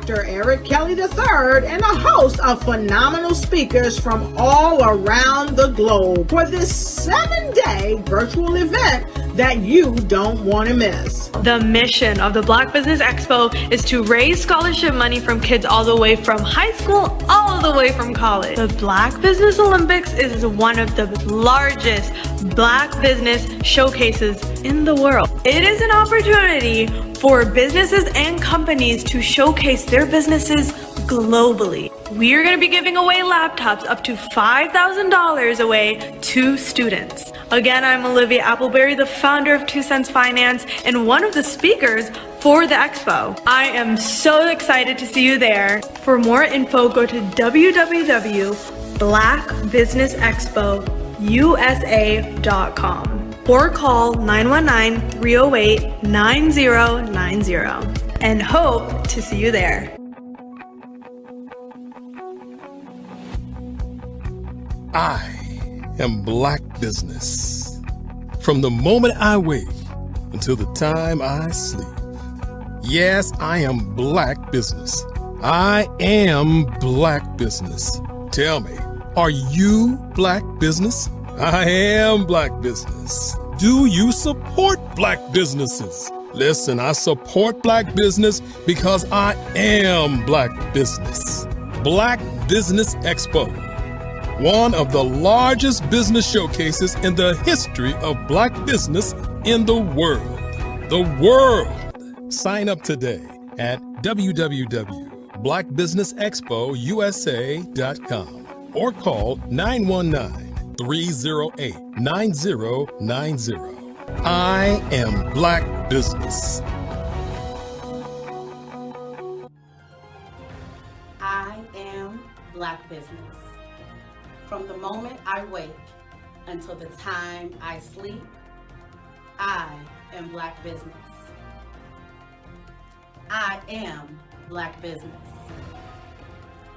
Dr. Eric Kelly III and a host of phenomenal speakers from all around the globe for this 7-day virtual event that you don't want to miss. The mission of the Black Business Expo is to raise scholarship money from kids all the way from high school, all the way from college. The Black Business Olympics is one of the largest Black business showcases in the world. It is an opportunity for businesses and companies to showcase their businesses globally. We are going to be giving away laptops up to $5,000 away to students. Again, I'm Olivia Appleberry, the founder of 2 Cents Finance and one of the speakers for the expo. I am so excited to see you there. For more info, go to www.blackbusinessexpousa.com or call 919-308-9090 and hope to see you there. I am Black Business. From the moment I wake until the time I sleep. Yes, I am Black Business. I am Black Business. Tell me, are you Black Business? I am Black Business. Do you support Black businesses? Listen, I support Black business because I am Black Business. Black Business Expo, one of the largest business showcases in the history of Black business in the world. The world! Sign up today at www.blackbusinessexpousa.com or call 919-308-9090. I am Black Business. I am Black Business. From the moment I wake until the time I sleep, I am Black Business. I am Black Business.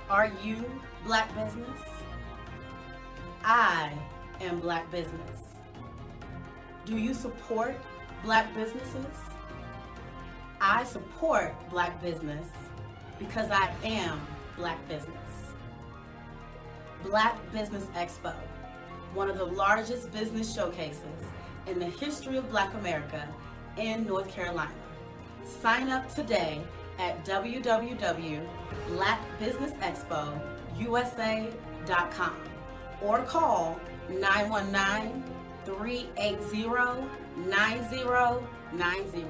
Are you Black Business? I am Black Business. Do you support Black businesses? I support Black business because I am Black Business. Black Business Expo, one of the largest business showcases in the history of Black America in North Carolina. Sign up today at www.blackbusinessexpousa.com or call 919-380-9090.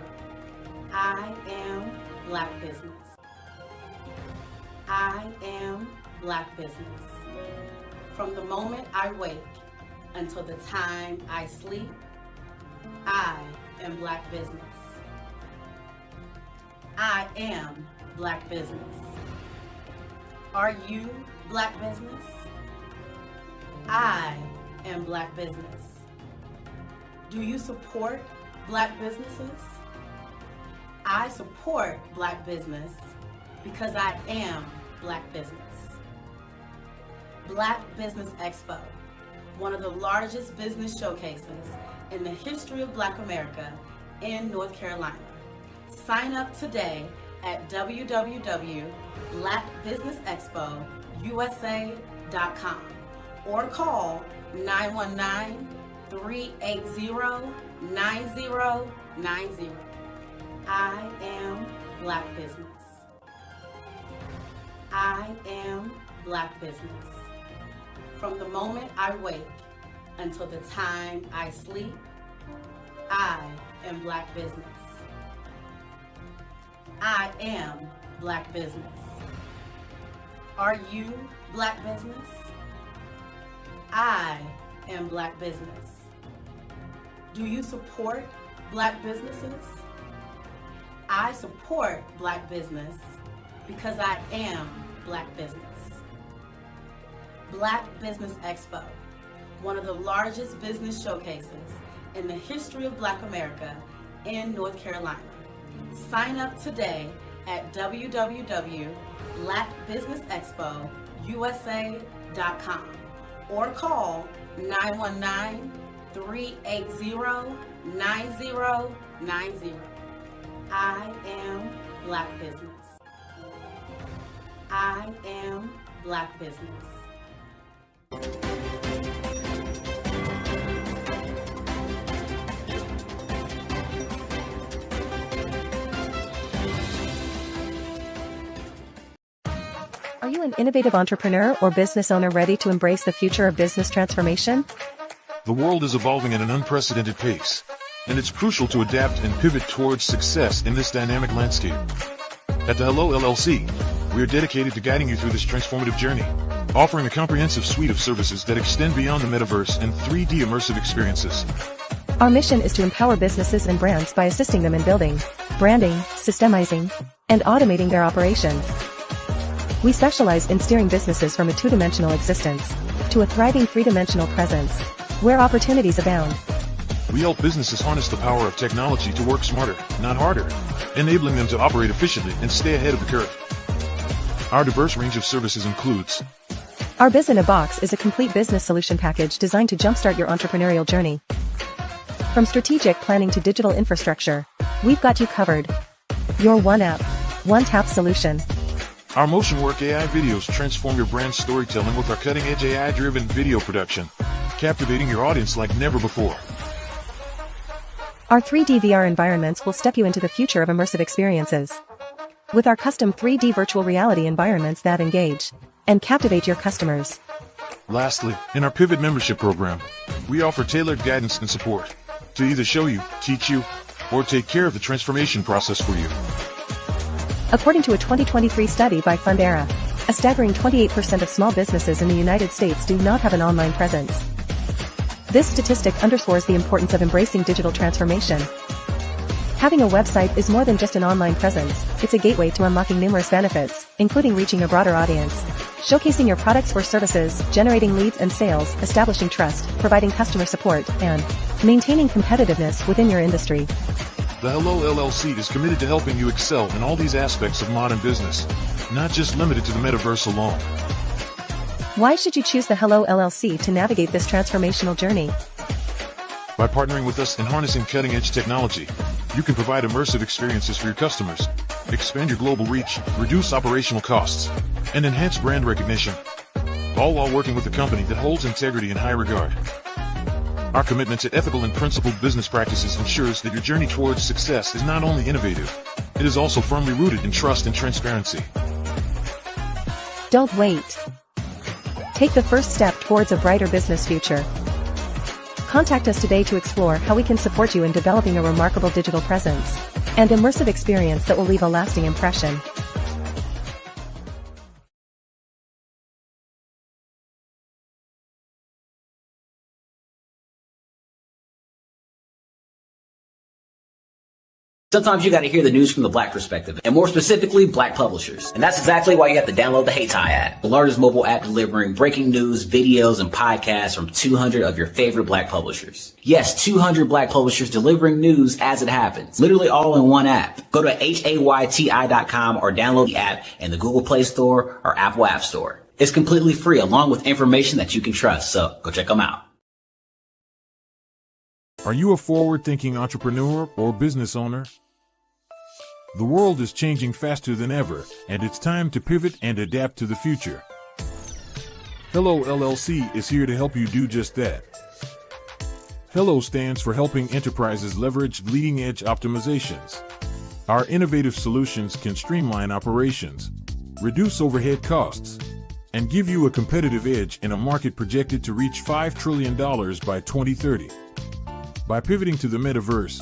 I am Black Business. I am Black Business. From the moment I wake until the time I sleep, I am Black Business. I am Black Business. Are you Black Business? I am Black Business. Do you support Black businesses? I support Black business because I am Black Business. Black Business Expo, one of the largest business showcases in the history of Black America in North Carolina. Sign up today at www.blackbusinessexpousa.com or call 919-380-9090. I am Black Business. I am Black Business. From the moment I wake until the time I sleep, I am Black business. I am Black business. Are you Black business? I am Black business. Do you support Black businesses? I support Black business because I am Black business. Black Business Expo, one of the largest business showcases in the history of Black America in North Carolina. Sign up today at www.blackbusinessexpousa.com or call 919-380-9090. I am Black business. I am Black business. Are you an innovative entrepreneur or business owner ready to embrace the future of business transformation? The world is evolving at an unprecedented pace, and it's crucial to adapt and pivot towards success in this dynamic landscape. At the Hello LLC, we are dedicated to guiding you through this transformative journey, offering a comprehensive suite of services that extend beyond the metaverse and 3D immersive experiences. Our mission is to empower businesses and brands by assisting them in building, branding, systemizing, and automating their operations. We specialize in steering businesses from a two-dimensional existence to a thriving three-dimensional presence, where opportunities abound. We help businesses harness the power of technology to work smarter, not harder, enabling them to operate efficiently and stay ahead of the curve. Our diverse range of services includes: Our Biz in a Box is a complete business solution package designed to jumpstart your entrepreneurial journey. From strategic planning to digital infrastructure, we've got you covered. Your one app, one tap solution. Our Motion Work AI videos transform your brand storytelling with our cutting-edge AI-driven video production, captivating your audience like never before. Our 3D VR environments will step you into the future of immersive experiences. With our custom 3D virtual reality environments that engage and captivate your customers. Lastly, in our Pivot membership program, we offer tailored guidance and support to either show you, teach you, or take care of the transformation process for you. According to a 2023 study by Fundera, a staggering 28% of small businesses in the United States do not have an online presence. This statistic underscores the importance of embracing digital transformation. Having a website is more than just an online presence, it's a gateway to unlocking numerous benefits, including reaching a broader audience, showcasing your products or services, generating leads and sales, establishing trust, providing customer support, and maintaining competitiveness within your industry. The Hello LLC is committed to helping you excel in all these aspects of modern business, not just limited to the metaverse alone. Why should you choose the Hello LLC to navigate this transformational journey? By partnering with us and harnessing cutting-edge technology, you can provide immersive experiences for your customers, expand your global reach, reduce operational costs, and enhance brand recognition, all while working with a company that holds integrity in high regard. Our commitment to ethical and principled business practices ensures that your journey towards success is not only innovative, it is also firmly rooted in trust and transparency. Don't wait. Take the first step towards a brighter business future. Contact us today to explore how we can support you in developing a remarkable digital presence and immersive experience that will leave a lasting impression. Sometimes you got to hear the news from the Black perspective, and more specifically, Black publishers. And that's exactly why you have to download the HeyTie app, the largest mobile app delivering breaking news, videos, and podcasts from 200 of your favorite Black publishers. Yes, 200 Black publishers delivering news as it happens, literally all in one app. Go to HAYTI.com or download the app in the Google Play Store or Apple App Store. It's completely free, along with information that you can trust, so go check them out. Are you a forward-thinking entrepreneur or business owner? The world is changing faster than ever, and it's time to pivot and adapt to the future. Hello LLC is here to help you do just that. Hello stands for helping enterprises leverage leading-edge optimizations. Our innovative solutions can streamline operations, reduce overhead costs, and give you a competitive edge in a market projected to reach $5 trillion by 2030. By pivoting to the metaverse,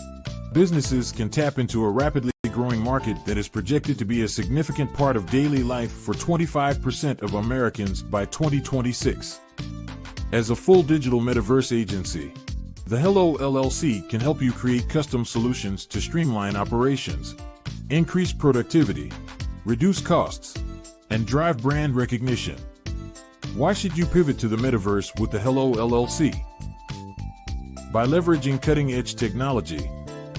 Businesses can tap into a rapidly growing market that is projected to be a significant part of daily life for 25% of Americans by 2026. As a full digital metaverse agency, the Hello LLC can help you create custom solutions to streamline operations, increase productivity, reduce costs, and drive brand recognition. Why should you pivot to the metaverse with the Hello LLC? By leveraging cutting-edge technology,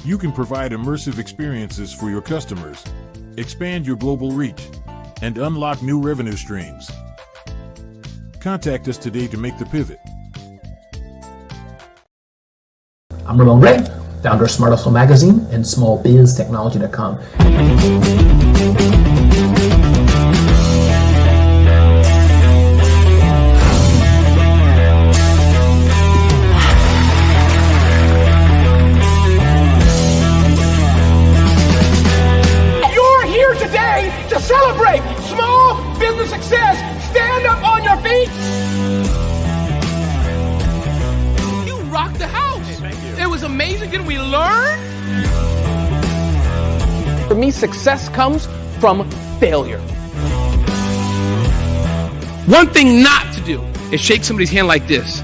you can provide immersive experiences for your customers, expand your global reach, and unlock new revenue streams. Contact us today to make the pivot. I'm Ramon Ray, founder of Smart Hustle Magazine and smallbiztechnology.com. You're here today to celebrate small business success. Stand up on your feet. You rocked the house. It was amazing. Didn't we learn? For me, success comes from failure. One thing not to do is shake somebody's hand like this.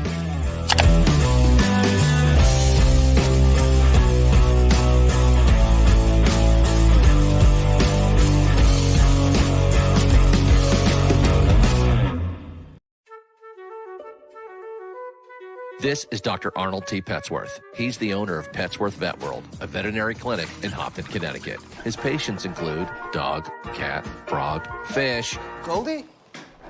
This is Dr. Arnold T. Petsworth. He's the owner of Petsworth Vet World, a veterinary clinic in Hopton, Connecticut. His patients include dog, cat, frog, fish, Goldie?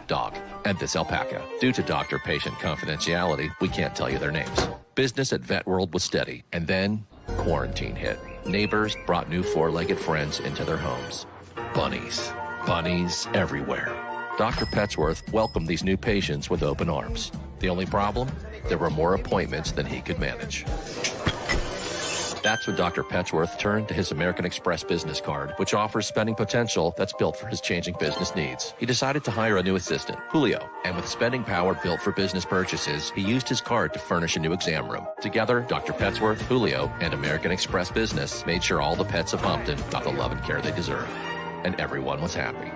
dog, and this alpaca. Due to doctor-patient confidentiality, we can't tell you their names. Business at Vet World was steady, and then quarantine hit. Neighbors brought new four-legged friends into their homes. Bunnies. Bunnies everywhere. Dr. Petsworth welcomed these new patients with open arms. The only problem? There were more appointments than he could manage. That's when Dr. Petsworth turned to his American Express business card, which offers spending potential that's built for his changing business needs. He decided to hire a new assistant, Julio, and with spending power built for business purchases, he used his card to furnish a new exam room. Together, Dr. Petsworth, Julio, and American Express Business made sure all the pets of Hopton got the love and care they deserve. And everyone was happy.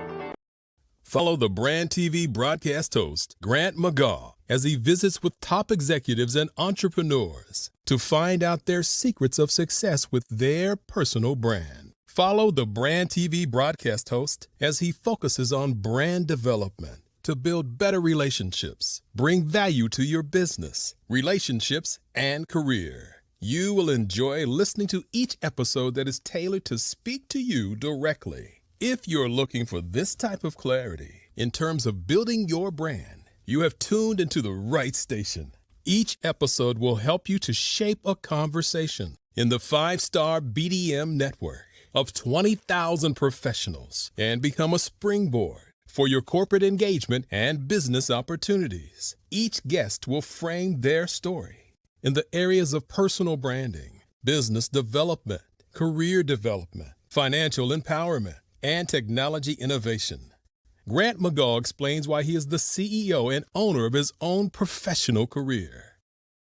Follow the Brand TV broadcast host, Grant McGaugh, as he visits with top executives and entrepreneurs to find out their secrets of success with their personal brand. Follow the Brand TV broadcast host as he focuses on brand development to build better relationships, bring value to your business, relationships, and career. You will enjoy listening to each episode that is tailored to speak to you directly. If you're looking for this type of clarity in terms of building your brand, you have tuned into the right station. Each episode will help you to shape a conversation in the 5-star BDM network of 20,000 professionals and become a springboard for your corporate engagement and business opportunities. Each guest will frame their story in the areas of personal branding, business development, career development, financial empowerment, and technology innovation. Grant McGaugh explains why he is the CEO and owner of his own professional career.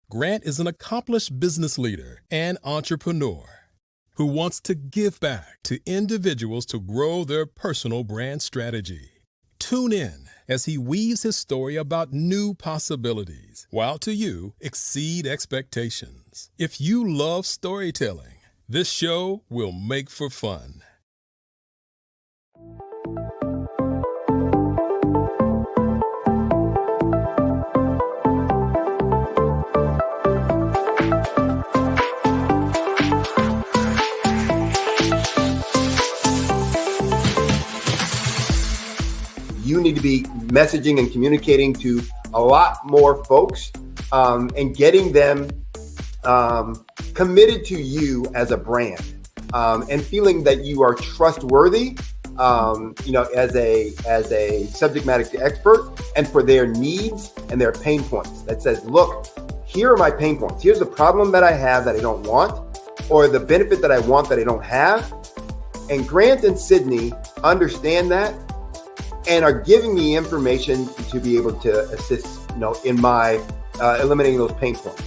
Grant is an accomplished business leader and entrepreneur who wants to give back to individuals to grow their personal brand strategy. Tune in as he weaves his story about new possibilities, while to you exceed expectations. If you love storytelling, this show will make for fun. You need to be messaging and communicating to a lot more folks and getting them committed to you as a brand and feeling that you are trustworthy, as a subject matter expert, and for their needs and their pain points. That says, look, here are my pain points. Here's the problem that I have that I don't want, or the benefit that I want that I don't have. And Grant and Sydney understand that and are giving me information to be able to assist, in my eliminating those pain points.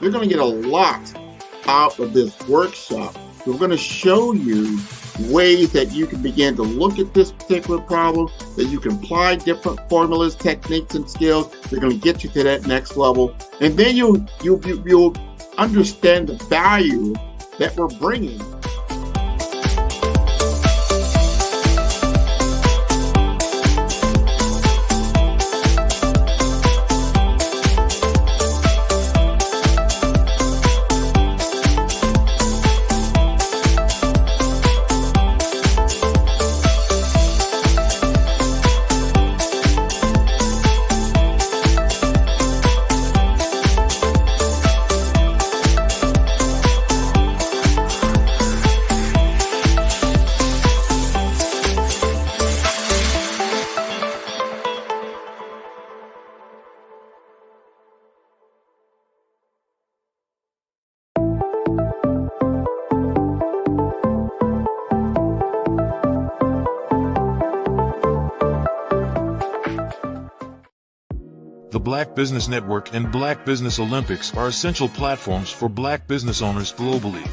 You're going to get a lot out of this workshop. We're going to show you ways that you can begin to look at this particular problem, that you can apply different formulas, techniques, and skills. They're going to get you to that next level. And then you'll understand the value that we're bringing. The Black Business Network and Black Business Olympics are essential platforms for Black business owners globally.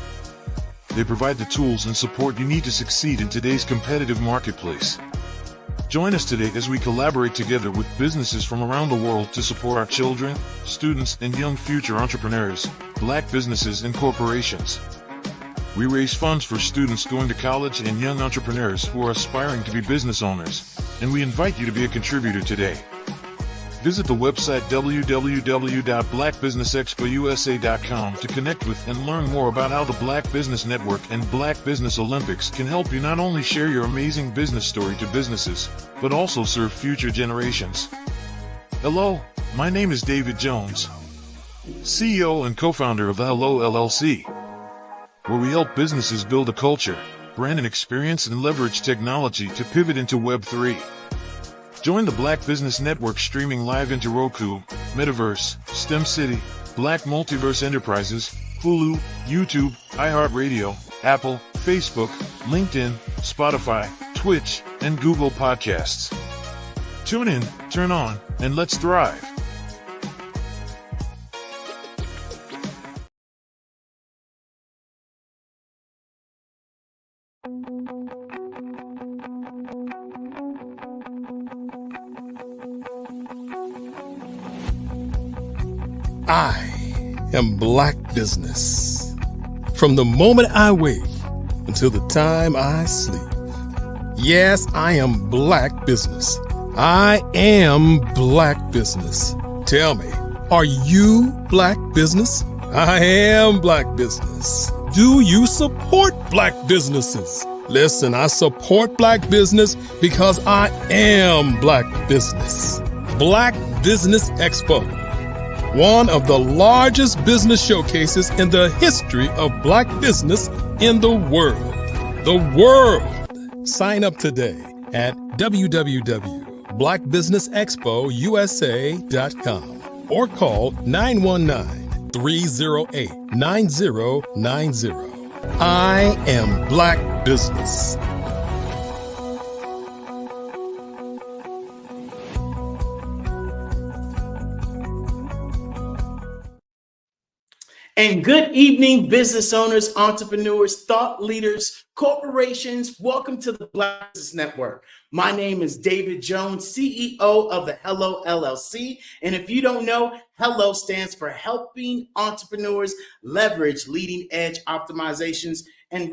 They provide the tools and support you need to succeed in today's competitive marketplace. Join us today as we collaborate together with businesses from around the world to support our children, students, and young future entrepreneurs, Black businesses and corporations. We raise funds for students going to college and young entrepreneurs who are aspiring to be business owners, and we invite you to be a contributor today. Visit the website www.blackbusinessexpousa.com to connect with and learn more about how the Black Business Network and Black Business Olympics can help you not only share your amazing business story to businesses, but also serve future generations. Hello, my name is David Jones, CEO and co-founder of the Hello LLC, where we help businesses build a culture, brand and experience, and leverage technology to pivot into Web3. Join the Black Business Network streaming live into Roku, Metaverse, STEM City, Black Multiverse Enterprises, Hulu, YouTube, iHeartRadio, Apple, Facebook, LinkedIn, Spotify, Twitch, and Google Podcasts. Tune in, turn on, and let's thrive. I am Black Business. From the moment I wake until the time I sleep. Yes, I am Black Business. I am Black Business. Tell me, are you Black Business? I am Black Business. Do you support Black businesses? Listen, I support Black business because I am Black Business. Black Business Expo, one of the largest business showcases in the history of Black business in the world. The world! Sign up today at www.blackbusinessexpousa.com or call 919-308-9090. I am Black Business. And good evening, business owners, entrepreneurs, thought leaders, corporations. Welcome to the Black Business Network. My name is David Jones, CEO of the Hello LLC. And if you don't know, Hello stands for helping entrepreneurs leverage leading edge optimizations, and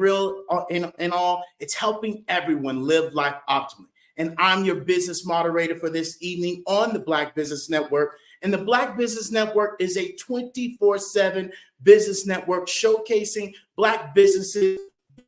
in all, it's helping everyone live life optimally. And I'm your business moderator for this evening on the Black Business Network. And the Black Business Network is a 24/7 business network showcasing Black businesses,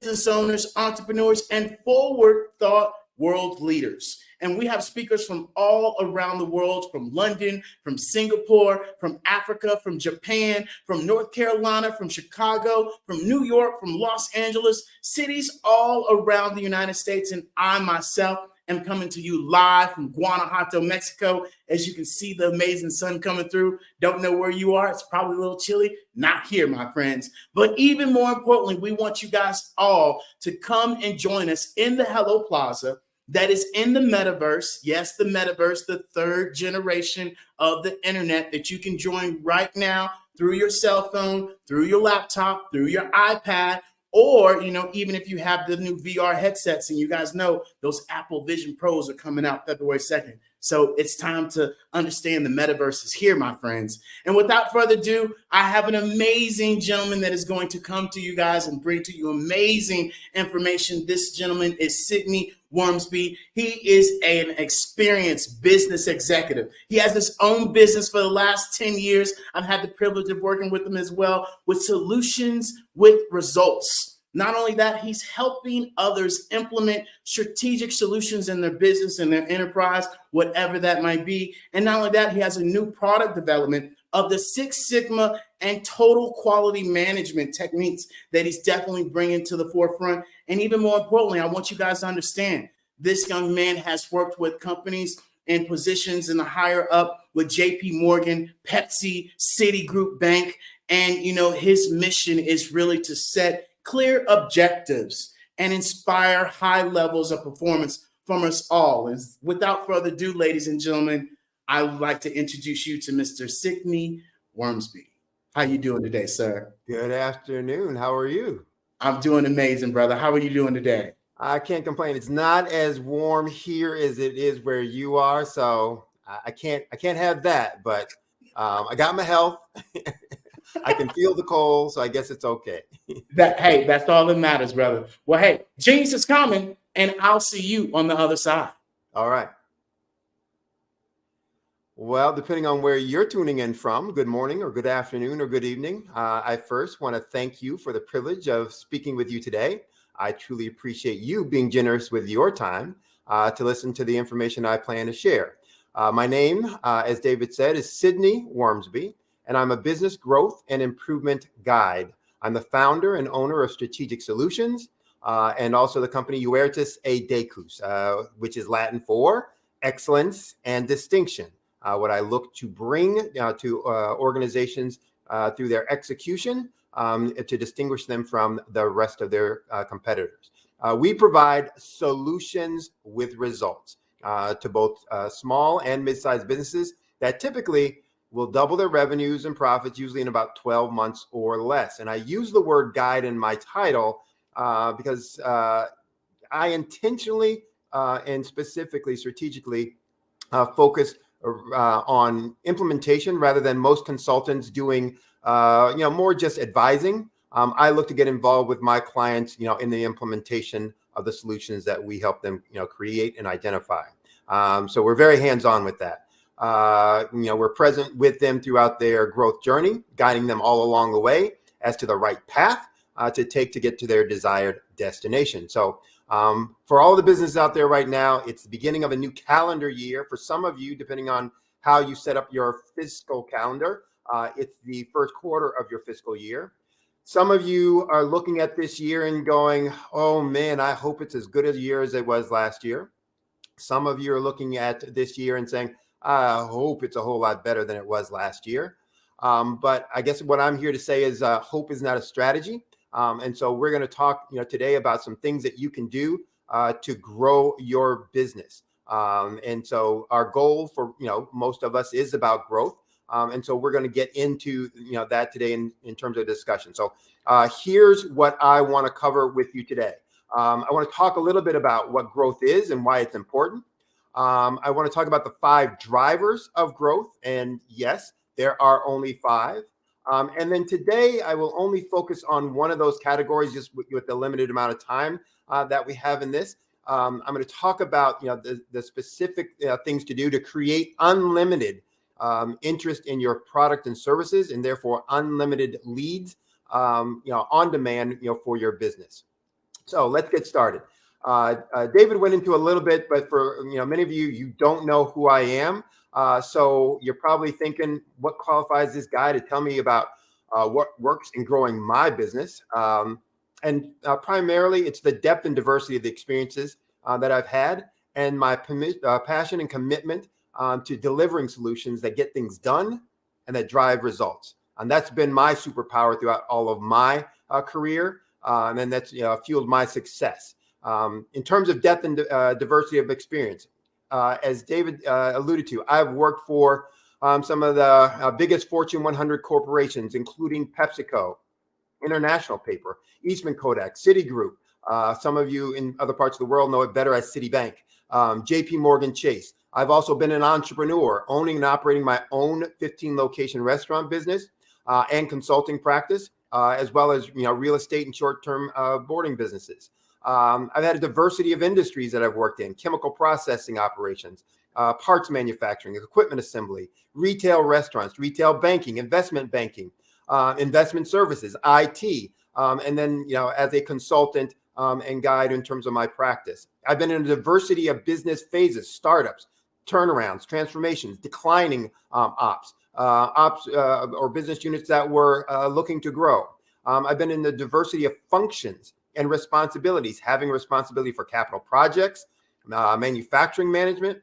business owners, entrepreneurs, and forward thought world leaders. And we have speakers from all around the world, from London, from Singapore, from Africa, from Japan, from North Carolina, from Chicago, from New York, from Los Angeles, cities all around the United States. And I myself am coming to you live from Guanajuato, Mexico. As you can see the amazing sun coming through. Don't know where you are. It's probably a little chilly. Not here, my friends. But even more importantly, we want you guys all to come and join us in the Hello Plaza that is in the metaverse. Yes, the metaverse, the third generation of the internet that you can join right now through your cell phone, through your laptop, through your iPad, or, even if you have the new VR headsets, and you guys know those Apple Vision Pros are coming out February 2nd. So it's time to understand the metaverse is here, my friends. And without further ado, I have an amazing gentleman that is going to come to you guys and bring to you amazing information. This gentleman is Sidney Wormsby. He is an experienced business executive. He has his own business for the last 10 years. I've had the privilege of working with him as well, with solutions with results. Not only that, he's helping others implement strategic solutions in their business and their enterprise, whatever that might be. And not only that, he has a new product development of the Six Sigma and total quality management techniques that he's definitely bringing to the forefront. And even more importantly, I want you guys to understand, this young man has worked with companies in positions in the higher up with JP Morgan, Pepsi, Citigroup Bank. And, his mission is really to set clear objectives and inspire high levels of performance from us all. And without further ado, ladies and gentlemen, I would like to introduce you to Mr. Sidney Wormsby. How you doing today, sir? Good afternoon. How are you? I'm doing amazing, brother. How are you doing today? I can't complain. It's not as warm here as it is where you are, so I can't have that. But I got my health. I can feel the cold, so I guess it's okay. That's all that matters, brother. Well, hey, genius is coming, and I'll see you on the other side. All right. Well, depending on where you're tuning in from, good morning or good afternoon or good evening. I first want to thank you for the privilege of speaking with you today. I truly appreciate you being generous with your time to listen to the information I plan to share. My name, as David said, is Sidney Wormsby, and I'm a business growth and improvement guide. I'm the founder and owner of Strategic Solutions and also the company Uertis e Decus, which is Latin for excellence and distinction. What I look to bring to organizations through their execution to distinguish them from the rest of their competitors. We provide solutions with results to both small and mid-sized businesses that typically will double their revenues and profits, usually in about 12 months or less. And I use the word guide in my title because I intentionally and specifically, strategically focus on implementation rather than most consultants doing, more just advising. I look to get involved with my clients, in the implementation of the solutions that we help them, create and identify. So we're very hands-on with that. We're present with them throughout their growth journey, guiding them all along the way as to the right path to take to get to their desired destination. So for all the businesses out there right now, it's the beginning of a new calendar year. For some of you, depending on how you set up your fiscal calendar, it's the first quarter of your fiscal year. Some of you are looking at this year and going, oh man, I hope it's as good a year as it was last year. Some of you are looking at this year and saying, I hope it's a whole lot better than it was last year. But I guess what I'm here to say is hope is not a strategy. And so we're going to talk today about some things that you can do to grow your business. And so our goal for most of us is about growth. And so we're going to get into that today in terms of discussion. So here's what I want to cover with you today. I want to talk a little bit about what growth is and why it's important. I want to talk about the 5 drivers of growth. And yes, there are only 5. And then today I will only focus on one of those categories just with the limited amount of time that we have in this. I'm going to talk about the specific things to do to create unlimited interest in your product and services, and therefore unlimited leads on demand for your business. So let's get started. David went into a little bit, but for many of you, you don't know who I am. So you're probably thinking, what qualifies this guy to tell me about what works in growing my business? And primarily, it's the depth and diversity of the experiences that I've had and my passion and commitment to delivering solutions that get things done and that drive results. And that's been my superpower throughout all of my career. And then that's fueled my success. In terms of depth and diversity of experience, as David alluded to, I've worked for some of the biggest Fortune 100 corporations, including PepsiCo, International Paper, Eastman Kodak, Citigroup. Some of you in other parts of the world know it better as Citibank, JP Morgan Chase. I've also been an entrepreneur, owning and operating my own 15-location restaurant business and consulting practice, as well as real estate and short-term boarding businesses. I've had a diversity of industries that I've worked in: chemical processing operations, parts manufacturing, equipment assembly, retail restaurants, retail banking, investment services, IT, and then as a consultant and guide in terms of my practice. I've been in a diversity of business phases: startups, turnarounds, transformations, declining ops or business units that were looking to grow. I've been in the diversity of functions and responsibilities, having responsibility for capital projects, manufacturing management,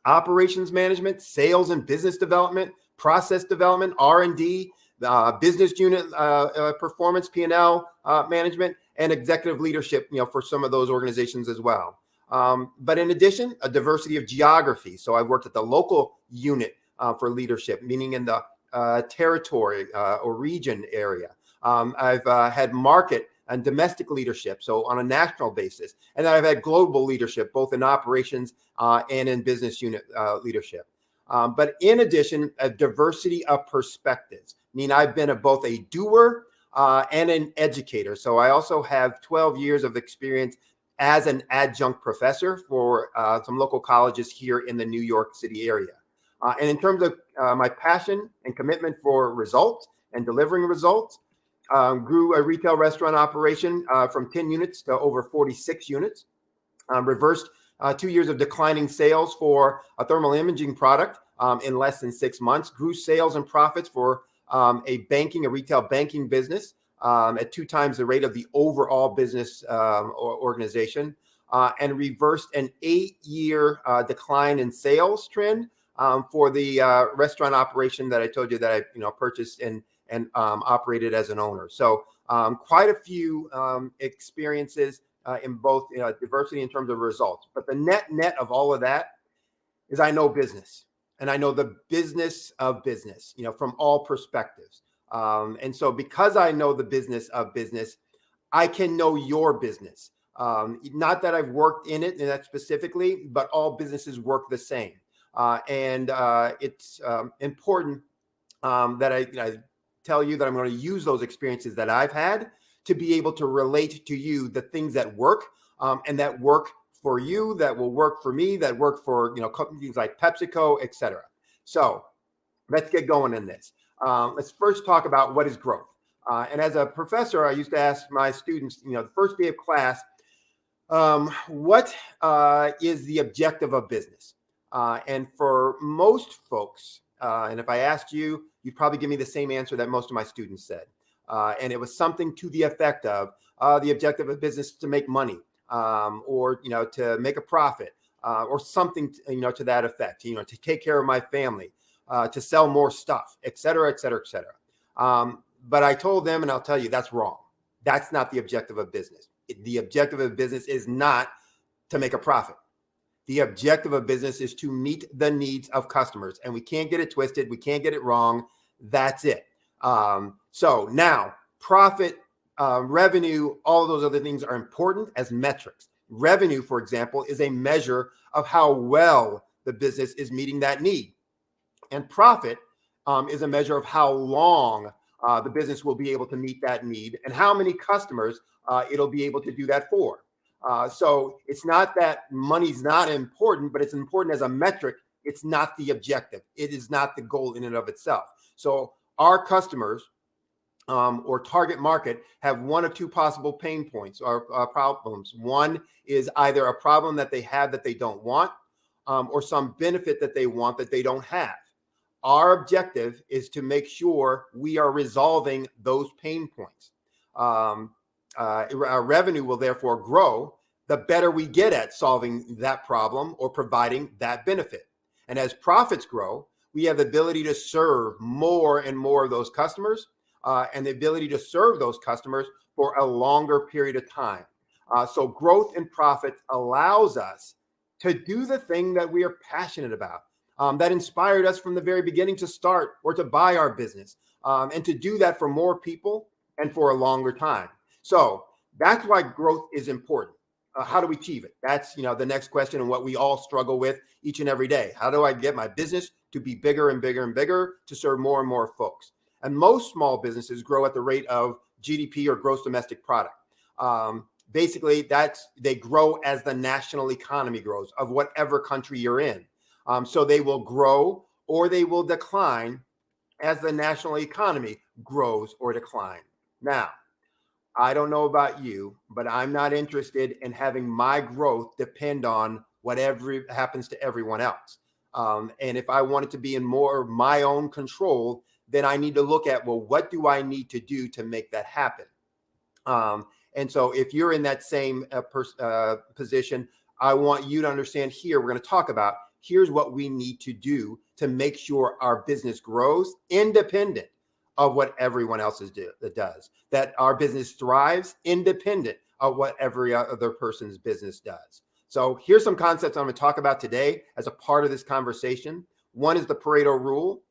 operations management, sales and business development, process development, R&D, business unit performance, P&L management, and executive leadership, for some of those organizations as well. But in addition, a diversity of geography. So I've worked at the local unit for leadership, meaning in the territory or region area. I've had market and domestic leadership, so on a national basis. And then I've had global leadership, both in operations and in business unit leadership. But in addition, a diversity of perspectives. I mean, I've been both a doer and an educator. So I also have 12 years of experience as an adjunct professor for some local colleges here in the New York City area. And in terms of my passion and commitment for results and delivering results, grew a retail restaurant operation from 10 units to over 46 units, reversed 2 years of declining sales for a thermal imaging product in less than 6 months, grew sales and profits for a retail banking business at 2 times the rate of the overall business organization, and reversed an 8-year decline in sales trend for the restaurant operation that I told you that I purchased and operated as an owner. So quite a few experiences in both diversity in terms of results. But the net of all of that is I know business, and I know the business of business, from all perspectives. And so because I know the business of business, I can know your business. Not that I've worked in it and that specifically, but all businesses work the same. And it's important that I tell you that I'm going to use those experiences that I've had to be able to relate to you the things that work and that work for you, that will work for me, that work for companies like PepsiCo, et cetera. So let's get going in this. Let's first talk about what is growth. And as a professor, I used to ask my students, the first day of class, what is the objective of business? And for most folks, and if I asked you, you'd probably give me the same answer that most of my students said. And it was something to the effect of the objective of business to make money, or to make a profit, or something to that effect. To take care of my family, to sell more stuff, et cetera, et cetera, et cetera. But I told them, and I'll tell you, that's wrong. That's not the objective of business. The objective of business is not to make a profit. The objective of business is to meet the needs of customers, and we can't get it twisted. We can't get it wrong. That's it. So now profit, revenue, all of those other things are important as metrics. Revenue, for example, is a measure of how well the business is meeting that need. And profit is a measure of how long the business will be able to meet that need and how many customers it'll be able to do that for. So it's not that money's not important, but it's important as a metric. It's not the objective. It is not the goal in and of itself. So our customers or target market have one of two possible pain points or problems. One is either a problem that they have that they don't want, or some benefit that they want that they don't have. Our objective is to make sure we are resolving those pain points. Our revenue will therefore grow the better we get at solving that problem or providing that benefit. And as profits grow, we have the ability to serve more and more of those customers and the ability to serve those customers for a longer period of time. So growth and profit allows us to do the thing that we are passionate about, that inspired us from the very beginning to start or to buy our business, and to do that for more people and for a longer time. So that's why growth is important. How do we achieve it? That's, the next question, and what we all struggle with each and every day. How do I get my business to be bigger and bigger and bigger, to serve more and more folks? And most small businesses grow at the rate of GDP, or gross domestic product. Basically, they grow as the national economy grows of whatever country you're in. So they will grow or they will decline as the national economy grows or decline. Now, I don't know about you, but I'm not interested in having my growth depend on whatever happens to everyone else. And if I want it to be in more of my own control, then I need to look at, well, what do I need to do to make that happen? And so if you're in that same position, I want you to understand here, we're going to talk about, here's what we need to do to make sure our business grows independent of what everyone else does, that our business thrives independent of what every other person's business does. So here's some concepts I'm going to talk about today as a part of this conversation. One is the Pareto rule.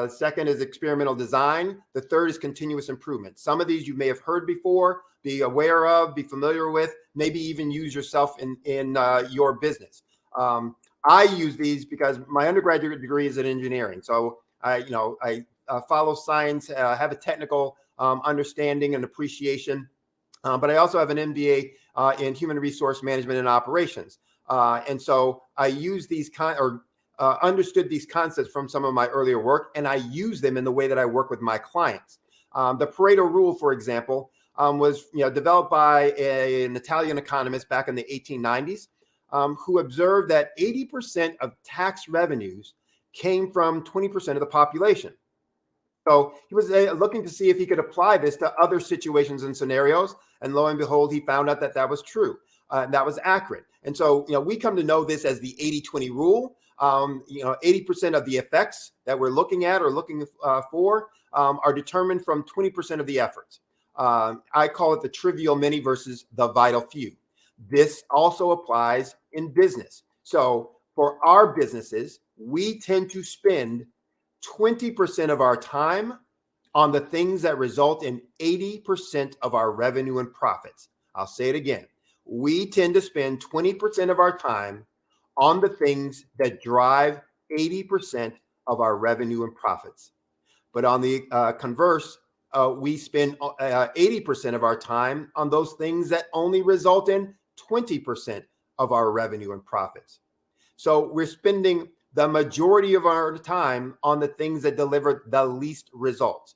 Second is experimental design. The third is continuous improvement. Some of these you may have heard before, be aware of, be familiar with, maybe even use yourself in your business. I use these because my undergraduate degree is in engineering. So I follow science, have a technical understanding and appreciation, but I also have an MBA in human resource management and operations. And so I use these understood these concepts from some of my earlier work, and I use them in the way that I work with my clients. The Pareto rule, for example, was developed by an Italian economist back in the 1890s, who observed that 80% of tax revenues came from 20% of the population. So he was looking to see if he could apply this to other situations and scenarios, and lo and behold, he found out that that was true. That was accurate. And so, we come to know this as the 80-20 rule. 80% of the effects that we're looking at or looking for are determined from 20% of the efforts. I call it the trivial many versus the vital few. This also applies in business. So for our businesses, we tend to spend 20% of our time on the things that result in 80% of our revenue and profits. I'll say it again. We tend to spend 20% of our time on the things that drive 80% of our revenue and profits. But on the converse, we spend 80% of our time on those things that only result in 20% of our revenue and profits. So we're spending the majority of our time on the things that deliver the least results,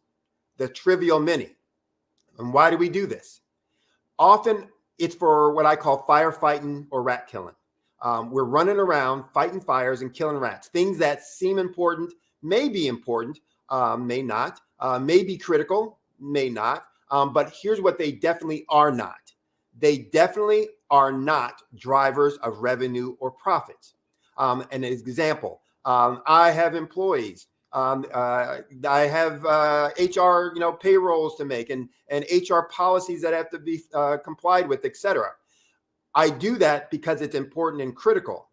the trivial many. And why do we do this? Often it's for what I call firefighting or rat killing. We're running around fighting fires and killing rats, things that seem important, may be important, may not, may be critical, may not. But here's what they definitely are not. They definitely are not drivers of revenue or profits. An example, I have employees. I have HR, payrolls to make and HR policies that have to be complied with, et cetera. I do that because it's important and critical.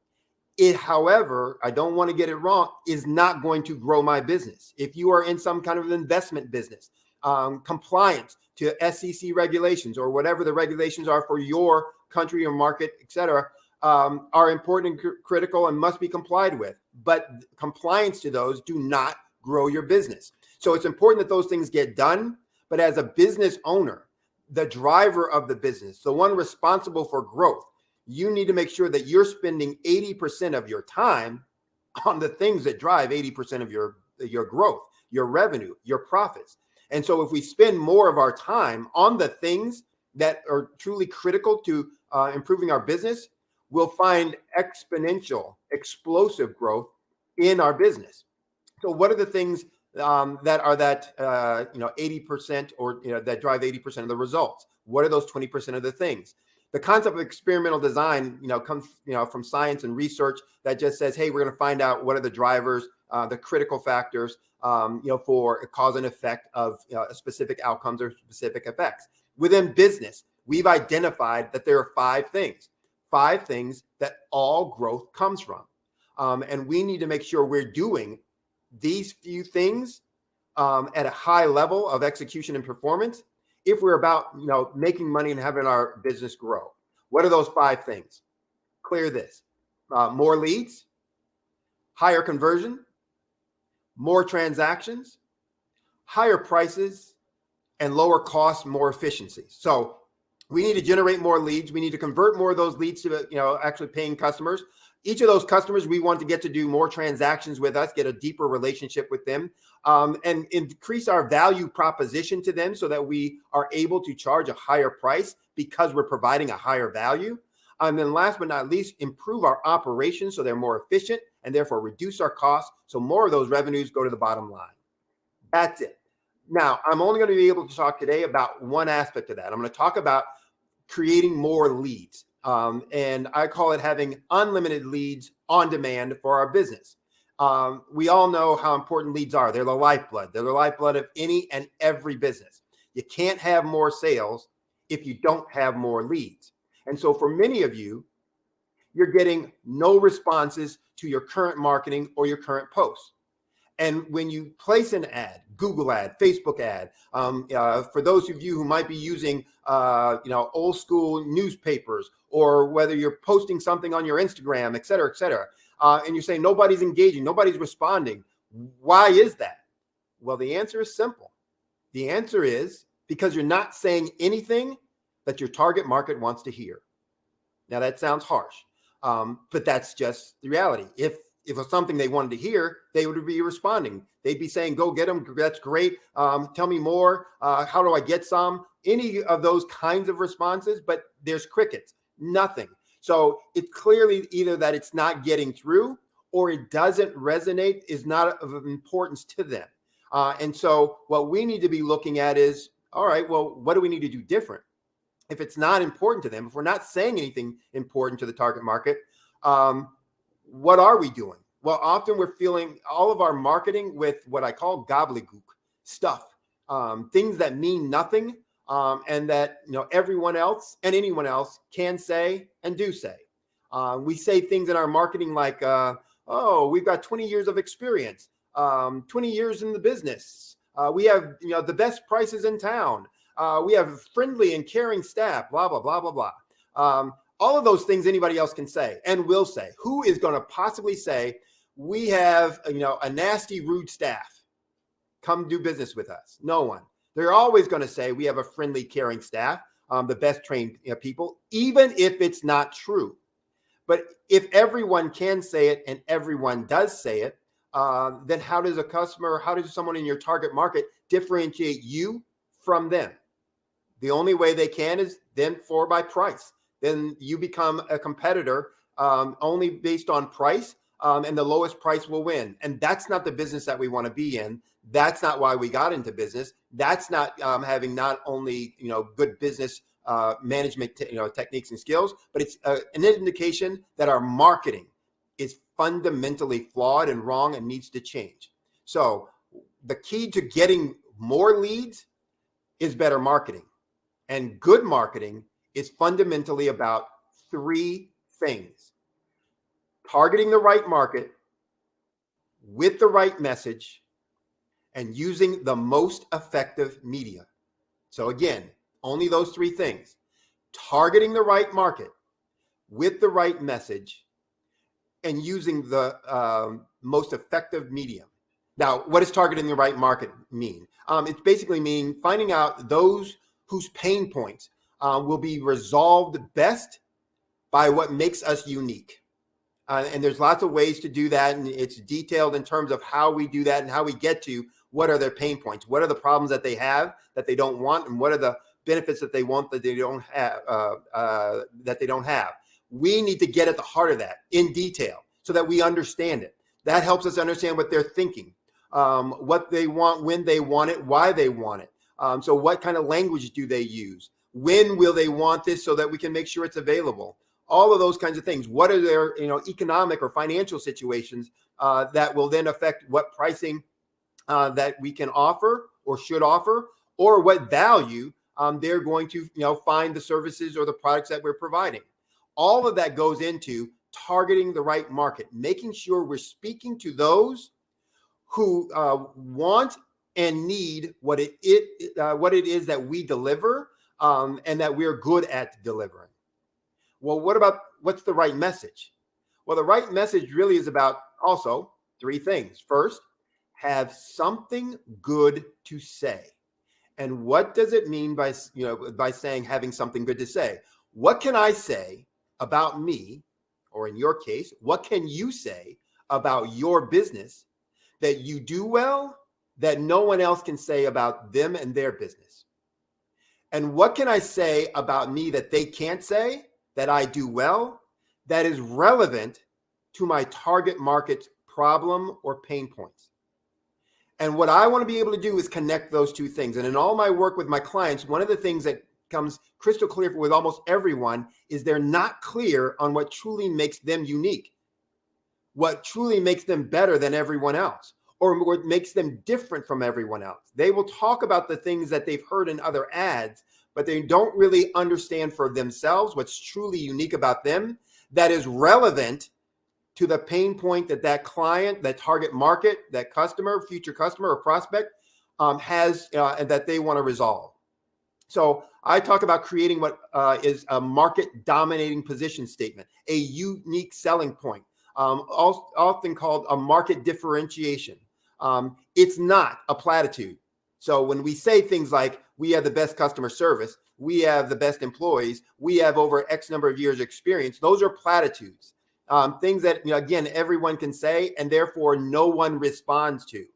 It, however, I don't want to get it wrong, is not going to grow my business. If you are in some kind of investment business, compliance to SEC regulations or whatever the regulations are for your country or market, et cetera, are important and critical and must be complied with. But compliance to those do not grow your business. So it's important that those things get done. But as a business owner, the driver of the business, the one responsible for growth, you need to make sure that you're spending 80% of your time on the things that drive 80% of your growth, your revenue, your profits. And so if we spend more of our time on the things that are truly critical to improving our business, we'll find exponential, explosive growth in our business. So what are the things that are 80% or that drive 80% of the results? What are those 20% of the things? The concept of experimental design, comes from science and research that just says, hey, we're going to find out what are the drivers, the critical factors, for cause and effect of specific outcomes or specific effects. Within business, we've identified that there are five things that all growth comes from. And we need to make sure we're doing these few things at a high level of execution and performance if we're about making money and having our business grow. What are those five things? Clear this. More leads, higher conversion, more transactions, higher prices, and lower costs, more efficiency. So we need to generate more leads. We need to convert more of those leads to actually paying customers. Each of those customers, we want to get to do more transactions with us, get a deeper relationship with them, and increase our value proposition to them so that we are able to charge a higher price because we're providing a higher value. And then last but not least, improve our operations so they're more efficient and therefore reduce our costs so more of those revenues go to the bottom line. That's it. Now, I'm only going to be able to talk today about one aspect of that. I'm going to talk about creating more leads. And I call it having unlimited leads on demand for our business. We all know how important leads are. They're the lifeblood. They're the lifeblood of any and every business. You can't have more sales if you don't have more leads. And so for many of you, you're getting no responses to your current marketing or your current posts. And when you place an ad, Google ad, Facebook ad, for those of you who might be using, old school newspapers, or whether you're posting something on your Instagram, et cetera, and you're saying nobody's engaging, nobody's responding. Why is that? Well, the answer is simple. The answer is because you're not saying anything that your target market wants to hear. Now that sounds harsh, but that's just the reality. If it's something they wanted to hear, they would be responding. They'd be saying, go get them. That's great. Tell me more. How do I get some? Any of those kinds of responses, but there's crickets, nothing. So it's clearly either that it's not getting through or it doesn't resonate, is not of importance to them. And so what we need to be looking at is, all right, well, what do we need to do different? If it's not important to them, if we're not saying anything important to the target market, what are we doing? Well, often we're filling all of our marketing with what I call gobbledygook stuff, things that mean nothing, and that everyone else and anyone else can say and do say. We say things in our marketing like, "Oh, we've got 20 years of experience, 20 years in the business. We have the best prices in town. We have friendly and caring staff." Blah blah blah blah blah. All of those things anybody else can say and will say. Who is going to possibly say we have a nasty, rude staff? Come do business with us. No one. They're always going to say we have a friendly, caring staff, the best trained people, even if it's not true. But if everyone can say it and everyone does say it, then how does a customer, how does someone in your target market differentiate you from them? The only way they can is then by price. Then you become a competitor only based on price, and the lowest price will win. And that's not the business that we want to be in. That's not why we got into business. That's not having not only good business management techniques and skills, but it's an indication that our marketing is fundamentally flawed and wrong and needs to change. So the key to getting more leads is better marketing. And good marketing is fundamentally about three things: targeting the right market with the right message and using the most effective media. So again, only those three things: targeting the right market with the right message and using the most effective medium. Now, what does targeting the right market mean? It's basically meaning finding out those whose pain points will be resolved best by what makes us unique. And there's lots of ways to do that. And it's detailed in terms of how we do that and how we get to what are their pain points, what are the problems that they have that they don't want, and what are the benefits that they want that they don't have. We need to get at the heart of that in detail so that we understand it. That helps us understand what they're thinking, what they want, when they want it, why they want it. So what kind of language do they use? When will they want this so that we can make sure it's available? All of those kinds of things. What are their economic or financial situations that will then affect what pricing that we can offer or should offer, or what value they're going to, find the services or the products that we're providing. All of that goes into targeting the right market, making sure we're speaking to those who want and need what it is that we deliver, and that we're good at delivering. Well, what's the right message? Well, the right message really is about also three things. First, have something good to say. And what does it mean by saying having something good to say? What can I say about me, or in your case, what can you say about your business that you do well that no one else can say about them and their business? And what can I say about me that they can't say that I do well that is relevant to my target market's problem or pain points? And what I want to be able to do is connect those two things. And in all my work with my clients, one of the things that comes crystal clear with almost everyone is they're not clear on what truly makes them unique, what truly makes them better than everyone else, or what makes them different from everyone else. They will talk about the things that they've heard in other ads, but they don't really understand for themselves what's truly unique about them that is relevant to the pain point that client, that target market, that customer, future customer or prospect has, and that they want to resolve. So I talk about creating what is a market dominating position statement, a unique selling point, often called a market differentiation. It's not a platitude. So when we say things like, we have the best customer service, we have the best employees, we have over X number of years experience, those are platitudes. Things that, again, everyone can say, and therefore no one responds to.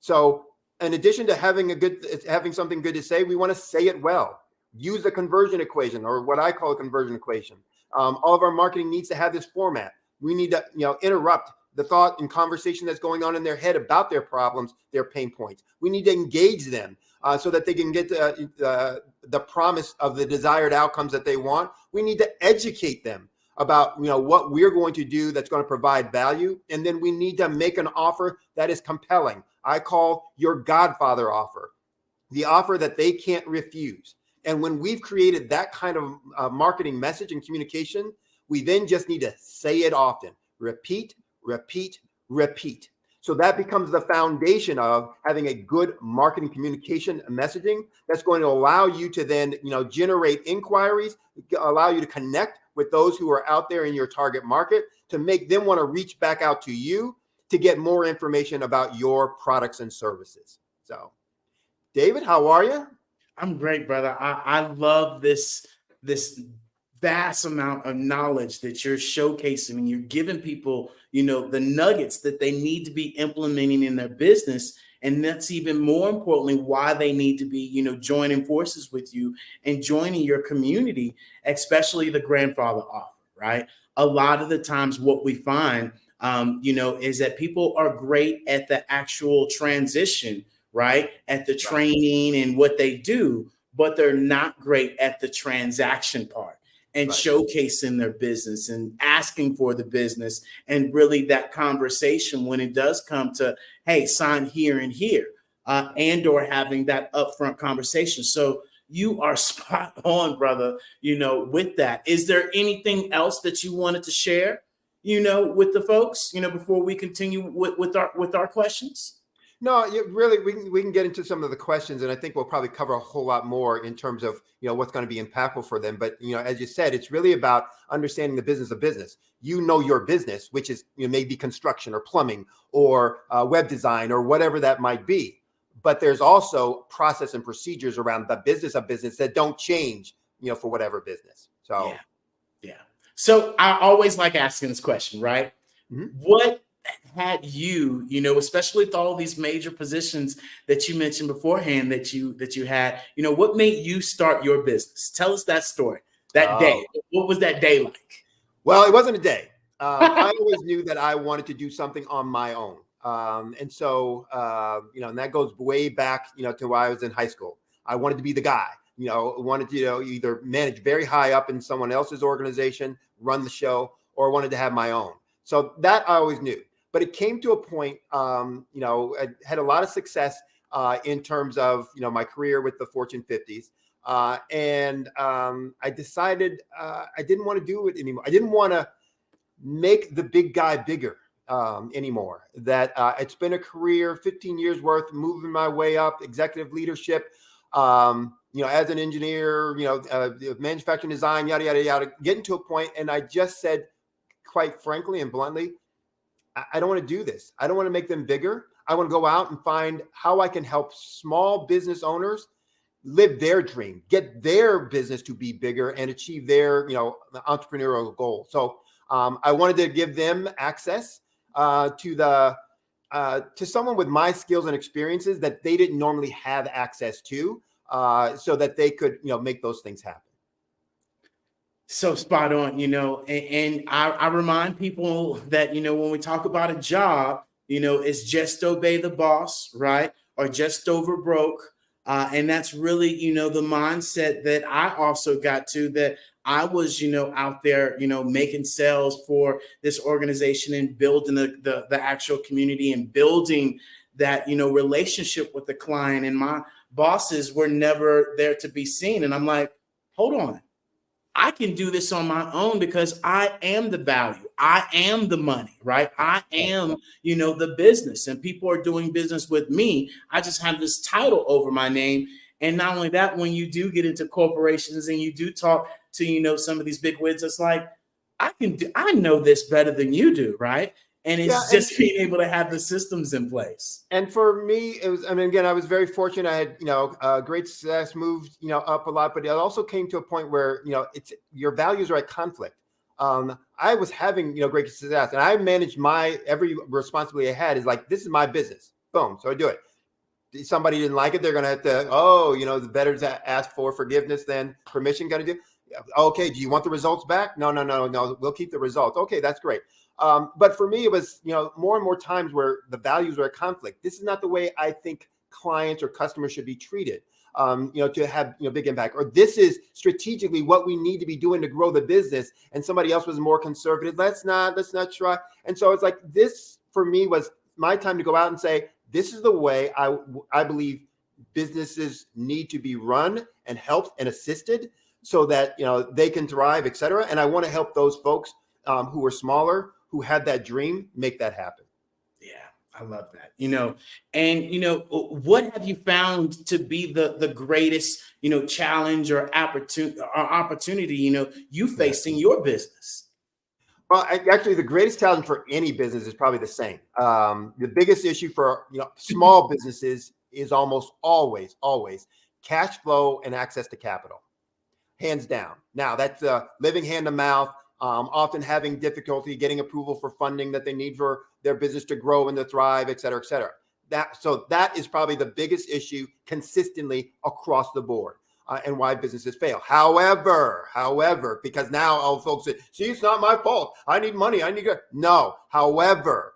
So in addition to having something good to say, we want to say it well. Use the conversion equation, or what I call a conversion equation. All of our marketing needs to have this format. We need to, interrupt the thought and conversation that's going on in their head about their problems, their pain points. We need to engage them so that they can get the promise of the desired outcomes that they want. We need to educate them about what we're going to do that's going to provide value, and then we need to make an offer that is compelling. I call your Godfather offer, the offer that they can't refuse. And when we've created that kind of marketing message and communication, we then just need to say it often. Repeat, repeat, repeat. So that becomes the foundation of having a good marketing communication messaging that's going to allow you to then, generate inquiries, allow you to connect with those who are out there in your target market, to make them want to reach back out to you to get more information about your products and services. So, David, how are you? I'm great, brother. I love this vast amount of knowledge that you're showcasing, and you're giving people, the nuggets that they need to be implementing in their business. And that's even more importantly why they need to be, joining forces with you and joining your community, especially the grandfather offer, right? A lot of the times what we find, is that people are great at the actual transition, right? At the training and what they do, but they're not great at the transaction part and showcasing their business and asking for the business, and really that conversation when it does come to, hey, sign here and here, and or having that upfront conversation. So you are spot on, brother, with that. Is there anything else that you wanted to share, with the folks, before we continue with our questions? No, really, we can get into some of the questions, and I think we'll probably cover a whole lot more in terms of what's going to be impactful for them. But as you said, it's really about understanding the business of business. Your business, which is maybe construction or plumbing or web design or whatever that might be. But there's also process and procedures around the business of business that don't change, for whatever business. So yeah. So I always like asking this question, right? Mm-hmm. What had you, especially with all these major positions that you mentioned beforehand that you had, what made you start your business? Tell us that story, that day. What was that day like? Well, it wasn't a day. I always knew that I wanted to do something on my own. And so, and that goes way back, to when I was in high school. I wanted to be the guy, wanted to, either manage very high up in someone else's organization, run the show, or wanted to have my own. So that I always knew. But it came to a point, I had a lot of success in terms of, my career with the Fortune 50s. And I decided I didn't want to do it anymore. I didn't want to make the big guy bigger anymore. That it's been a career, 15 years worth, moving my way up, executive leadership, as an engineer, manufacturing design, yada, yada, yada, getting to a point. And I just said, quite frankly and bluntly, I don't want to do this. I don't want to make them bigger. I want to go out and find how I can help small business owners live their dream, get their business to be bigger and achieve their, entrepreneurial goal. So I wanted to give them access to someone with my skills and experiences that they didn't normally have access to, so that they could, make those things happen. So spot on, and I remind people that, when we talk about a job, it's just obey the boss, right? Or just over broke. And that's really, the mindset that I also got to, that I was, out there, making sales for this organization and building the actual community and building that, relationship with the client. And my bosses were never there to be seen. And I'm like, hold on. I can do this on my own because I am the value. I am the money, right? I am, the business, and people are doing business with me. I just have this title over my name. And not only that, when you do get into corporations and you do talk to, some of these big wigs, it's like, I know this better than you do, right? And it's just being able to have the systems in place. And for me, it was, again, I was very fortunate. I had, great success, moved, up a lot, but it also came to a point where, it's your values are at conflict. I was having, great success, and I managed every responsibility I had is like, this is my business. Boom. So I do it. If somebody didn't like it, they're going to have to, the better to ask for forgiveness than permission. Going to do. Okay. Do you want the results back? No. We'll keep the results. Okay. That's great. But for me, it was, more and more times where the values are at conflict. This is not the way I think clients or customers should be treated, to have, big impact, or this is strategically what we need to be doing to grow the business. And somebody else was more conservative. Let's not try. And so it's like, this for me was my time to go out and say, this is the way I believe businesses need to be run and helped and assisted so that, they can thrive, et cetera. And I want to help those folks who are smaller, who had that dream, make that happen. Yeah, I love that. And what have you found to be the greatest, challenge or opportunity, you face in your business? Well, actually, the greatest challenge for any business is probably the same. The biggest issue for small businesses is almost always cash flow and access to capital, hands down. Now, that's living hand to mouth. Often having difficulty getting approval for funding that they need for their business to grow and to thrive, et cetera, et cetera. That is probably the biggest issue consistently across the board, and why businesses fail. However, because now all folks say, see, it's not my fault. I need money. No. However,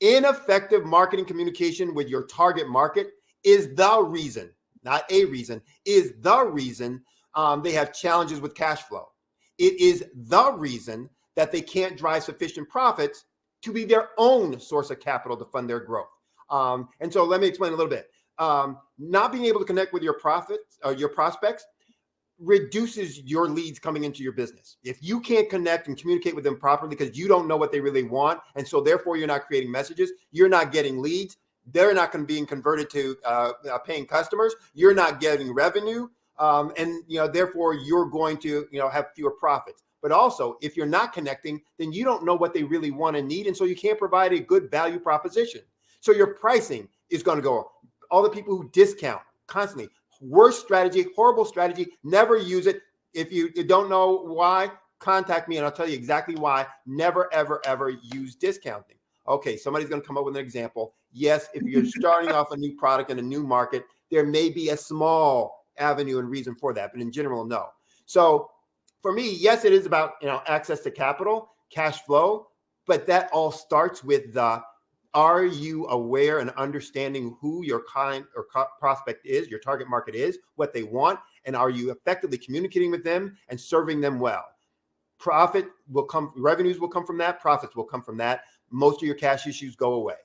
ineffective marketing communication with your target market is the reason, not a reason, is the reason they have challenges with cash flow. It is the reason that they can't drive sufficient profits to be their own source of capital to fund their growth. And so let me explain a little bit. Not being able to connect with your prospects reduces your leads coming into your business. If you can't connect and communicate with them properly because you don't know what they really want, and so therefore you're not creating messages, you're not getting leads, they're not going to be converted to paying customers, you're not getting revenue. And therefore you're going to have fewer profits. But also, if you're not connecting, then you don't know what they really want and need, and so you can't provide a good value proposition. So your pricing is going to go up. All the people who discount constantly, worst strategy, horrible strategy. Never use it. If you don't know why, contact me and I'll tell you exactly why. Never, ever, ever use discounting. Okay, somebody's going to come up with an example. Yes, if you're starting off a new product in a new market, there may be a small avenue and reason for that, but in general, no. So for me, yes, it is about access to capital, cash flow, but that all starts with are you aware and understanding who your client or prospect is, your target market is, what they want, and are you effectively communicating with them and serving them well? Revenues will come from that, profits will come from that. Most of your cash issues go away.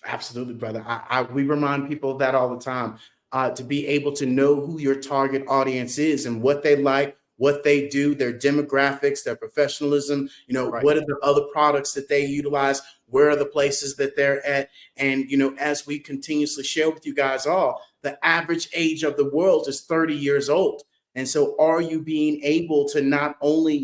Absolutely, brother. We remind people of that all the time, to be able to know who your target audience is and what they like, what they do, their demographics, their professionalism, Right. what are the other products that they utilize, where are the places that they're at. And, as we continuously share with you guys all, the average age of the world is 30 years old. And so are you being able to not only,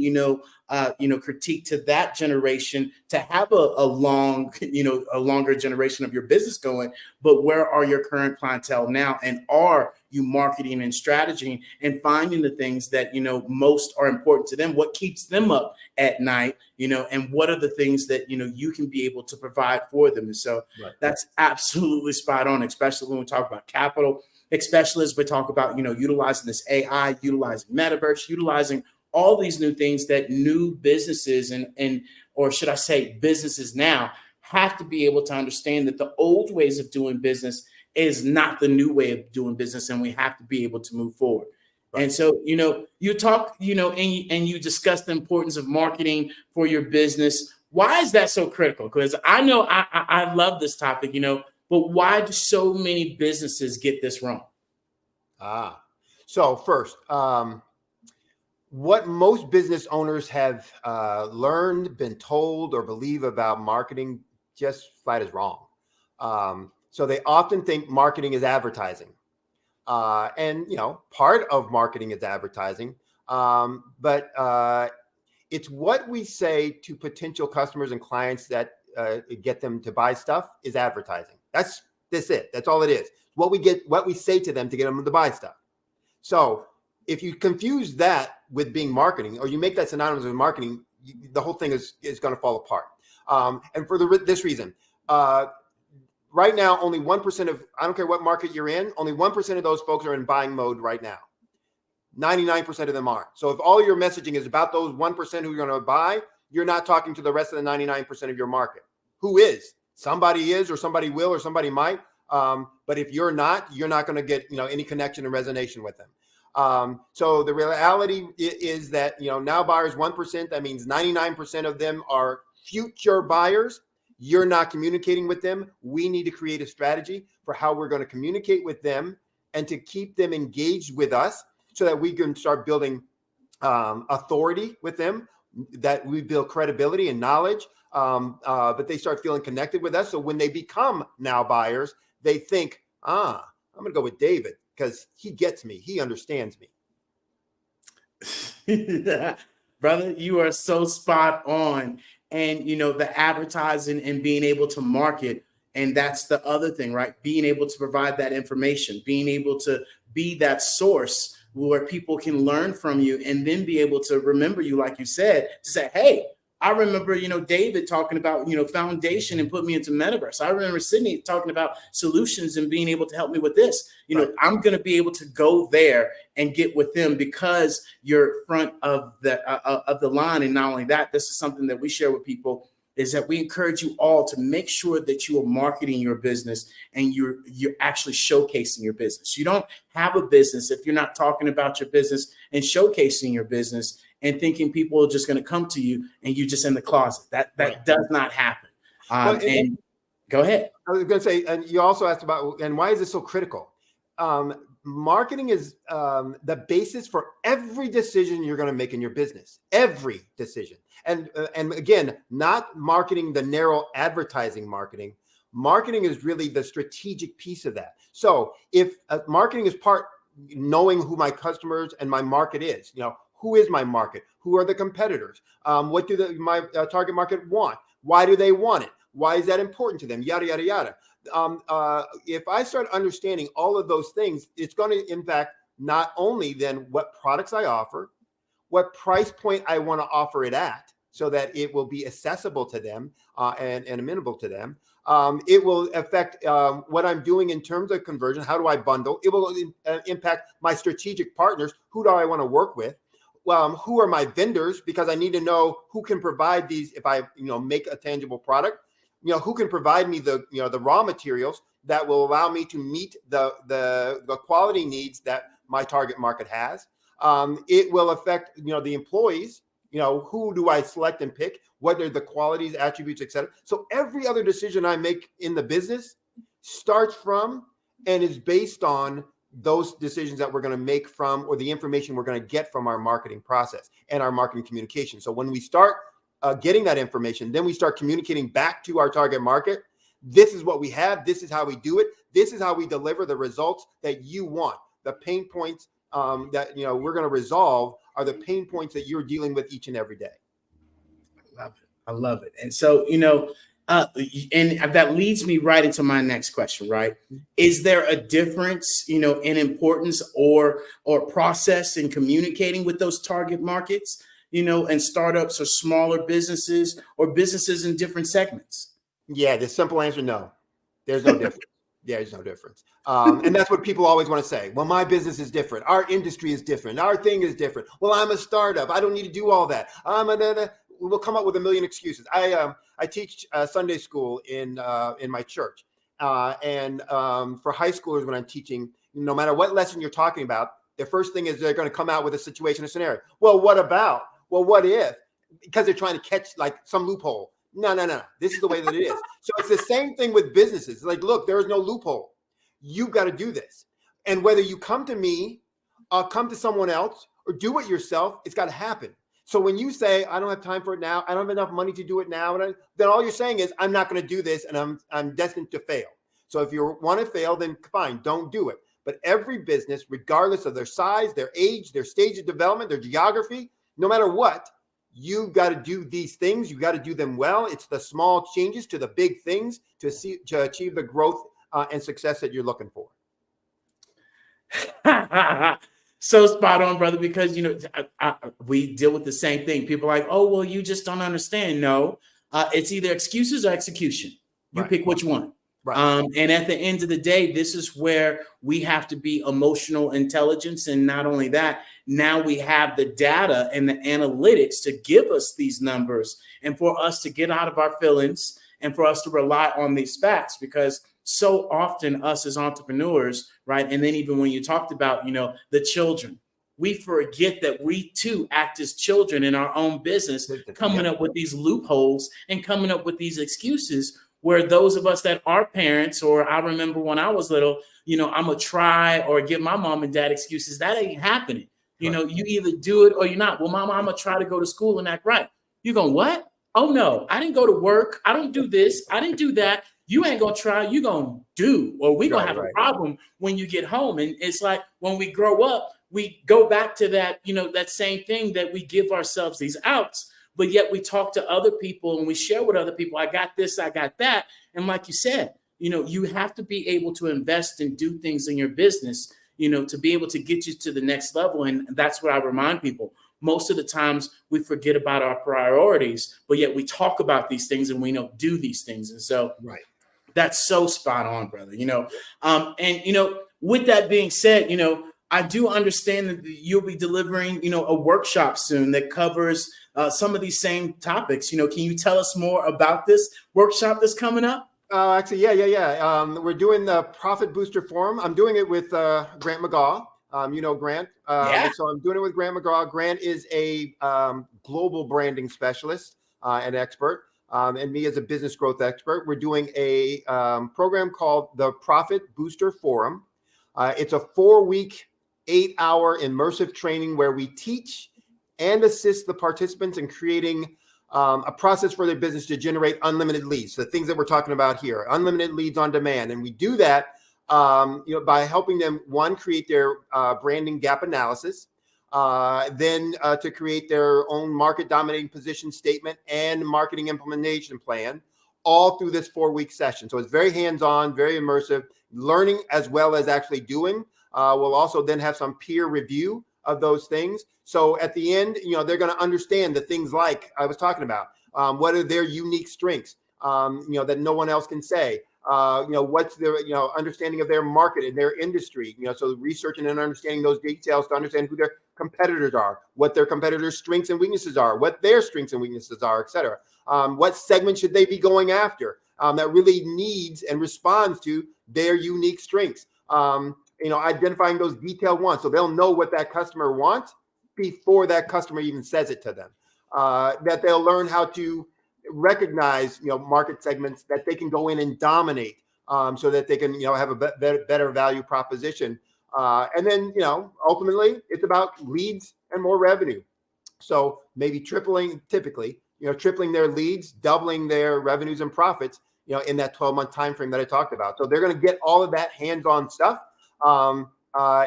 critique to that generation to have a longer generation of your business going, but where are your current clientele now? And are you marketing and strategy and finding the things that, most are important to them? What keeps them up at night, and what are the things that, you can be able to provide for them? And so that's absolutely spot on, especially when we talk about capital, especially as we talk about, utilizing this AI, utilizing metaverse, utilizing all these new things that new businesses or should I say businesses now have to be able to understand that the old ways of doing business is not the new way of doing business. And we have to be able to move forward. Right. And so, you talk, and you discuss the importance of marketing for your business. Why is that so critical? Because I know I love this topic, but why do so many businesses get this wrong? So first, what most business owners have learned, been told, or believe about marketing just flat is wrong. So they often think marketing is advertising. And, part of marketing is advertising. But it's what we say to potential customers and clients that get them to buy stuff is advertising. That's it. That's all it is. What we say to them to get them to buy stuff. So if you confuse that with being marketing, or you make that synonymous with marketing, the whole thing is going to fall apart. And for this reason, right now, only 1% of, I don't care what market you're in, only 1% of those folks are in buying mode right now. 99% of them aren't. So if all your messaging is about those 1% who you're going to buy, you're not talking to the rest of the 99% of your market. Who is? Somebody is, or somebody will, or somebody might. But if you're not going to get, any connection and resonation with them. So the reality is that, now buyers 1%, that means 99% of them are future buyers. You're not communicating with them. We need to create a strategy for how we're going to communicate with them and to keep them engaged with us so that we can start building authority with them, that we build credibility and knowledge, but they start feeling connected with us. So when they become now buyers, they think, I'm going to go with David because he gets me. He understands me. Brother, you are so spot on. And, the advertising and being able to market. And that's the other thing, right? Being able to provide that information, being able to be that source where people can learn from you and then be able to remember you, like you said, to say, hey, I remember, David talking about, foundation and put me into metaverse. I remember Sydney talking about solutions and being able to help me with this. Right. I'm going to be able to go there and get with them because you're front of the line. And not only that, this is something that we share with people, is that we encourage you all to make sure that you are marketing your business and you're actually showcasing your business. You don't have a business if you're not talking about your business and showcasing your business and thinking people are just going to come to you and you're just in the closet. That does not happen. And go ahead. I was going to say, and you also asked about, and why is this so critical? Marketing is the basis for every decision you're going to make in your business, every decision. And again, not marketing the narrow advertising marketing. Marketing is really the strategic piece of that. So if marketing is part knowing who my customers and my market is, who is my market? Who are the competitors? What do my target market want? Why do they want it? Why is that important to them? Yada, yada, yada. If I start understanding all of those things, it's going to impact not only then what products I offer, what price point I want to offer it at so that it will be accessible to them and amenable to them. It will affect what I'm doing in terms of conversion. How do I bundle? It will impact my strategic partners. Who do I want to work with? Who are my vendors? Because I need to know who can provide these. If I, make a tangible product, who can provide me the raw materials that will allow me to meet the quality needs that my target market has. It will affect, the employees. who do I select and pick? What are the qualities, attributes, etc. So every other decision I make in the business starts from and is based on those decisions that we're going to make from, or the information we're going to get from our marketing process and our marketing communication. So when we start getting that information, then we start communicating back to our target market. This is what we have. This is how we do it. This is how we deliver the results that you want. The pain points that we're going to resolve are the pain points that you're dealing with each and every day. I love it. And so, and that leads me right into my next question, right? Is there a difference, in importance or process in communicating with those target markets, and startups or smaller businesses or businesses in different segments? Yeah, the simple answer, no. There's no difference. There's no difference. And that's what people always want to say. Well, my business is different. Our industry is different. Our thing is different. Well, I'm a startup. I don't need to do all that. We'll come up with a million excuses. I teach Sunday school in my church. And for high schoolers, when I'm teaching, no matter what lesson you're talking about, the first thing is they're going to come out with a situation or scenario. Well, what about? Well, what if? Because they're trying to catch like some loophole. No. This is the way that it is. So it's the same thing with businesses. Like, look, there is no loophole. You've got to do this. And whether you come to me, come to someone else, or do it yourself, it's got to happen. So when you say, I don't have time for it now, I don't have enough money to do it now, then all you're saying is, I'm not going to do this, and I'm destined to fail. So if you want to fail, then fine, don't do it. But every business, regardless of their size, their age, their stage of development, their geography, no matter what, you've got to do these things. You've got to do them well. It's the small changes to the big things to achieve the growth and success that you're looking for. So spot on, brother, because, we deal with the same thing. People are like, oh, well, you just don't understand. No, it's either excuses or execution. You pick which one. Right. And at the end of the day, this is where we have to be emotional intelligence. And not only that, now we have the data and the analytics to give us these numbers and for us to get out of our feelings and for us to rely on these facts, because so often us as entrepreneurs, right? And then even when you talked about, the children, we forget that we too act as children in our own business, coming up with these loopholes and coming up with these excuses, where those of us that are parents, or I remember when I was little, I'm going to try or give my mom and dad excuses. That ain't happening. You either do it or you're not. Well, mama, I'm going to try to go to school and act right. You're going, what? Oh, no, I didn't go to work. I don't do this. I didn't do that. You ain't going to try. You're going to do, or we're going to have a problem when you get home. And it's like when we grow up, we go back to that, that same thing that we give ourselves these outs. But yet we talk to other people and we share with other people. I got this, I got that. And like you said, you have to be able to invest and do things in your business, to be able to get you to the next level. And that's what I remind people. Most of the times we forget about our priorities, but yet we talk about these things and we don't do these things. And so that's so spot on, brother, and, with that being said, I do understand that you'll be delivering, a workshop soon that covers some of these same topics. Can you tell us more about this workshop that's coming up? Actually, yeah. We're doing the Profit Booster Forum. I'm doing it with Grant McGaw. Grant. So I'm doing it with Grant McGraw. Grant is a global branding specialist and expert, and me as a business growth expert. We're doing a program called the Profit Booster Forum. It's a 4-week, 8-hour immersive training where we teach and assist the participants in creating a process for their business to generate unlimited leads. The things that we're talking about here, unlimited leads on demand. And we do that by helping them, one, create their branding gap analysis, then to create their own market dominating position statement and marketing implementation plan, all through this 4-week session. So it's very hands-on, very immersive, learning as well as actually doing. We'll also then have some peer review of those things. So at the end, they're going to understand the things like I was talking about. What are their unique strengths, that no one else can say? What's their, understanding of their market and their industry, so researching and understanding those details to understand who their competitors are, what their competitors' strengths and weaknesses are, what their strengths and weaknesses are, et cetera. What segment should they be going after that really needs and responds to their unique strengths? Identifying those detailed ones so they'll know what that customer wants before that customer even says it to them. that they'll learn how to recognize, market segments that they can go in and dominate, so that they can, have a better value proposition. And then, ultimately it's about leads and more revenue. So maybe tripling their leads, doubling their revenues and profits, in that 12-month time frame that I talked about. So they're going to get all of that hands-on stuff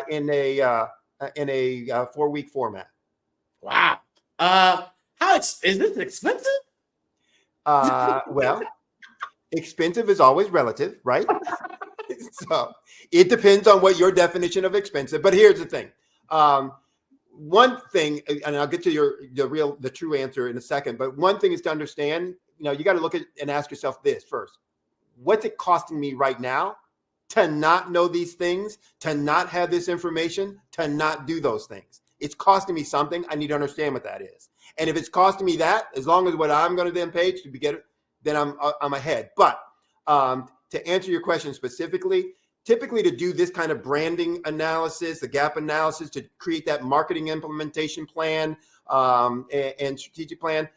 in a 4-week format. Wow. Is this expensive? Well, expensive is always relative, right? So it depends on what your definition of expensive. But here's the thing. One thing, and I'll get to the true answer in a second, but one thing is to understand, you got to look at and ask yourself this first. What's it costing me right now to not know these things, to not have this information, to not do those things? It's costing me something. I need to understand what that is. And if it's costing me that, as long as what I'm going to then pay to get it, then I'm ahead. But to answer your question specifically, typically to do this kind of branding analysis, the gap analysis, to create that marketing implementation plan and strategic plan,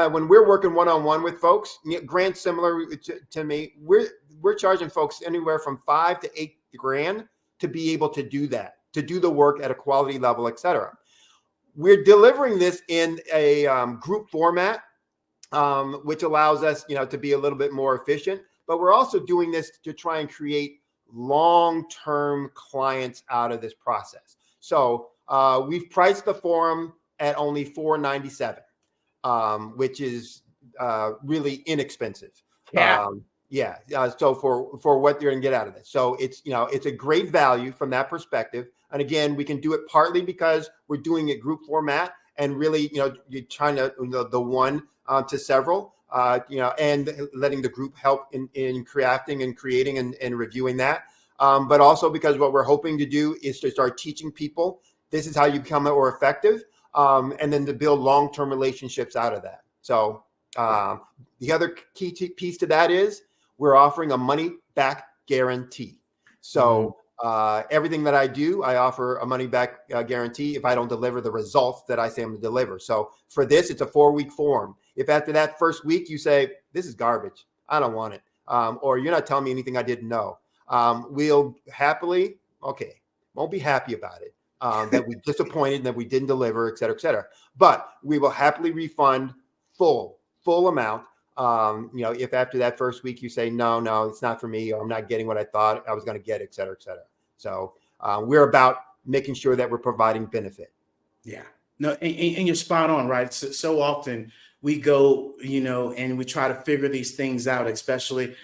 when we're working one-on-one with folks, Grant, similar to me, we're charging folks anywhere from $5,000 to $8,000 to be able to do that, to do the work at a quality level, et cetera. We're delivering this in a group format, which allows us, to be a little bit more efficient. But we're also doing this to try and create long-term clients out of this process. So we've priced the forum at only $497, which is really inexpensive. Yeah. So for what you're going to get out of this. So it's a great value from that perspective. And again, we can do it partly because we're doing it group format, and really, you're trying to, the one to several, and letting the group help in crafting and creating and reviewing that. But also because what we're hoping to do is to start teaching people, this is how you become more effective, and then to build long-term relationships out of that. So the other key piece to that is we're offering a money-back guarantee. So everything that I do, I offer a money-back guarantee if I don't deliver the results that I say I'm going to deliver. So for this, it's a 4-week form. If after that first week you say, this is garbage, I don't want it, or you're not telling me anything I didn't know, we'll happily, won't be happy about it, that we're disappointed that we didn't deliver, et cetera, but we will happily refund full amount. If after that first week you say, no, it's not for me, or I'm not getting what I thought I was going to get, et cetera. So we're about making sure that we're providing benefit. Yeah, no, and you're spot on, right? So often we go, and we try to figure these things out, especially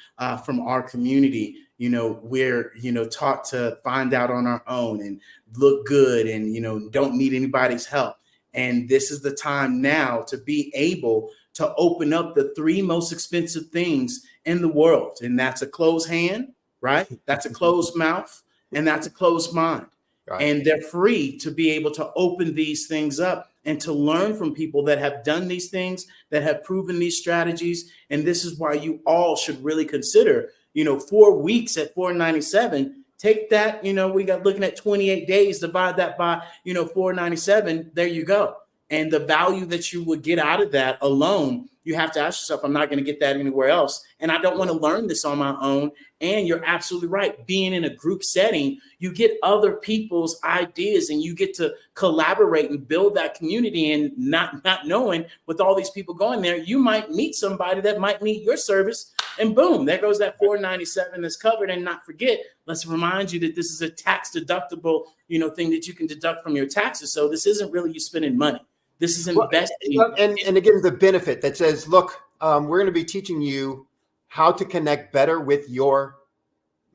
from our community. We're, taught to find out on our own and look good and, don't need anybody's help. And this is the time now to be able to open up the 3 most expensive things in the world. And that's a closed hand, right? That's a closed mouth, and that's a closed mind. Right. And they're free to be able to open these things up and to learn from people that have done these things, that have proven these strategies. And this is why you all should really consider, 4 weeks at $497. Take that, we got looking at 28 days, divide that by, $497. There you go. And the value that you would get out of that alone, you have to ask yourself, I'm not going to get that anywhere else. And I don't want to learn this on my own. And you're absolutely right. Being in a group setting, you get other people's ideas and you get to collaborate and build that community. And not knowing with all these people going there, you might meet somebody that might need your service. And boom, there goes that $497 that's covered. And not forget, let's remind you that this is a tax deductible, thing that you can deduct from your taxes. So this isn't really you spending money. This is investing. And again, the benefit that says, look, we're going to be teaching you how to connect better with your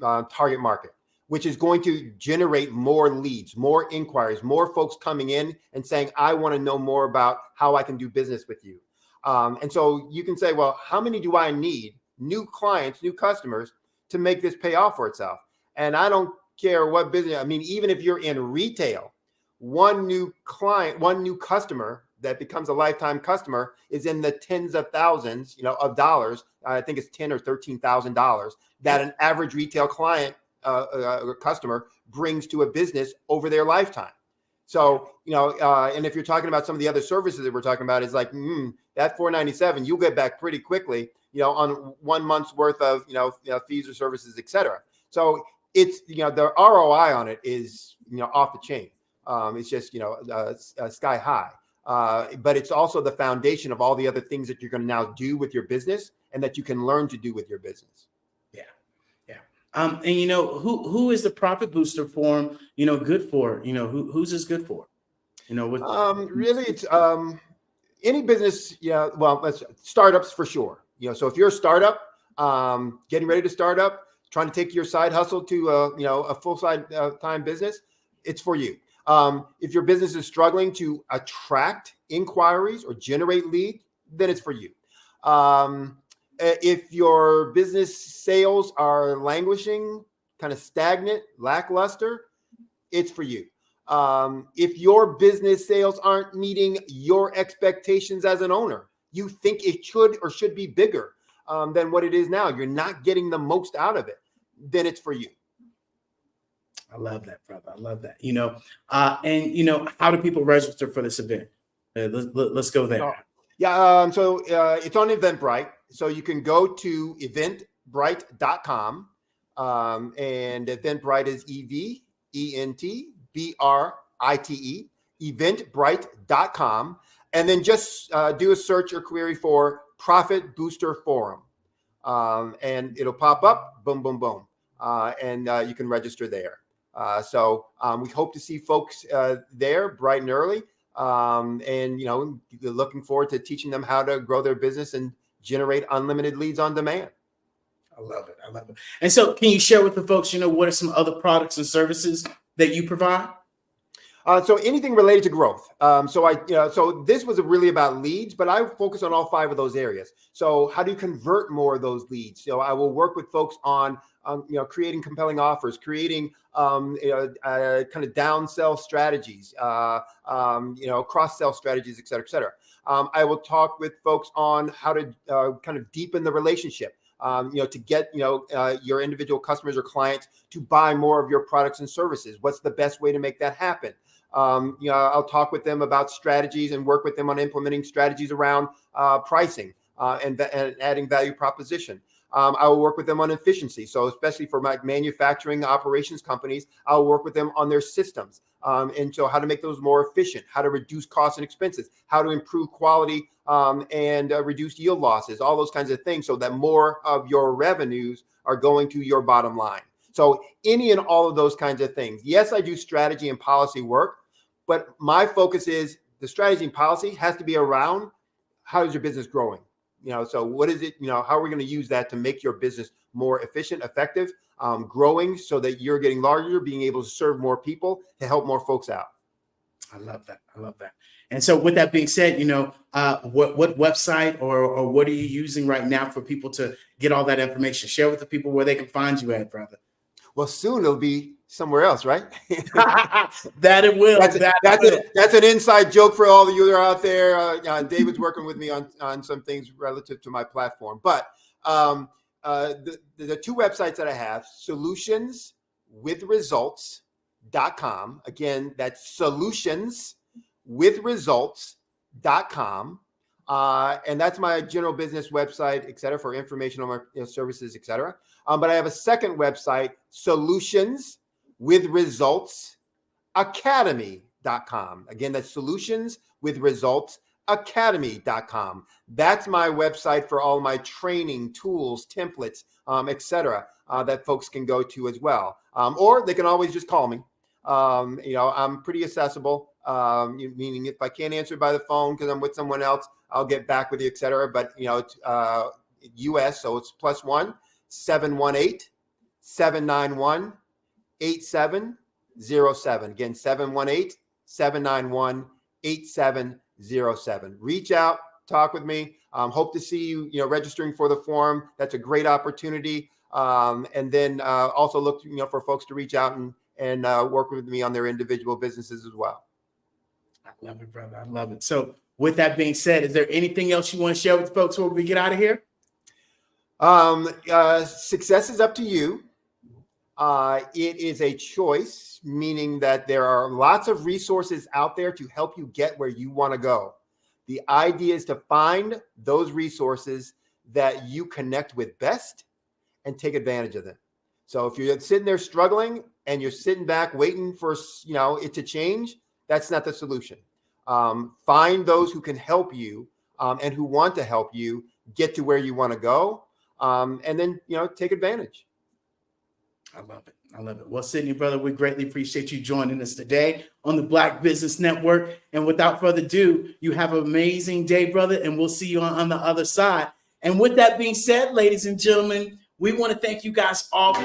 target market, which is going to generate more leads, more inquiries, more folks coming in and saying, I want to know more about how I can do business with you. And so you can say, well, how many do I need, new clients, new customers, to make this pay off for itself? And I don't care what business. I mean, even if you're in retail, one new client, one new customer that becomes a lifetime customer is in the tens of thousands, of dollars. I think it's $10,000 or $13,000 that an average retail client, customer brings to a business over their lifetime. So, and if you're talking about some of the other services that we're talking about, is like that $497, you'll get back pretty quickly, on 1 month's worth of, fees or services, et cetera. So it's, the ROI on it is, off the chain. It's just, sky high. But it's also the foundation of all the other things that you're going to now do with your business and that you can learn to do with your business. Yeah. Yeah. And who is the Profit Booster Forum, good for? Who's this good for? Really, it's any business. Yeah. Well, that's startups for sure. So if you're a startup, getting ready to start up, trying to take your side hustle to a full time business, it's for you. If your business is struggling to attract inquiries or generate leads, then it's for you. If your business sales are languishing, kind of stagnant, lackluster, it's for you. If your business sales aren't meeting your expectations as an owner, you think it should be bigger than what it is now, you're not getting the most out of it, then it's for you. I love that, brother. I love that. And how do people register for this event? Let's go there. Yeah. So it's on Eventbrite. So you can go to eventbrite.com. And Eventbrite is EVENTBRITE, eventbrite.com. And then just do a search or query for Profit Booster Forum. And it'll pop up, boom, boom, boom. And you can register there. So we hope to see folks there bright and early. And, looking forward to teaching them how to grow their business and generate unlimited leads on demand. I love it. I love it. And so can you share with the folks, what are some other products and services that you provide? So anything related to growth. So this was really about leads, but I focus on all 5 of those areas. So how do you convert more of those leads? So I will work with folks on, creating compelling offers, creating, kind of downsell strategies, cross-sell strategies, et cetera, et cetera. I will talk with folks on how to kind of deepen the relationship. To get, your individual customers or clients to buy more of your products and services. What's the best way to make that happen? I'll talk with them about strategies and work with them on implementing strategies around pricing and adding value proposition. I will work with them on efficiency. So especially for my manufacturing operations companies, I'll work with them on their systems. And so how to make those more efficient, how to reduce costs and expenses, how to improve quality and reduce yield losses, all those kinds of things so that more of your revenues are going to your bottom line. So any and all of those kinds of things. Yes, I do strategy and policy work, but my focus is the strategy and policy has to be around how is your business growing? So what is it, how are we going to use that to make your business more efficient, effective, growing so that you're getting larger, being able to serve more people to help more folks out. I love that. I love that. And so with that being said, what website or what are you using right now for people to get all that information? Share with the people where they can find you at, brother. Well, soon it'll be somewhere else, right? That it will. That's an inside joke for all of you that are out there. David's working with me on some things relative to my platform. But the 2 websites that I have, solutionswithresults.com. Again, that's solutionswithresults.com. And that's my general business website, et cetera, for information on my services, et cetera. But I have a second website, solutionswithresultsacademy.com. Again, that's solutionswithresultsacademy.com. That's my website for all my training, tools, templates, et cetera, that folks can go to as well. Or they can always just call me. I'm pretty accessible, meaning if I can't answer by the phone because I'm with someone else, I'll get back with you, et cetera. But, it's US, so it's +1 718-791-8707. Again, 718-791-8707. Reach out, talk with me. Hope to see you, registering for the forum. That's a great opportunity. And then also look, for folks to reach out and work with me on their individual businesses as well. I love it, brother. I love it. So with that being said, is there anything else you want to share with folks before we get out of here? Success is up to you. It is a choice, meaning that there are lots of resources out there to help you get where you want to go. The idea is to find those resources that you connect with best and take advantage of them. So if you're sitting there struggling and you're sitting back waiting for it to change, that's not the solution. Find those who can help you and who want to help you get to where you want to go, and then take advantage. I love it. I love it. Well, Sydney, brother, we greatly appreciate you joining us today on the Black Business Network. And without further ado, you have an amazing day, brother, and we'll see you on the other side. And with that being said, ladies and gentlemen, we want to thank you guys all.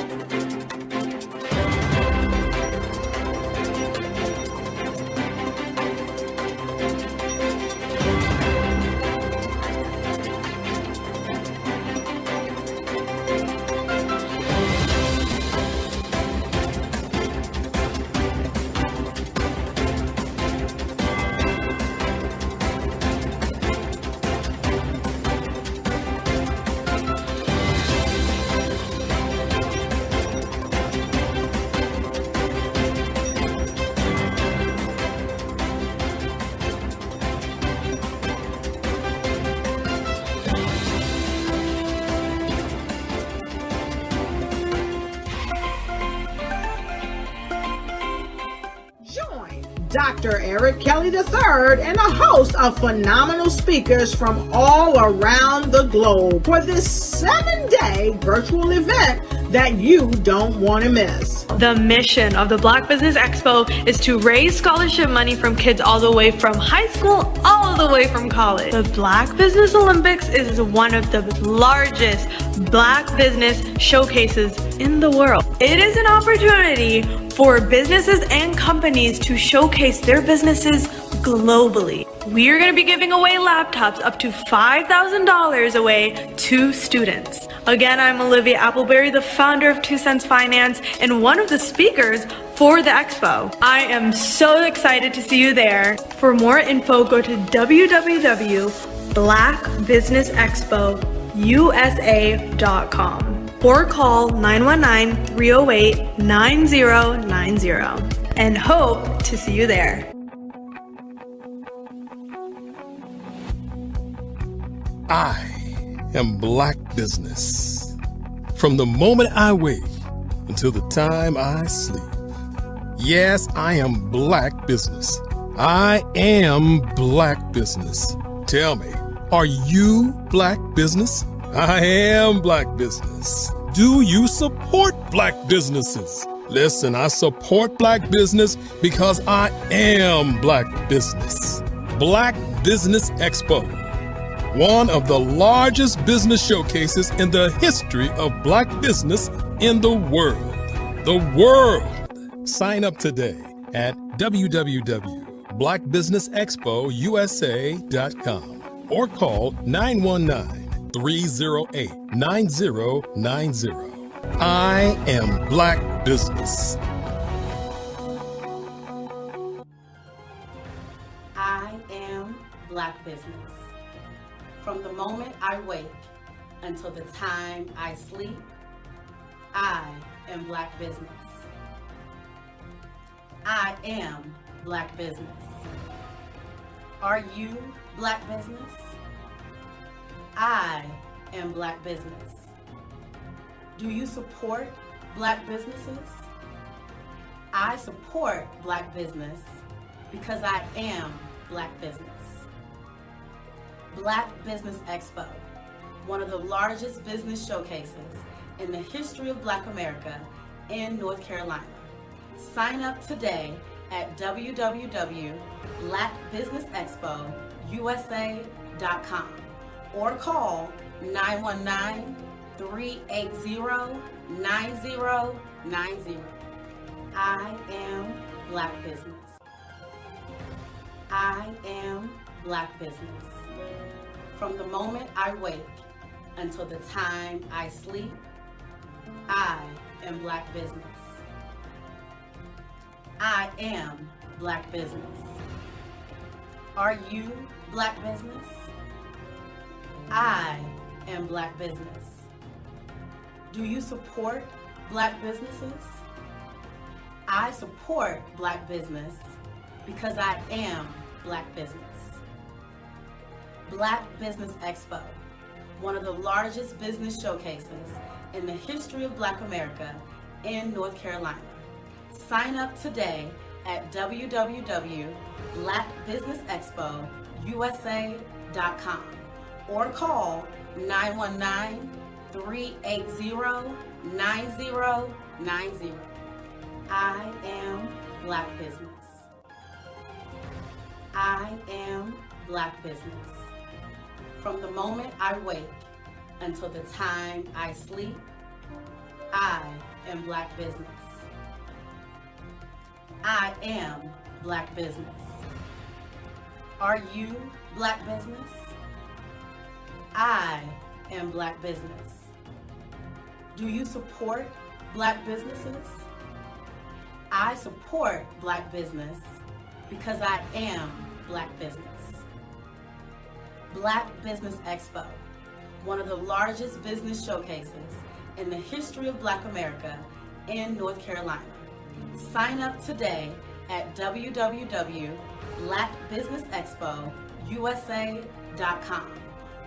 Dr. Eric Kelly III and a host of phenomenal speakers from all around the globe for this 7-day virtual event that you don't want to miss. The mission of the Black Business Expo is to raise scholarship money from kids all the way from high school, all the way from college. The Black Business Olympics is one of the largest Black business showcases in the world. It is an opportunity for businesses and companies to showcase their businesses globally. We are going to be giving away laptops up to $5,000 away to students. Again, I'm Olivia Appleberry, the founder of 2 Cents Finance and one of the speakers for the expo. I am so excited to see you there. For more info, go to www.blackbusinessexpousa.com or call 919-308-9090 and hope to see you there. I am Black Business. From the moment I wake until the time I sleep. Yes, I am Black Business. I am Black Business. Tell me, are you Black Business? I am Black Business. Do you support Black businesses? Listen, I support Black business because I am Black Business. Black Business Expo, one of the largest business showcases in the history of Black business in the world. The world! Sign up today at www.blackbusinessexpousa.com or call 919-308-9090. I am Black Business. I am Black Business. From the moment I wake until the time I sleep, I am Black Business. I am Black Business. Are you Black Business? I am Black Business. Do you support Black businesses? I support Black business because I am Black business. Black Business Expo, one of the largest business showcases in the history of Black America in North Carolina. Sign up today at www.blackbusinessexpousa.com or call 919-380-9090. I am Black Business. I am Black Business. From the moment I wake until the time I sleep, I am Black Business. I am Black Business. Are you Black Business? I am Black Business. Do you support Black businesses? I support Black business because I am Black business. Black Business Expo, one of the largest business showcases in the history of Black America in North Carolina. Sign up today at www.blackbusinessexpousa.com or call 919-380-9090. I am Black business. I am Black business. From the moment I wake until the time I sleep, I am Black business. I am Black business. Are you Black business? I am Black business. Do you support Black businesses? I support Black business because I am Black business. Black Business Expo, one of the largest business showcases in the history of Black America in North Carolina. Sign up today at www.blackbusinessexpousa.com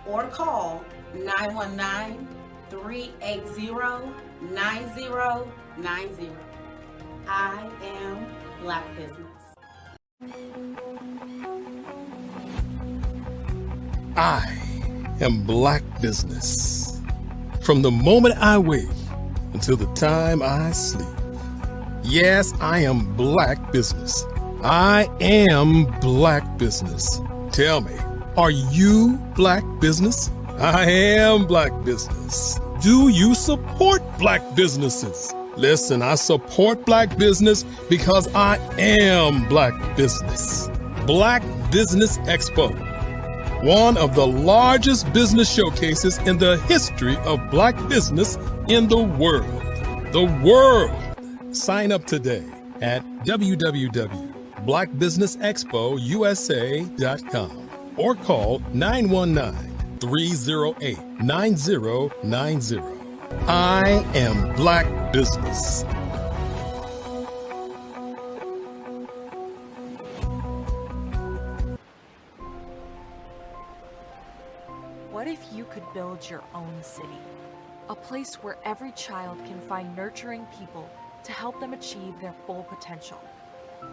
or call 919-380-9090. I am Black business. I am Black business. From the moment I wake until the time I sleep. Yes, I am Black business. I am Black business. Tell me, are you Black business? I am Black business. Do you support Black businesses? Listen, I support Black business because I am Black business. Black Business Expo, one of the largest business showcases in the history of Black business in the world. The world. Sign up today at www.blackbusinessexpousa.com or call 919-308-9090. I am Black business. What if you could build your own city? A place where every child can find nurturing people to help them achieve their full potential.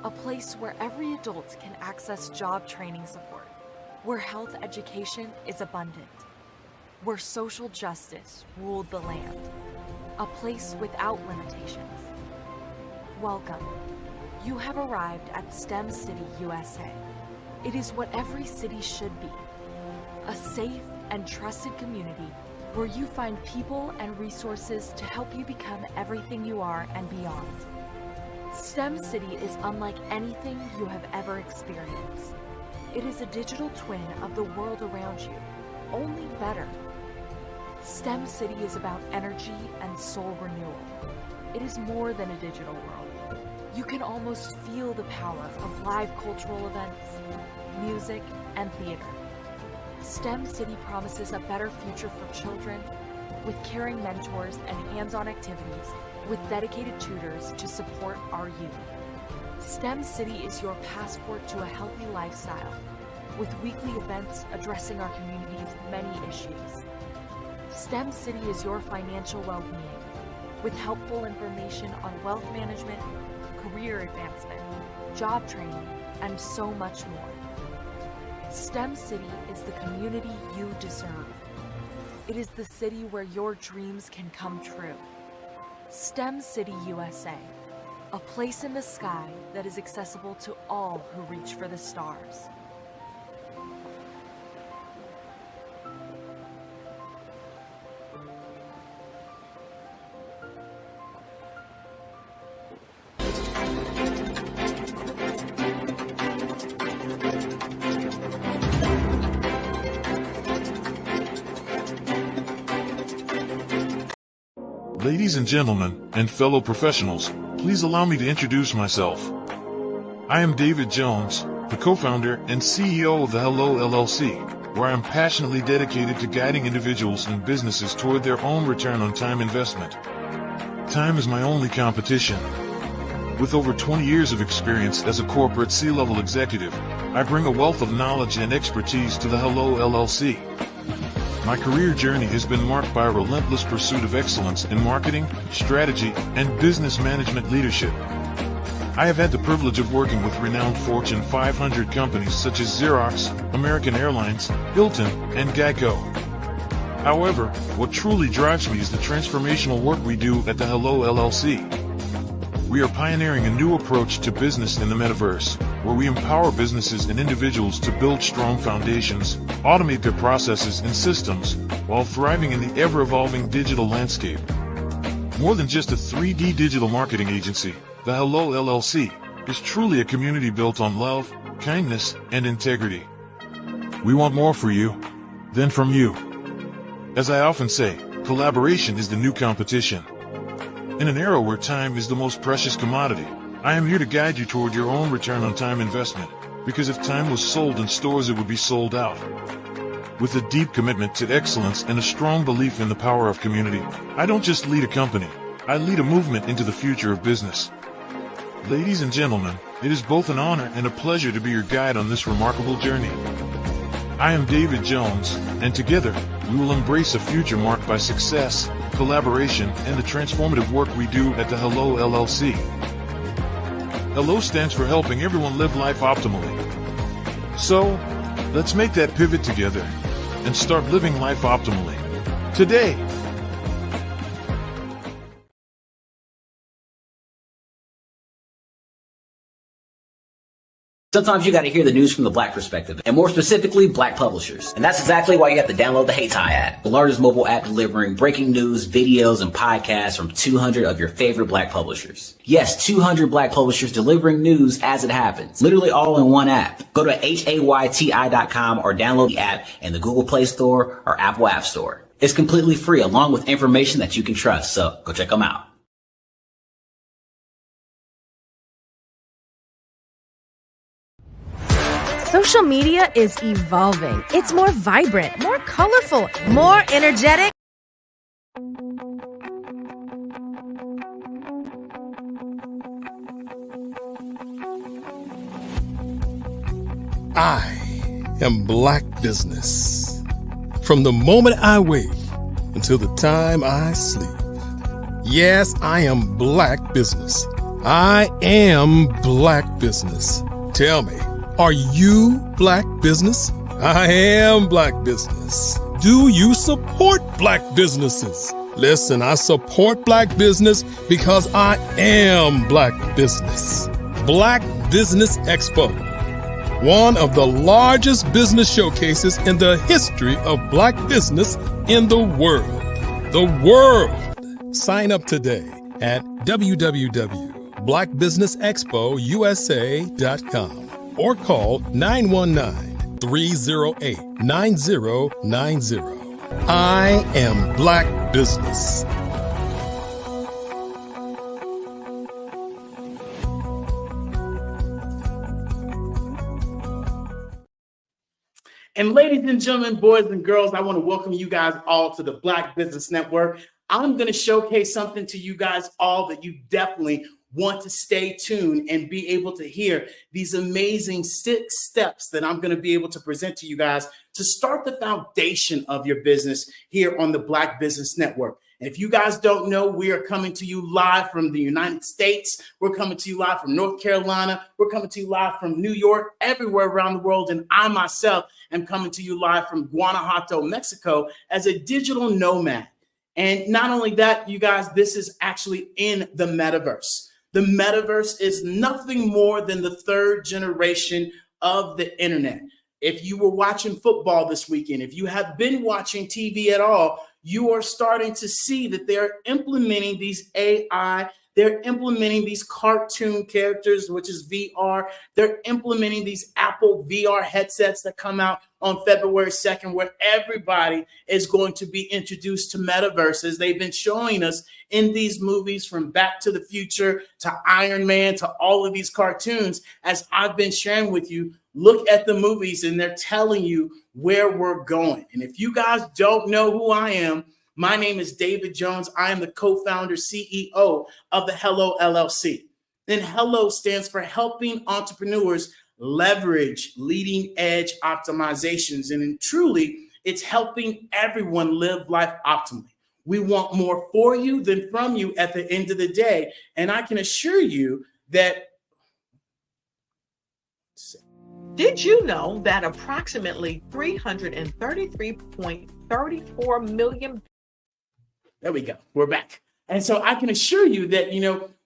A place where every adult can access job training support, where health education is abundant, where social justice ruled the land. A place without limitations. Welcome. You have arrived at STEM City USA. It is what every city should be. A safe and trusted community where you find people and resources to help you become everything you are and beyond. STEM City is unlike anything you have ever experienced. It is a digital twin of the world around you, only better. STEM City is about energy and soul renewal. It is more than a digital world. You can almost feel the power of live cultural events, music, and theater. STEM City promises a better future for children, with caring mentors and hands-on activities, with dedicated tutors to support our youth. STEM City is your passport to a healthy lifestyle, with weekly events addressing our community's many issues. STEM City is your financial well-being, with helpful information on wealth management, career advancement, job training, and so much more. STEM City is the community you deserve. It is the city where your dreams can come true. STEM City USA, a place in the sky that is accessible to all who reach for the stars. Ladies and gentlemen, and fellow professionals, please allow me to introduce myself. I am David Jones, the co-founder and CEO of the Hello LLC, where I'm passionately dedicated to guiding individuals and businesses toward their own return on time investment. time is my only competition. With over 20 years of experience as a corporate C-level executive, I bring a wealth of knowledge and expertise to the Hello LLC. My career journey has been marked by a relentless pursuit of excellence in marketing, strategy, and business management leadership. I have had the privilege of working with renowned Fortune 500 companies such as Xerox, American Airlines, Hilton, and Geico. However, what truly drives me is the transformational work we do at the Hello LLC. We are pioneering a new approach to business in the metaverse, where we empower businesses and individuals to build strong foundations, automate their processes and systems, while thriving in the ever-evolving digital landscape. More than just a 3D digital marketing agency, the Hello LLC is truly a community built on love, kindness, and integrity. We want more for you than from you. As I often say, collaboration is the new competition. In an era where time is the most precious commodity, I am here to guide you toward your own return on time investment, because if time was sold in stores, it would be sold out. With a deep commitment to excellence and a strong belief in the power of community, I don't just lead a company, I lead a movement into the future of business. Ladies and gentlemen, it is both an honor and a pleasure to be your guide on this remarkable journey. I am David Jones, and together, we will embrace a future marked by success, collaboration, and the transformative work we do at the Hello LLC. Hello stands for helping everyone live life optimally. So, let's make that pivot together and start living life optimally today. Sometimes you got to hear the news from the Black perspective, and more specifically, Black publishers. And that's exactly why you have to download the Hey Tie app, the largest mobile app delivering breaking news, videos, and podcasts from 200 of your favorite Black publishers. Yes, 200 Black publishers delivering news as it happens, literally all in one app. Go to hayti.com or download the app in the Google Play Store or Apple App Store. It's completely free, along with information that you can trust, so go check them out. Social media is evolving. It's more vibrant, more colorful, more energetic. I am Black Business. From the moment I wake until the time I sleep. Yes, I am Black Business. I am Black Business. Tell me, are you Black Business? I am Black Business. Do you support Black businesses? Listen, I support Black business because I am Black Business. Black Business Expo, one of the largest business showcases in the history of Black business in the world. The world! Sign up today at www.blackbusinessexpousa.com. or call 919-308-9090. I am Black Business. And ladies and gentlemen, boys and girls, I want to welcome you guys all to the Black Business Network. I'm going to showcase something to you guys all that you definitely want to stay tuned and be able to hear these amazing 6 steps that I'm going to be able to present to you guys to start the foundation of your business here on the Black Business Network. And if you guys don't know, we are coming to you live from the United States. We're coming to you live from North Carolina. We're coming to you live from New York, everywhere around the world. And I myself am coming to you live from Guanajuato, Mexico, as a digital nomad. And not only that, you guys, this is actually in the metaverse. The metaverse is nothing more than the 3rd generation of the internet. If you were watching football this weekend, if you have been watching TV at all, you are starting to see that they're implementing these AI. They're implementing these cartoon characters, which is VR. They're implementing these Apple VR headsets that come out on February 2nd, where everybody is going to be introduced to metaverses. They've been showing us in these movies, from Back to the Future to Iron Man to all of these cartoons. As I've been sharing with you, look at the movies and they're telling you where we're going. And if you guys don't know who I am, My name is David Jones. I am the co-founder, CEO of the Hello LLC. Then Hello stands for helping entrepreneurs leverage leading edge optimizations. And truly, it's helping everyone live life optimally. We want more for you than from you at the end of the day. And I can assure you that. Did you know that approximately 333.34 million? There we go. We're back. And so I can assure you that,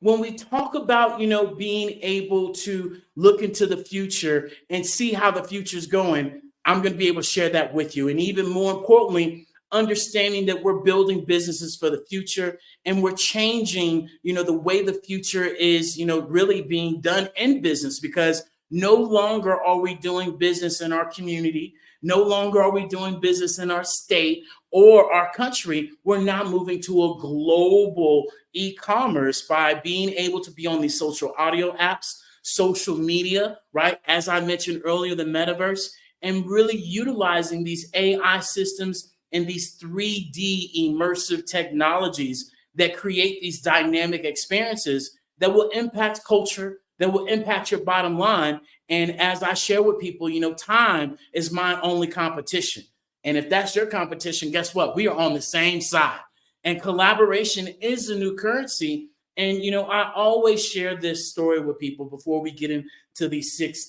when we talk about, being able to look into the future and see how the future is going, I'm going to be able to share that with you. And even more importantly, understanding that we're building businesses for the future and we're changing, the way the future is, really being done in business, because no longer are we doing business in our community. No longer are we doing business in our state or our country. We're now moving to a global e-commerce by being able to be on these social audio apps, social media, right? As I mentioned earlier, the metaverse, and really utilizing these AI systems and these 3D immersive technologies that create these dynamic experiences that will impact culture, that will impact your bottom line. And as I share with people, time is my only competition. And if that's your competition, guess what? We are on the same side. And collaboration is the new currency. And, I always share this story with people before we get into these six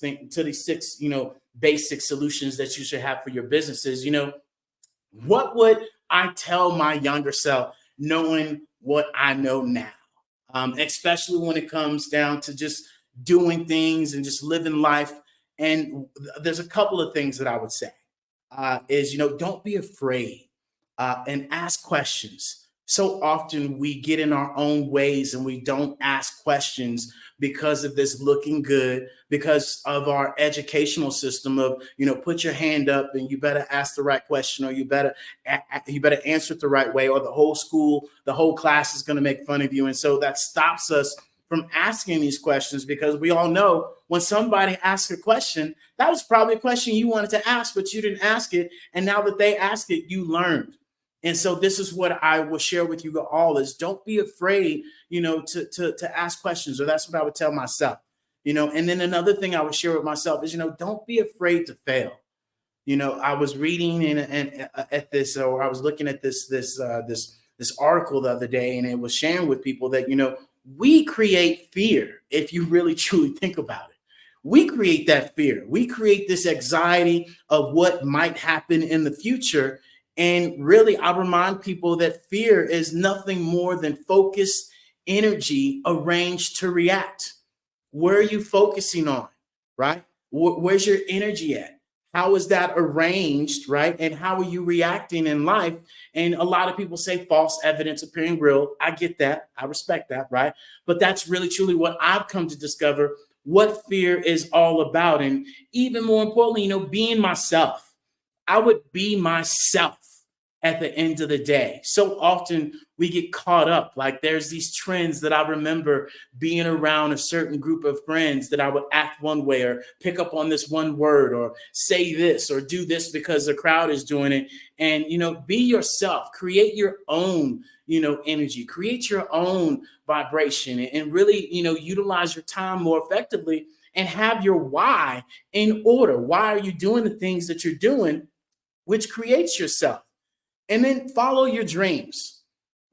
basic solutions that you should have for your businesses. What would I tell my younger self, knowing what I know now? Especially when it comes down to just doing things and just living life. And there's a couple of things that I would say is, don't be afraid and ask questions. So often we get in our own ways and we don't ask questions because of this looking good, because of our educational system of, put your hand up and you better ask the right question, or you better answer it the right way, or the whole class is going to make fun of you. And so that stops us from asking these questions, because we all know when somebody asks a question, that was probably a question you wanted to ask, but you didn't ask it. And now that they ask it, you learned. And so this is what I will share with you all is don't be afraid, to ask questions, or that's what I would tell myself, and then another thing I would share with myself is, don't be afraid to fail. I was reading at this, or I was looking at this article the other day, and it was sharing with people that, we create fear. If you really truly think about it, we create that fear. We create this anxiety of what might happen in the future. And really, I remind people that fear is nothing more than focused energy arranged to react. Where are you focusing on, right? Where's your energy at? How is that arranged, right? And how are you reacting in life? And a lot of people say false evidence appearing real. I get that. I respect that, right? But that's really, truly what I've come to discover what fear is all about. And even more importantly, being myself. I would be myself at the end of the day. So often we get caught up. Like there's these trends that I remember being around a certain group of friends that I would act one way, or pick up on this one word, or say this, or do this because the crowd is doing it. And, be yourself, create your own, energy, create your own vibration, and really, utilize your time more effectively and have your why in order. Why are you doing the things that you're doing, which creates yourself? And then follow your dreams.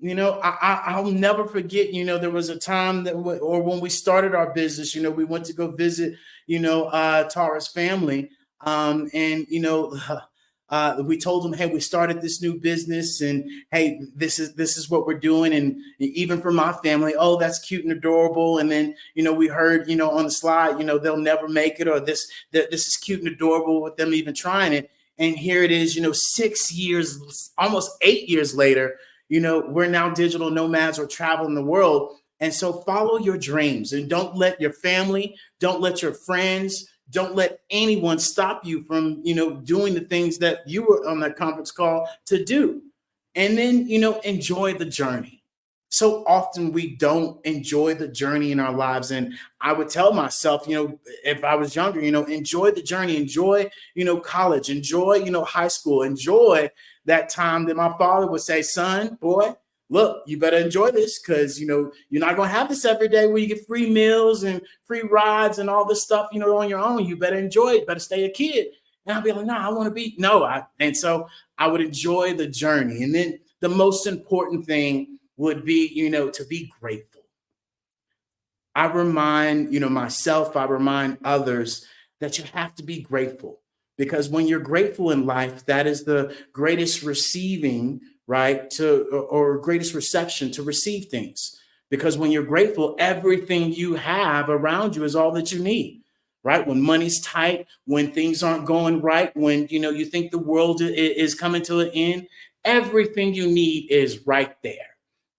I'll never forget, there was a time when we started our business, we went to go visit, Tara's family. We told them, hey, we started this new business, and hey, this is what we're doing. And even for my family, oh, that's cute and adorable. And then, we heard, on the slide, they'll never make it, or this is cute and adorable with them even trying it. And here it is, 6 years, almost 8 years later, we're now digital nomads or traveling the world. And so follow your dreams, and don't let your family, don't let your friends, don't let anyone stop you from, doing the things that you were on that conference call to do. And then, enjoy the journey. So often we don't enjoy the journey in our lives. And I would tell myself, if I was younger, enjoy the journey, enjoy, college, enjoy, high school, enjoy that time that my father would say, son, boy, look, you better enjoy this because, you're not going to have this every day where you get free meals and free rides and all this stuff, on your own. You better enjoy it, better stay a kid. And I'd be like, I want to be, and so I would enjoy the journey. And then the most important thing would be, to be grateful. I remind, myself, I remind others that you have to be grateful, because when you're grateful in life, that is the greatest receiving, right, or greatest reception to receive things. Because when you're grateful, everything you have around you is all that you need, right? When money's tight, when things aren't going right, when, you think the world is coming to an end, everything you need is right there.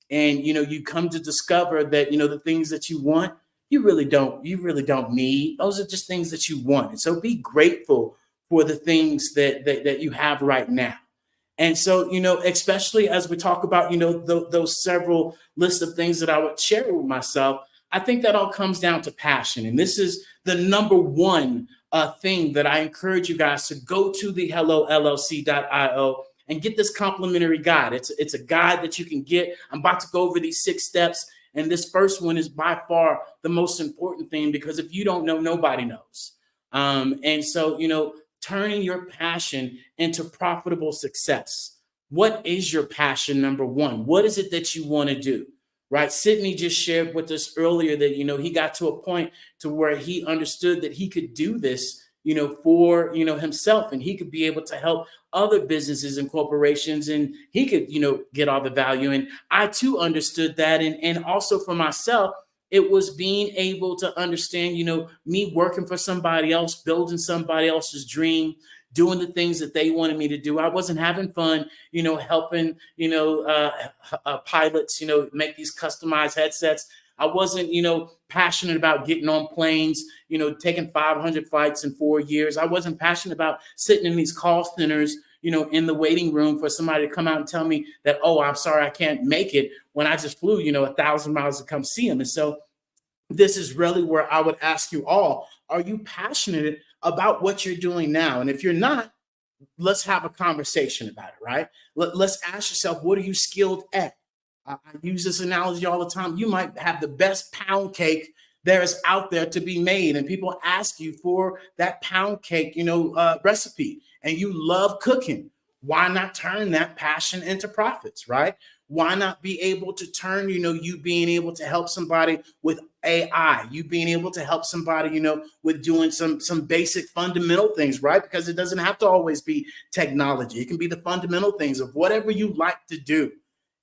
And, you come to discover that, the things that you want, you really don't need. Those are just things that you want. And so be grateful for the things that you have right now. And so, especially as we talk about, those several lists of things that I would share with myself, I think that all comes down to passion. And this is the number one thing that I encourage you guys to go to the hellollc.io and get this complimentary guide. It's a guide that you can get. I'm about to go over these 6 steps. And this first one is by far the most important thing, because if you don't know, nobody knows. And so, turning your passion into profitable success. What is your passion, number one? What is it that you want to do? Right? Sydney just shared with us earlier that, he got to a point to where he understood that he could do this, for, himself, and he could be able to help other businesses and corporations, and he could, get all the value. And I too understood that. And also for myself, it was being able to understand, me working for somebody else, building somebody else's dream, doing the things that they wanted me to do. I wasn't having fun, helping, pilots, make these customized headsets. I wasn't, passionate about getting on planes, taking 500 flights in 4 years. I wasn't passionate about sitting in these call centers, in the waiting room for somebody to come out and tell me that, oh, I'm sorry, I can't make it, when I just flew, 1,000 miles to come see them. And so this is really where I would ask you all, are you passionate about what you're doing now? And if you're not, let's have a conversation about it, right? Let's ask yourself, what are you skilled at? I use this analogy all the time. You might have the best pound cake there is out there to be made, and people ask you for that pound cake, recipe, and you love cooking. Why not turn that passion into profits, right? Why not be able to turn, you being able to help somebody with AI, you being able to help somebody, with doing some basic fundamental things, right? Because it doesn't have to always be technology. It can be the fundamental things of whatever you like to do.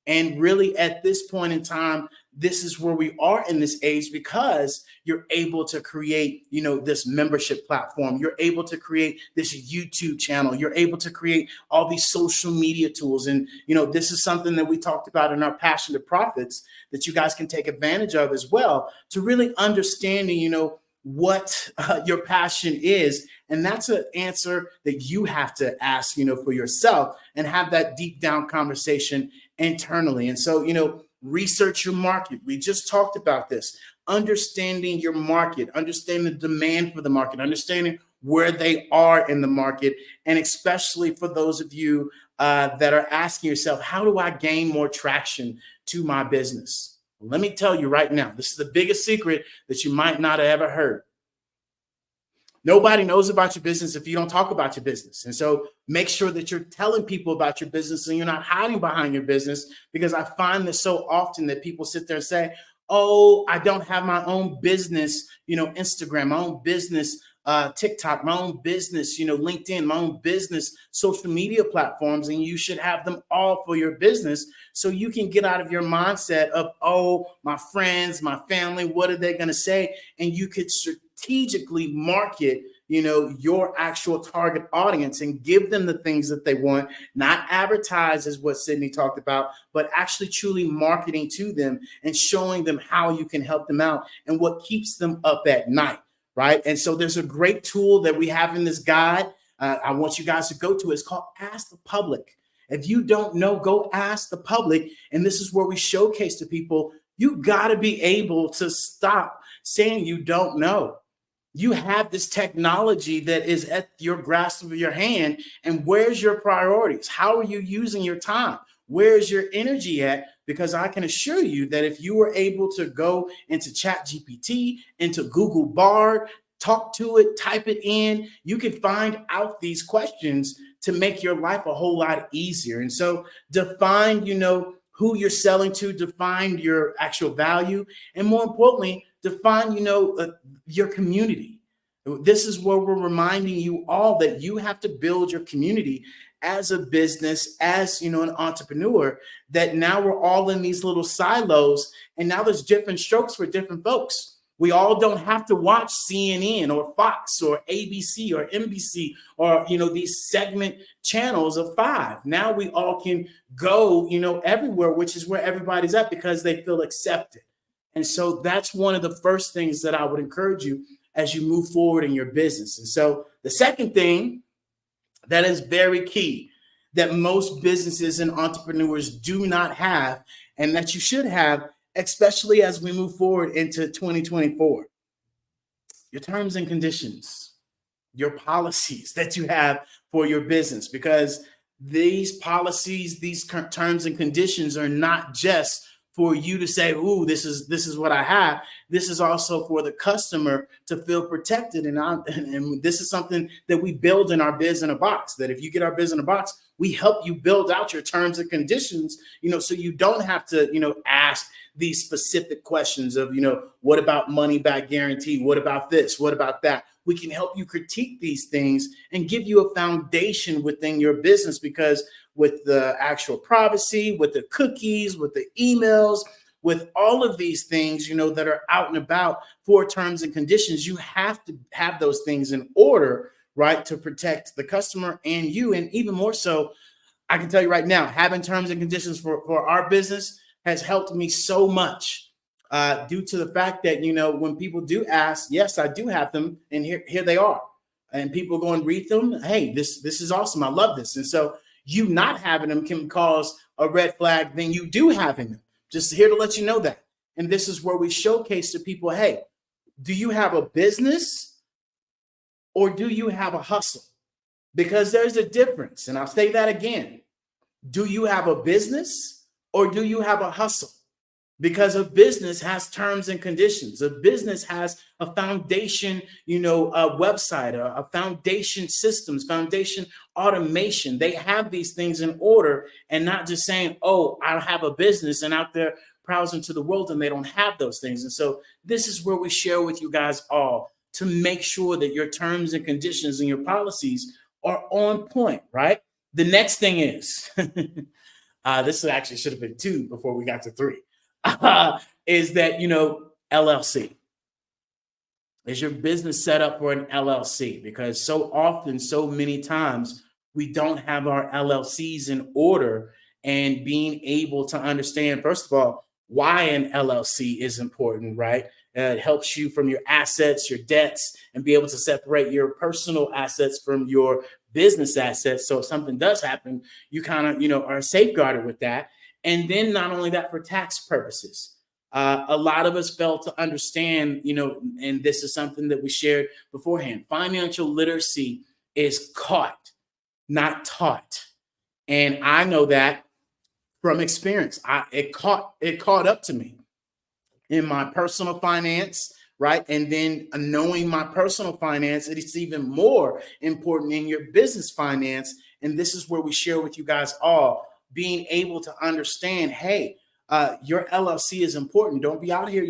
And really, at this point in time, this is where we are in this age, because you're able to create, this membership platform. You're able to create this YouTube channel. You're able to create all these social media tools. And, this is something that we talked about in our Passion to Profits that you guys can take advantage of as well, to really understanding, what your passion is. And that's an answer that you have to ask, for yourself, and have that deep down conversation internally. And so, research your market. We just talked about this. Understanding your market, understanding the demand for the market, understanding where they are in the market. And especially for those of you that are asking yourself, how do I gain more traction to my business? Well, let me tell you right now, this is the biggest secret that you might not have ever heard. Nobody knows about your business if you don't talk about your business. And so make sure that you're telling people about your business and you're not hiding behind your business, because I find this so often that people sit there and say, oh, I don't have my own business, Instagram, my own business, TikTok, my own business, LinkedIn, my own business, social media platforms, and you should have them all for your business, so you can get out of your mindset of, oh, my friends, my family, what are they going to say? And you could strategically market, your actual target audience and give them the things that they want, not advertise as what Sydney talked about, but actually truly marketing to them and showing them how you can help them out and what keeps them up at night. Right. And so there's a great tool that we have in this guide. I want you guys to go to. It's called Ask the Public. If you don't know, go ask the public. And this is where we showcase to people, you got to be able to stop saying you don't know. You have this technology that is at your grasp of your hand. And where's your priorities? How are you using your time? Where's your energy at? Because I can assure you that if you were able to go into ChatGPT, into Google Bard, talk to it, type it in, you can find out these questions to make your life a whole lot easier. And so define, who you're selling to, define your actual value, and more importantly, define, your community. This is where we're reminding you all that you have to build your community as a business, as, an entrepreneur, that now we're all in these little silos, and now there's different strokes for different folks. We all don't have to watch CNN or Fox or ABC or NBC or, these segment channels of 5. Now we all can go, everywhere, which is where everybody's at because they feel accepted. And so that's one of the first things that I would encourage you as you move forward in your business. And so the second thing that is very key that most businesses and entrepreneurs do not have, and that you should have, especially as we move forward into 2024, your terms and conditions, your policies that you have for your business, because these policies, these terms and conditions are not just for you to say, ooh, this is what I have. This is also for the customer to feel protected. And this is something that we build in our Biz in a Box, that if you get our Biz in a Box, we help you build out your terms and conditions, so you don't have to, ask these specific questions of, what about money back guarantee? What about this? What about that? We can help you critique these things and give you a foundation within your business, because with the actual privacy, with the cookies, with the emails, with all of these things, that are out and about for terms and conditions, you have to have those things in order, right, to protect the customer and you. And even more so, I can tell you right now, having terms and conditions for our business has helped me so much due to the fact that, when people do ask, yes, I do have them. And here they are. And people go and read them. Hey, this is awesome. I love this. And so you not having them can cause a red flag than you do having them. Just here to let you know that. And this is where we showcase to people, hey, do you have a business or do you have a hustle? Because there's a difference. And I'll say that again. Do you have a business or do you have a hustle? Because a business has terms and conditions. A business has a foundation, a website, a foundation systems, foundation automation. They have these things in order, and not just saying, oh, I have a business and out there browsing to the world and they don't have those things. And so this is where we share with you guys all to make sure that your terms and conditions and your policies are on point, right? The next thing is, this actually should have been 2 before we got to 3. Is that, LLC. Is your business set up for an LLC? Because so often, so many times, we don't have our LLCs in order, and being able to understand, first of all, why an LLC is important, right? It helps you from your assets, your debts, and be able to separate your personal assets from your business assets. So if something does happen, you kind of, are safeguarded with that. And then not only that, for tax purposes, a lot of us fail to understand, and this is something that we shared beforehand. Financial literacy is caught, not taught. And I know that from experience. It caught up to me in my personal finance, right? And then knowing my personal finance, it's even more important in your business finance. And this is where we share with you guys all, being able to understand, hey, your LLC is important. Don't be out here,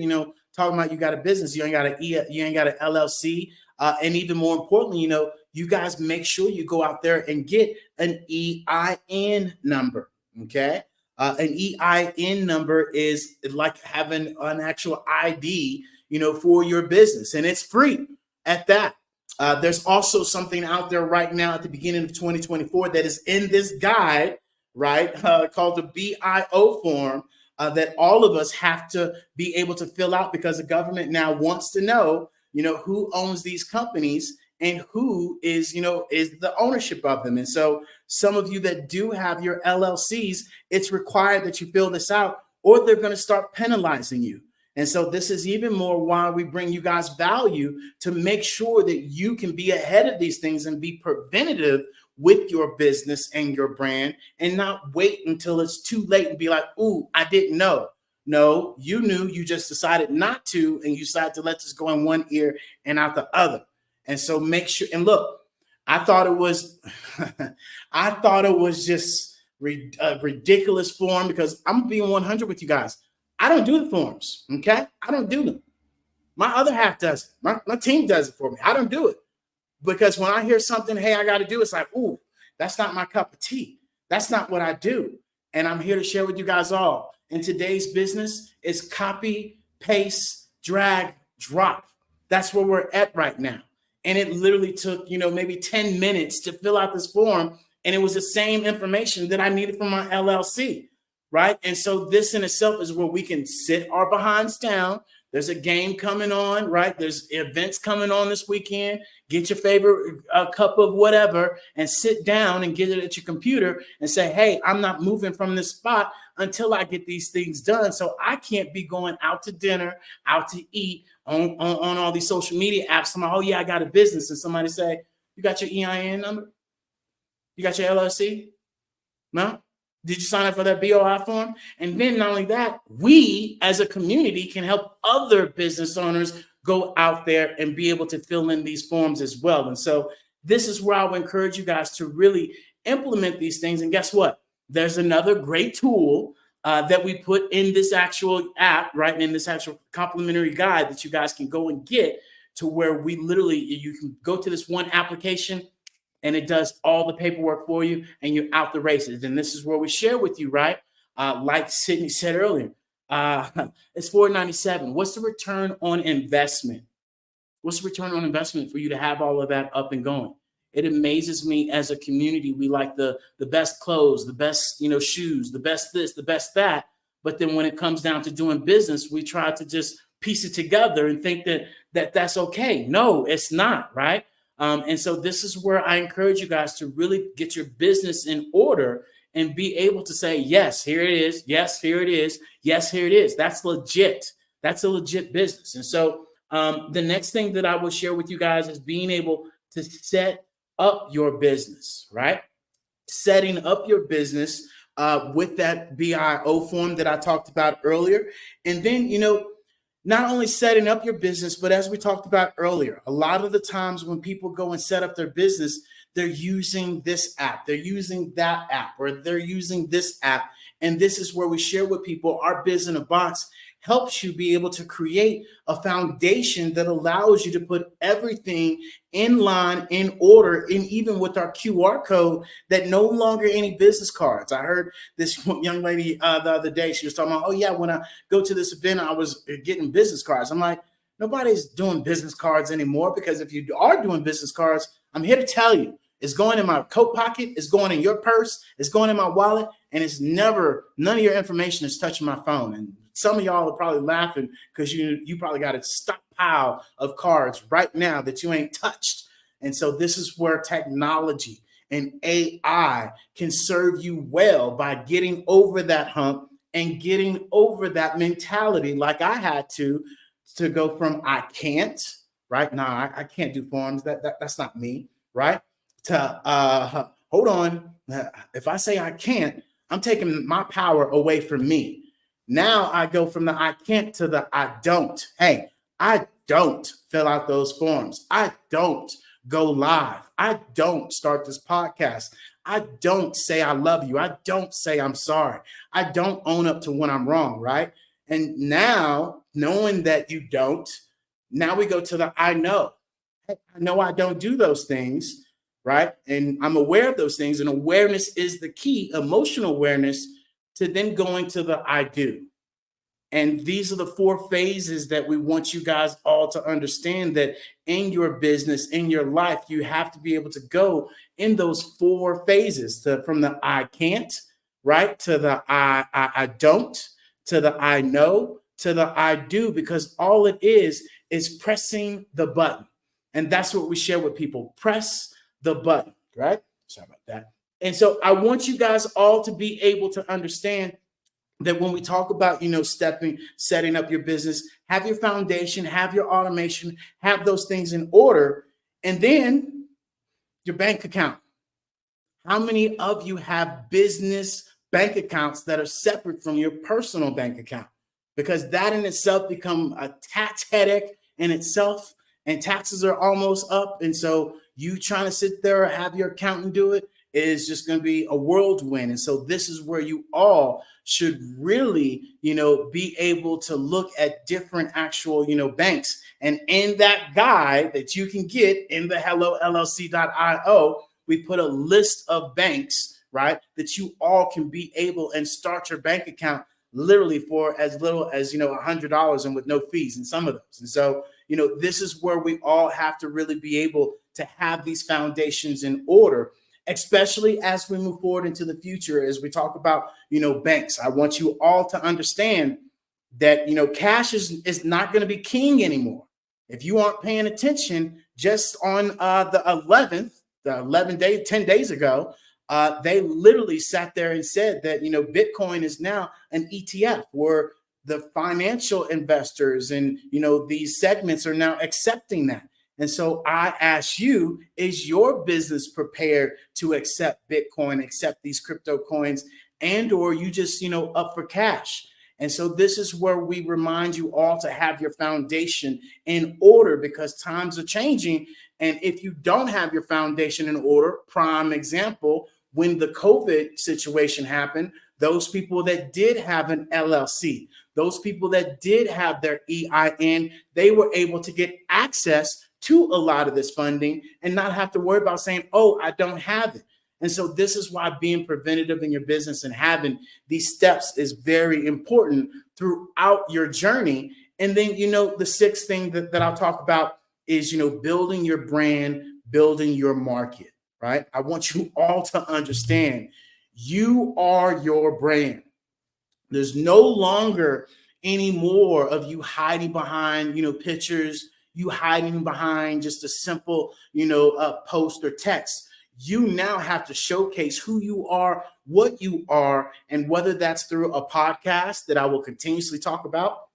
talking about you got a business, you ain't got an LLC, and even more importantly, you guys make sure you go out there and get an EIN number. Okay, an EIN number is like having an actual ID, for your business, and it's free at that. There's also something out there right now at the beginning of 2024 that is in this guide, right, called the BIO form, that all of us have to be able to fill out, because the government now wants to know, who owns these companies and who is the ownership of them. And so some of you that do have your LLCs, it's required that you fill this out, or they're going to start penalizing you. And so this is even more why we bring you guys value, to make sure that you can be ahead of these things and be preventative with your business and your brand, and not wait until it's too late and be like, ooh, I didn't know. No, you knew, you just decided not to, and you decided to let this go in one ear and out the other. And so make sure, and look, I thought it was just a ridiculous form, because I'm being 100 with you guys. I don't do the forms, okay? I don't do them. My other half does it. My team does it for me. I don't do it. Because when I hear something, hey, I got to do, it's like, ooh, that's not my cup of tea. That's not what I do. And I'm here to share with you guys all. In today's business, it's copy, paste, drag, drop. That's where we're at right now. And it literally took, maybe 10 minutes to fill out this form. And it was the same information that I needed from my LLC, right? And so this in itself is where we can sit our behinds down. There's a game coming on, right? There's events coming on this weekend. Get your favorite cup of whatever and sit down and get it at your computer and say, hey, I'm not moving from this spot until I get these things done. So I can't be going out to dinner, out to eat on all these social media apps. Somebody, oh yeah, I got a business. And somebody say, you got your EIN number? You got your LLC? No? Did you sign up for that BOI form? And then not only that, we as a community can help other business owners go out there and be able to fill in these forms as well. And so this is where I would encourage you guys to really implement these things. And guess what? There's another great tool that we put in this actual app, right? And in this actual complimentary guide that you guys can go and get, to where we literally, you can go to this one application and it does all the paperwork for you, and you're out the races. And this is where we share with you, right? Like Sydney said earlier, it's $4.97. What's the return on investment? What's the return on investment for you to have all of that up and going? It amazes me, as a community, we like the best clothes, the best, shoes, the best this, the best that. But then when it comes down to doing business, we try to just piece it together and think that's okay. No, it's not, right? And so this is where I encourage you guys to really get your business in order and be able to say, yes, here it is. Yes, here it is. Yes, here it is. That's legit. That's a legit business. And so the next thing that I will share with you guys is being able to set up your business, right? Setting up your business with that BIO form that I talked about earlier. And then, not only setting up your business, but as we talked about earlier, a lot of the times when people go and set up their business, they're using this app, they're using that app, or they're using this app. And this is where we share with people, our Biz in a Box helps you be able to create a foundation that allows you to put everything in line, in order, and even with our QR code, that no longer any business cards. I heard this young lady the other day, she was talking about, oh yeah, when I go to this event, I was getting business cards. I'm like, nobody's doing business cards anymore, because if you are doing business cards, I'm here to tell you, it's going in my coat pocket, it's going in your purse, it's going in my wallet, and it's never, none of your information is touching my phone. And some of y'all are probably laughing because you probably got a stockpile of cards right now that you ain't touched. And so this is where technology and AI can serve you well, by getting over that hump and getting over that mentality, like I had to go from I can't, right? Nah, I can't do forms. That's not me, right? To hold on. If I say I can't, I'm taking my power away from me. Now I go from the I can't to the I don't. Hey, I don't fill out those forms. I don't go live. I don't start this podcast. I don't say I love you. I don't say I'm sorry. I don't own up to when I'm wrong, right? And now, knowing that you don't, now we go to the I know. Hey, I know I don't do those things, right? And I'm aware of those things. And awareness is the key, emotional awareness, to then going to the I do. And these are the 4 phases that we want you guys all to understand, that in your business, in your life, you have to be able to go in those 4 phases, from the I can't, right, to the I don't, to the I know, to the I do, because all it is pressing the button. And that's what we share with people. Press the button, right? Sorry about that. And so I want you guys all to be able to understand that when we talk about, setting up your business, have your foundation, have your automation, have those things in order, and then your bank account. How many of you have business bank accounts that are separate from your personal bank account? Because that in itself become a tax headache in itself, and taxes are almost up. And so you trying to sit there or have your accountant do it is just going to be a whirlwind. And so this is where you all should really, be able to look at different actual, banks. And in that guide that you can get in the hellollc.io, we put a list of banks, right, that you all can be able and start your bank account literally for as little as, $100 and with no fees in some of those. And so, this is where we all have to really be able to have these foundations in order, especially as we move forward into the future. As we talk about, banks, I want you all to understand that, cash is not going to be king anymore. If you aren't paying attention, just on the 11th, 10 days ago, they literally sat there and said that, Bitcoin is now an ETF where the financial investors and, these segments are now accepting that. And so I ask you, is your business prepared to accept Bitcoin, accept these crypto coins, and or you just, up for cash? And so this is where we remind you all to have your foundation in order, because times are changing. And if you don't have your foundation in order, prime example, when the COVID situation happened, those people that did have an LLC, those people that did have their EIN, they were able to get access to a lot of this funding and not have to worry about saying, oh, I don't have it. And so this is why being preventative in your business and having these steps is very important throughout your journey. And then, the sixth thing that I'll talk about is, building your brand, building your market, right? I want you all to understand you are your brand. There's no longer any more of you hiding behind, pictures, you hiding behind just a simple, post or text. You now have to showcase who you are, what you are, and whether that's through a podcast that I will continuously talk about,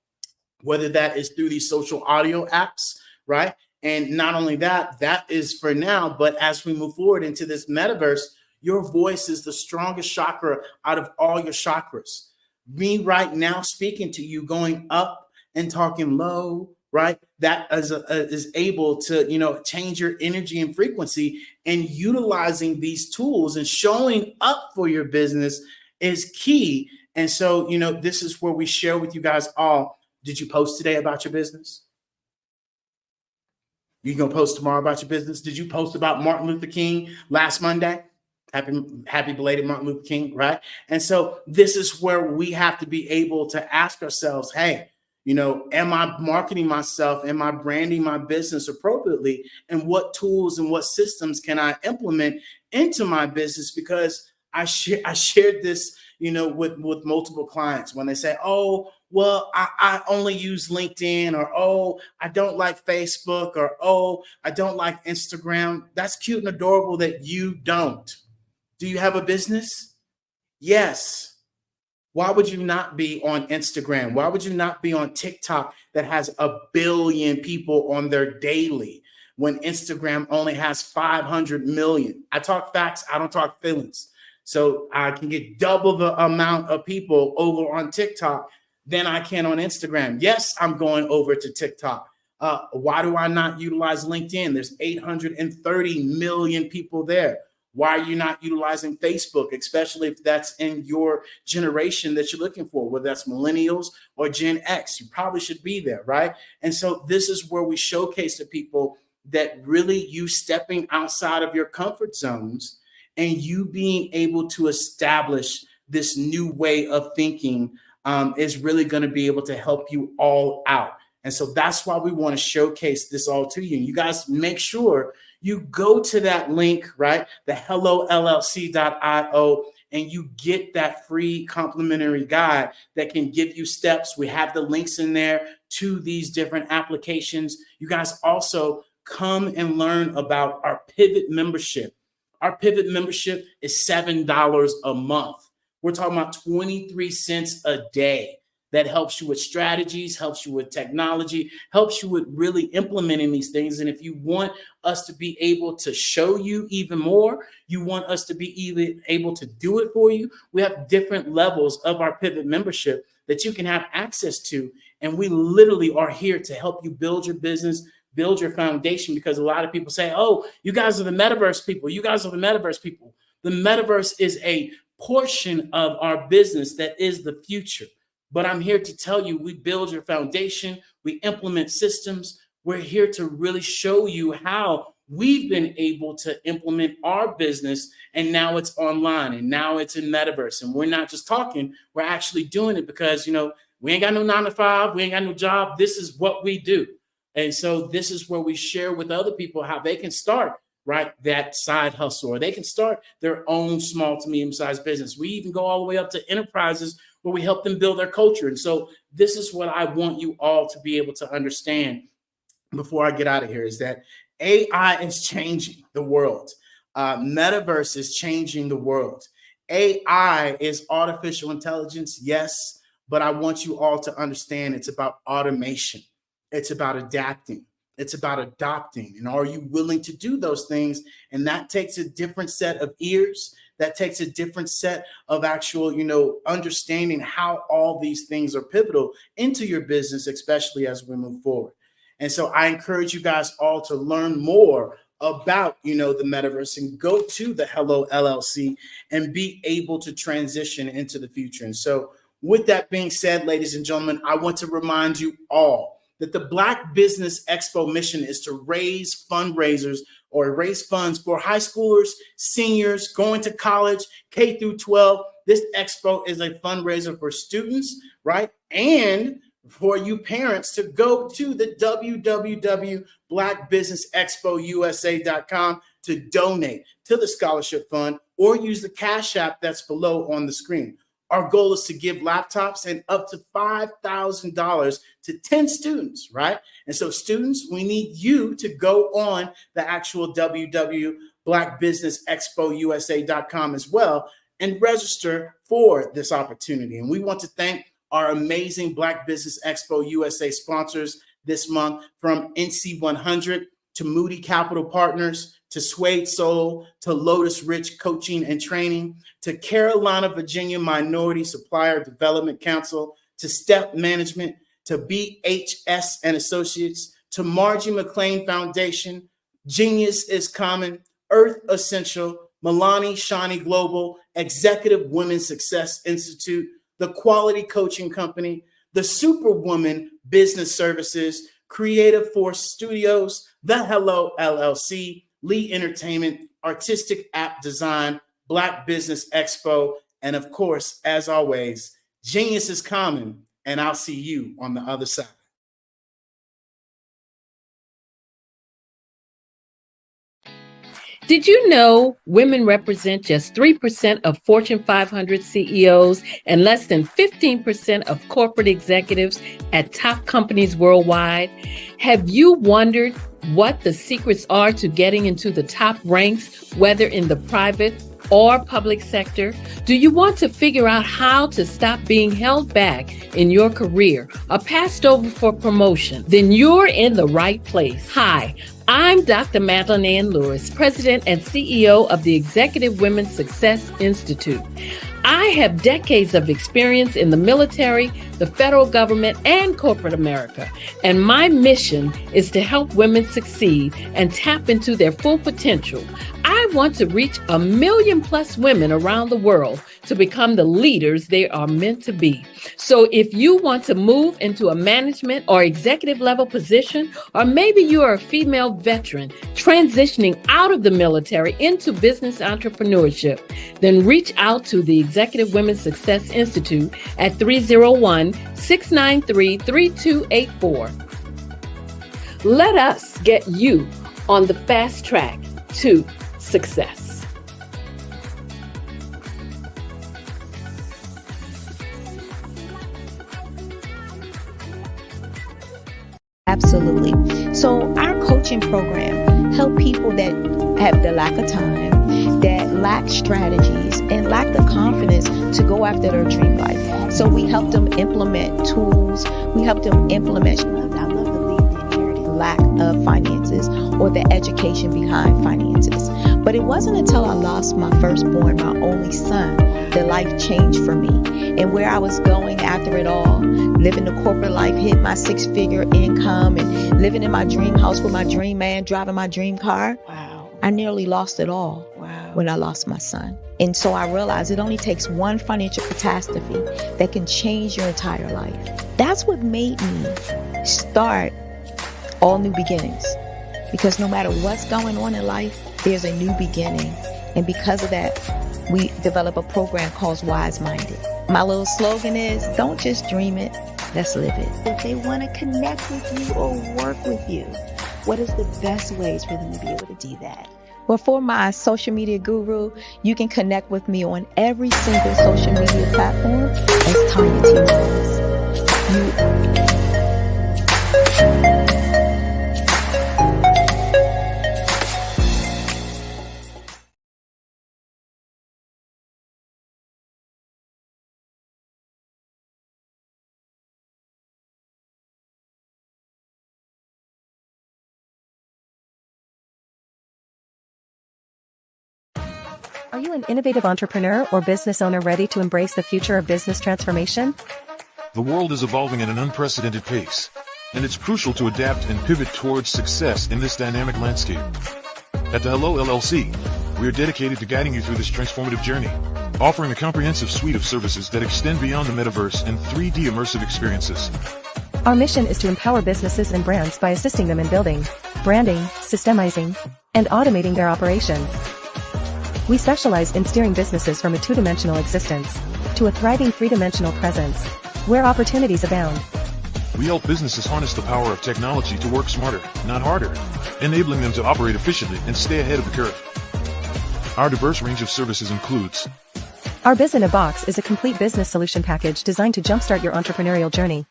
whether that is through these social audio apps, right? And not only that, that is for now, but as we move forward into this metaverse, your voice is the strongest chakra out of all your chakras. Me right now speaking to you, going up and talking low, right? That is able to, change your energy and frequency, and utilizing these tools and showing up for your business is key. And so, this is where we share with you guys all. Did you post today about your business? You gonna post tomorrow about your business? Did you post about Martin Luther King last Monday? Happy belated Martin Luther King, right? And so this is where we have to be able to ask ourselves, hey, am I marketing myself? Am I branding my business appropriately? And what tools and what systems can I implement into my business? Because I shared this, with multiple clients when they say, oh, well, I only use LinkedIn, or, oh, I don't like Facebook, or, oh, I don't like Instagram. That's cute and adorable that you don't. Do you have a business? Yes. Why would you not be on Instagram? Why would you not be on TikTok that has 1 billion people on their daily when Instagram only has 500 million? I talk facts. I don't talk feelings. So I can get double the amount of people over on TikTok than I can on Instagram. Yes, I'm going over to TikTok. Why do I not utilize LinkedIn? There's 830 million people there. Why are you not utilizing Facebook, especially if that's in your generation that you're looking for, whether that's millennials or Gen X? You probably should be there, right? And so this is where we showcase to people that really you stepping outside of your comfort zones and you being able to establish this new way of thinking is really going to be able to help you all out. And so that's why we want to showcase this all to you. You guys make sure you go to that link, right? The hellollc.io, and you get that free complimentary guide that can give you steps. We have the links in there to these different applications. You guys also come and learn about our Pivot membership. Our Pivot membership is $7 a month. We're talking about 23 cents a day. That helps you with strategies, helps you with technology, helps you with really implementing these things. And if you want us to be able to show you even more, you want us to be even able to do it for you, we have different levels of our Pivot membership that you can have access to. And we literally are here to help you build your business, build your foundation, because a lot of people say, oh, you guys are the metaverse people. You guys are the metaverse people. The metaverse is a portion of our business that is the future. But I'm here to tell you, we build your foundation, we implement systems. We're here to really show you how we've been able to implement our business, and now it's online, and now it's in metaverse. And we're not just talking, we're actually doing it because, we ain't got no 9 to 5, we ain't got no job. This is what we do. And so this is where we share with other people how they can start, right, that side hustle, or they can start their own small to medium-sized business. We even go all the way up to enterprises where we help them build their culture. And so this is what I want you all to be able to understand before I get out of here, is that AI is changing the world. Metaverse is changing the world. AI is artificial intelligence, yes, but I want you all to understand it's about automation. It's about adapting. It's about adopting. And are you willing to do those things? And that takes a different set of ears. That takes a different set of actual, understanding how all these things are pivotal into your business, especially as we move forward. And so I encourage you guys all to learn more about, the metaverse and go to the Hello LLC and be able to transition into the future. And so with that being said, ladies and gentlemen, I want to remind you all that the Black Business Expo mission is to raise fundraisers or raise funds for high schoolers, seniors, going to college, K through 12. This expo is a fundraiser for students, right? And for you parents to go to the www.blackbusinessexpousa.com to donate to the scholarship fund, or use the Cash App that's below on the screen. Our goal is to give laptops and up to $5,000 to 10 students, right? And so students, we need you to go on the actual www.blackbusinessexpousa.com as well and register for this opportunity. And we want to thank our amazing Black Business Expo USA sponsors this month, from NC 100 to Moody Capital Partners, to Suede Soul, to Lotus Rich Coaching and Training, to Carolina, Virginia Minority Supplier Development Council, to Step Management, to BHS and Associates, to Margie McLean Foundation, Genius is Common, Earth Essential, Milani Shani Global, Executive Women's Success Institute, the Quality Coaching Company, the Superwoman Business Services, Creative Force Studios, the Hello LLC, Lee Entertainment, Artistic App Design, Black Business Expo, and of course, as always, Genius is Common, and I'll see you on the other side. Did you know women represent just 3% of Fortune 500 CEOs and less than 15% of corporate executives at top companies worldwide? Have you wondered what the secrets are to getting into the top ranks, whether in the private or public sector? Do you want to figure out how to stop being held back in your career or passed over for promotion? Then you're in the right place. Hi, I'm Dr. Madeline Ann Lewis, President and CEO of the Executive Women's Success Institute. I have decades of experience in the military, the federal government, and corporate America, and my mission is to help women succeed and tap into their full potential. I want to reach 1 million plus women around the world to become the leaders they are meant to be. So if you want to move into a management or executive level position, or maybe you are a female veteran transitioning out of the military into business entrepreneurship, then reach out to the Executive Women's Success Institute at 301-693-3284. Let us get you on the fast track to success. Absolutely. So our coaching coaching program help people that have the lack of time, that lack strategies, and lack the confidence to go after their dream life. So we help them implement tools. We help them implement, I love to leave the inherited lack of finances or the education behind finances. But it wasn't until I lost my firstborn, my only son, that life changed for me. And where I was going after it all, living the corporate life, hit my 6-figure income, and living in my dream house with my dream man, driving my dream car. Wow. I nearly lost it all when I lost my son. And so I realized it only takes one financial catastrophe that can change your entire life. That's what made me start All New Beginnings. Because no matter what's going on in life, there's a new beginning. And because of that, we develop a program called Wise Minded. My little slogan is, don't just dream it, let's live it. If they want to connect with you or work with you, what is the best ways for them to be able to do that? Well, for my social media guru, you can connect with me on every single social media platform as Tanya T. Rose. Are you an innovative entrepreneur or business owner ready to embrace the future of business transformation? The world is evolving at an unprecedented pace, and it's crucial to adapt and pivot towards success in this dynamic landscape. At the Hello LLC, we are dedicated to guiding you through this transformative journey, offering a comprehensive suite of services that extend beyond the metaverse and 3D immersive experiences. Our mission is to empower businesses and brands by assisting them in building, branding, systemizing, and automating their operations. We specialize in steering businesses from a two-dimensional existence to a thriving three-dimensional presence, where opportunities abound. We help businesses harness the power of technology to work smarter, not harder, enabling them to operate efficiently and stay ahead of the curve. Our diverse range of services includes: Our Biz in a Box is a complete business solution package designed to jumpstart your entrepreneurial journey.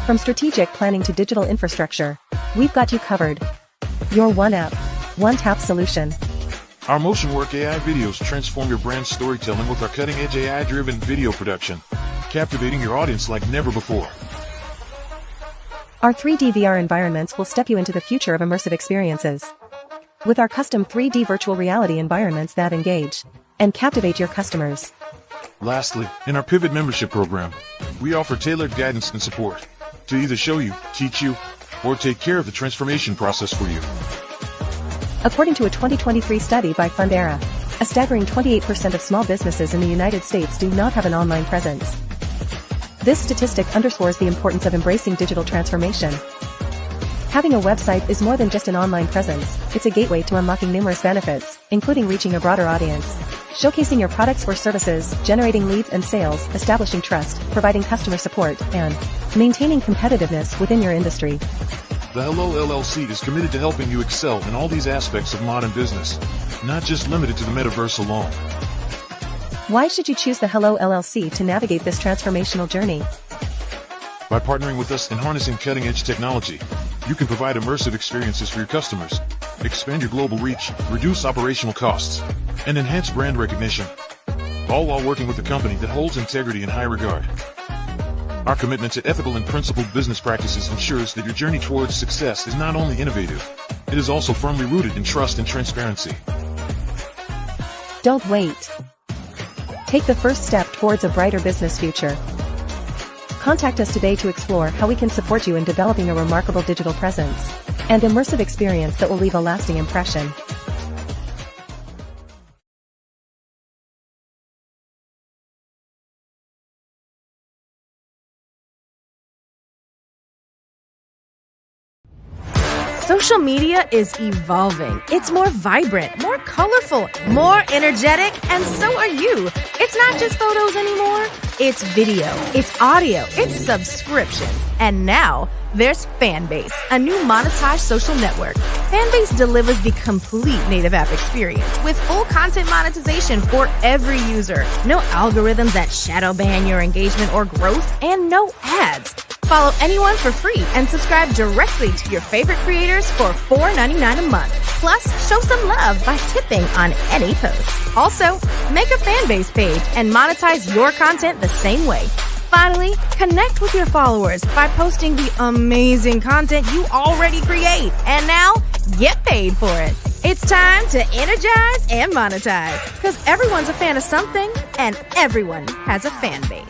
From strategic planning to digital infrastructure, we've got you covered. Your one app, one tap solution. Our Motion Work AI videos transform your brand storytelling with our cutting-edge AI-driven video production, captivating your audience like never before. Our 3D VR environments will step you into the future of immersive experiences. With our custom 3D virtual reality environments that engage and captivate your customers. Lastly, in our Pivot membership program, we offer tailored guidance and support to either show you, teach you, or take care of the transformation process for you. According to a 2023 study by Fundera, a staggering 28% of small businesses in the United States do not have an online presence. This statistic underscores the importance of embracing digital transformation. Having a website is more than just an online presence, it's a gateway to unlocking numerous benefits, including reaching a broader audience, showcasing your products or services, generating leads and sales, establishing trust, providing customer support, and maintaining competitiveness within your industry. The Hello LLC is committed to helping you excel in all these aspects of modern business, not just limited to the metaverse alone. Why should you choose the Hello LLC to navigate this transformational journey? By partnering with us and harnessing cutting-edge technology, you can provide immersive experiences for your customers, expand your global reach, reduce operational costs, and enhance brand recognition, all while working with a company that holds integrity in high regard. Our commitment to ethical and principled business practices ensures that your journey towards success is not only innovative, it is also firmly rooted in trust and transparency. Don't wait. Take the first step towards a brighter business future. Contact us today to explore how we can support you in developing a remarkable digital presence and immersive experience that will leave a lasting impression. Social media is evolving. It's more vibrant, more colorful, more energetic, and so are you. It's not just photos anymore. It's video, it's audio, it's subscriptions. And now there's Fanbase, a new monetized social network. Fanbase delivers the complete native app experience with full content monetization for every user. No algorithms that shadow ban your engagement or growth, and no ads. Follow anyone for free and subscribe directly to your favorite creators for $4.99 a month. Plus, show some love by tipping on any post. Also, make a fan base page and monetize your content the same way. Finally, connect with your followers by posting the amazing content you already create. And now, get paid for it. It's time to energize and monetize, because everyone's a fan of something and everyone has a fan base.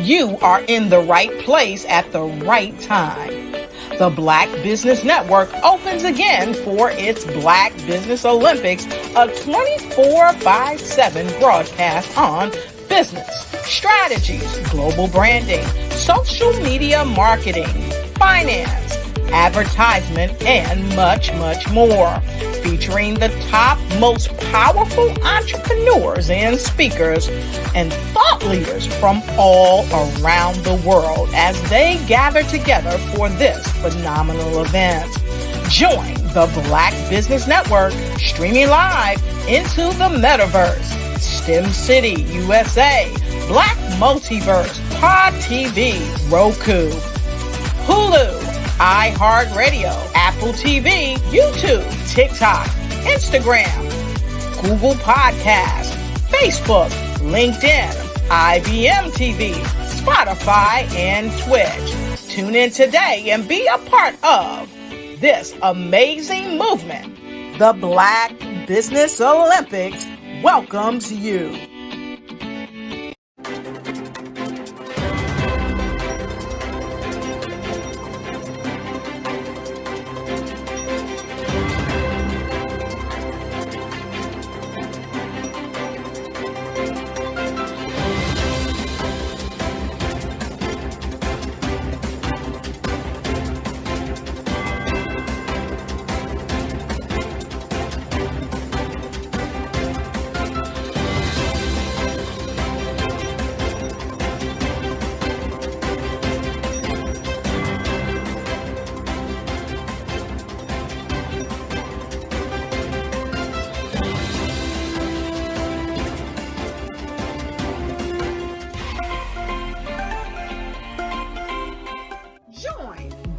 You are in the right place at the right time. The Black Business Network opens again for its Black Business Olympics, a 24/7 broadcast on business, strategies, global branding, social media marketing, finance, advertisement, and much, much more. Featuring the top, most powerful entrepreneurs and speakers and thought leaders from all around the world as they gather together for this phenomenal event. Join the Black Business Network streaming live into the metaverse, STEM City USA, Black Multiverse, Pod TV, Roku, Hulu, iHeartRadio, Apple TV, YouTube, TikTok, Instagram, Google Podcasts, Facebook, LinkedIn, IBM TV, Spotify, and Twitch. Tune in today and be a part of this amazing movement. The Black Business Olympics welcomes you.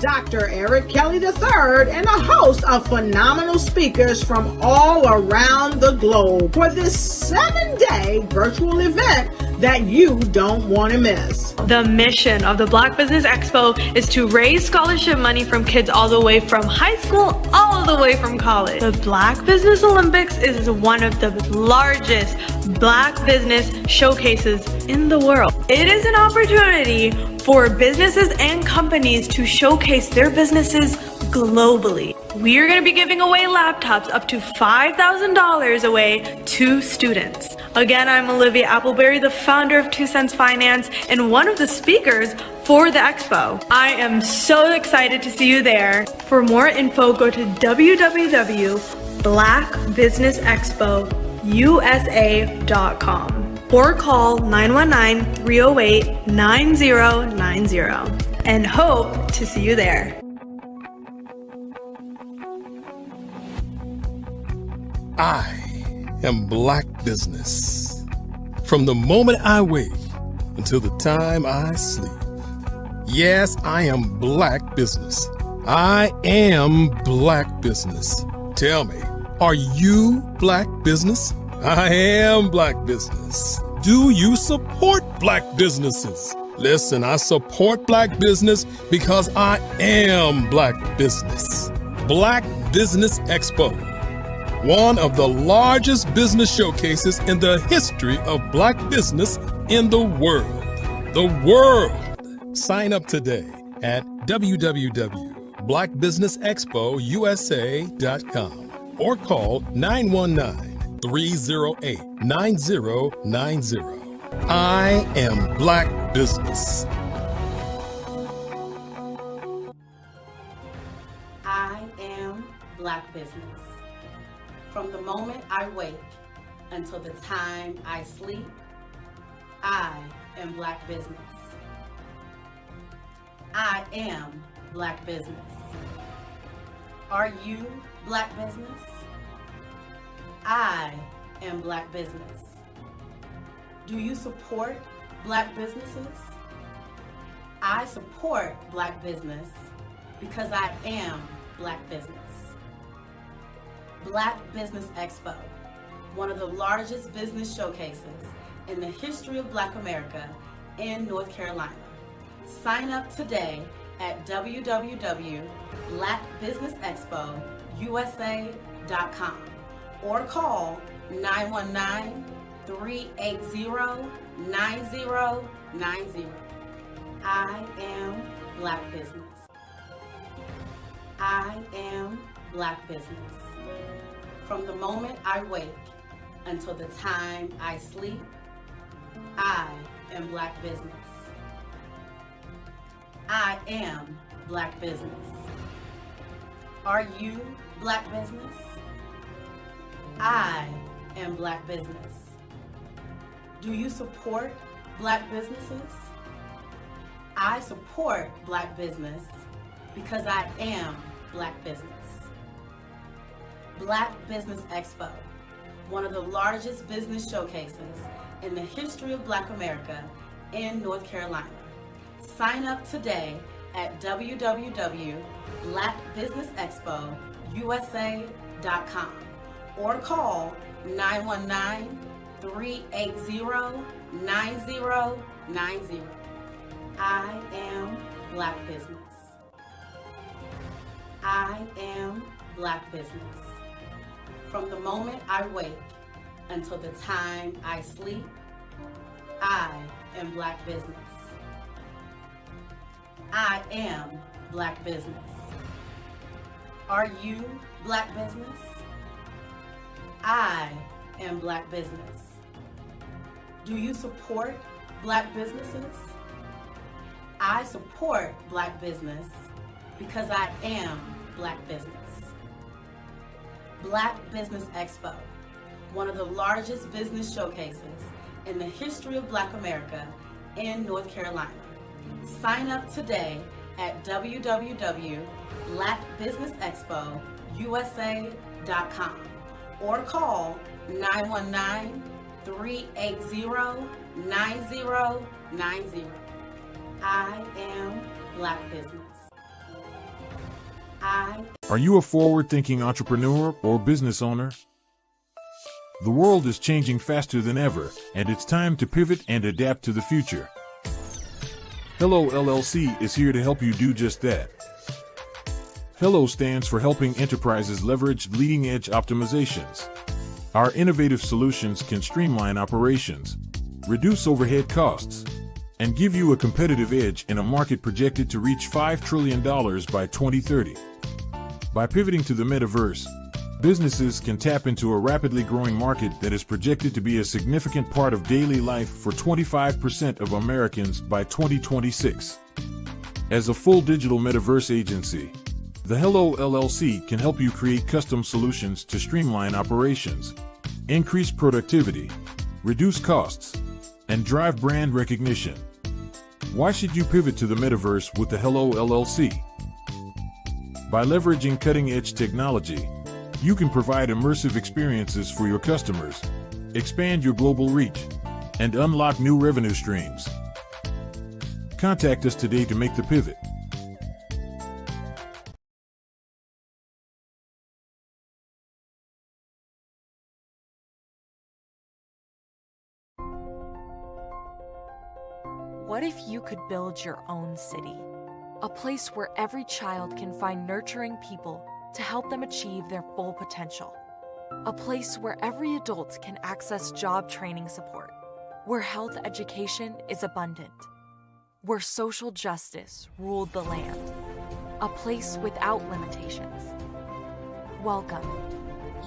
Dr. Eric Kelly III and a host of phenomenal speakers from all around the globe for this 7-day virtual event that you don't want to miss. The mission of the Black Business Expo is to raise scholarship money from kids all the way from high school, all the way from college. The Black Business Olympics is one of the largest Black business showcases in the world. It is an opportunity for businesses and companies to showcase their businesses globally. We are going to be giving away laptops up to $5,000 away to students. Again, I'm Olivia Appleberry, the founder of 2 Cents Finance and one of the speakers for the expo. I am so excited to see you there. For more info, go to www.blackbusinessexpousa.com or call 919-308-9090 and hope to see you there. I am Black Business. From the moment I wake until the time I sleep. Yes, I am Black Business. I am Black Business. Tell me, are you Black Business? I am Black Business. Do you support Black businesses? Listen, I support Black business because I am Black Business. Black Business Expo, one of the largest business showcases in the history of Black business in the world. The world. Sign up today at www.blackbusinessexpousa.com or call 919-308-9090. I am Black Business. I am Black Business. From the moment I wake until the time I sleep, I am Black Business. I am Black Business. Are you Black Business? I am Black business. Do you support Black businesses? I support Black business because I am Black business. Black Business Expo, one of the largest business showcases in the history of Black America in North Carolina. Sign up today at www.blackbusinessexpousa.com or call 919-380-9090. I am Black business. I am Black business. From the moment I wake until the time I sleep, I am Black business. I am Black business. Are you Black business? I am Black business. Do you support Black businesses? I support Black business because I am Black business. Black Business Expo, one of the largest business showcases in the history of Black America in North Carolina. Sign up today at www.blackbusinessexpousa.com or call 919-380-9090. I am Black business. I am Black business. From the moment I wake until the time I sleep, I am Black business. I am Black business. Are you Black business? I am Black business. Do you support Black businesses? I support Black business because I am Black business. Black Business Expo, one of the largest business showcases in the history of Black America in North Carolina. Sign up today at www.blackbusinessexpousa.com or call 919-380-9090. I am Black business. Are you a forward-thinking entrepreneur or business owner? The world is changing faster than ever, and it's time to pivot and adapt to the future. Hello LLC is here to help you do just that. Hello stands for helping enterprises leverage leading-edge optimizations. Our innovative solutions can streamline operations, reduce overhead costs, and give you a competitive edge in a market projected to reach $5 trillion by 2030. By pivoting to the metaverse, businesses can tap into a rapidly growing market that is projected to be a significant part of daily life for 25% of Americans by 2026. As a full digital metaverse agency, the Hello LLC can help you create custom solutions to streamline operations, increase productivity, reduce costs, and drive brand recognition. Why should you pivot to the metaverse with the Hello LLC? By leveraging cutting-edge technology, you can provide immersive experiences for your customers, expand your global reach, and unlock new revenue streams. Contact us today to make the pivot. What if you could build your own city? A place where every child can find nurturing people to help them achieve their full potential. A place where every adult can access job training support. Where health education is abundant. Where social justice ruled the land. A place without limitations. Welcome.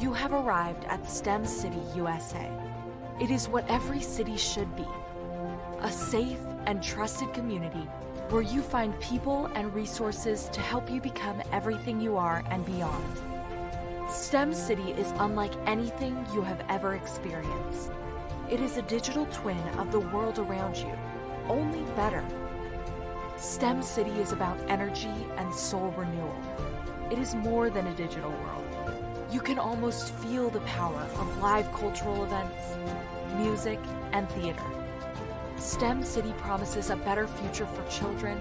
You have arrived at STEM City USA. It is what every city should be. A safe and trusted community where you find people and resources to help you become everything you are and beyond. STEM City is unlike anything you have ever experienced. It is a digital twin of the world around you, only better. STEM City is about energy and soul renewal. It is more than a digital world. You can almost feel the power of live cultural events, music, and theater. STEM City promises a better future for children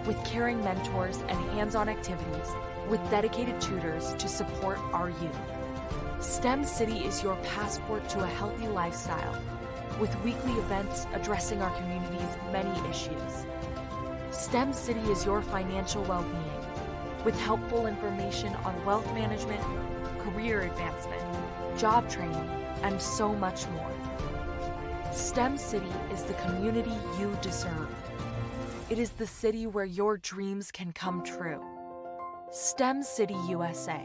with caring mentors and hands-on activities with dedicated tutors to support our youth. STEM City is your passport to a healthy lifestyle with weekly events addressing our community's many issues. STEM City is your financial well-being with helpful information on wealth management, career advancement, job training, and so much more. STEM City is the community you deserve. It is the city where your dreams can come true. STEM City USA,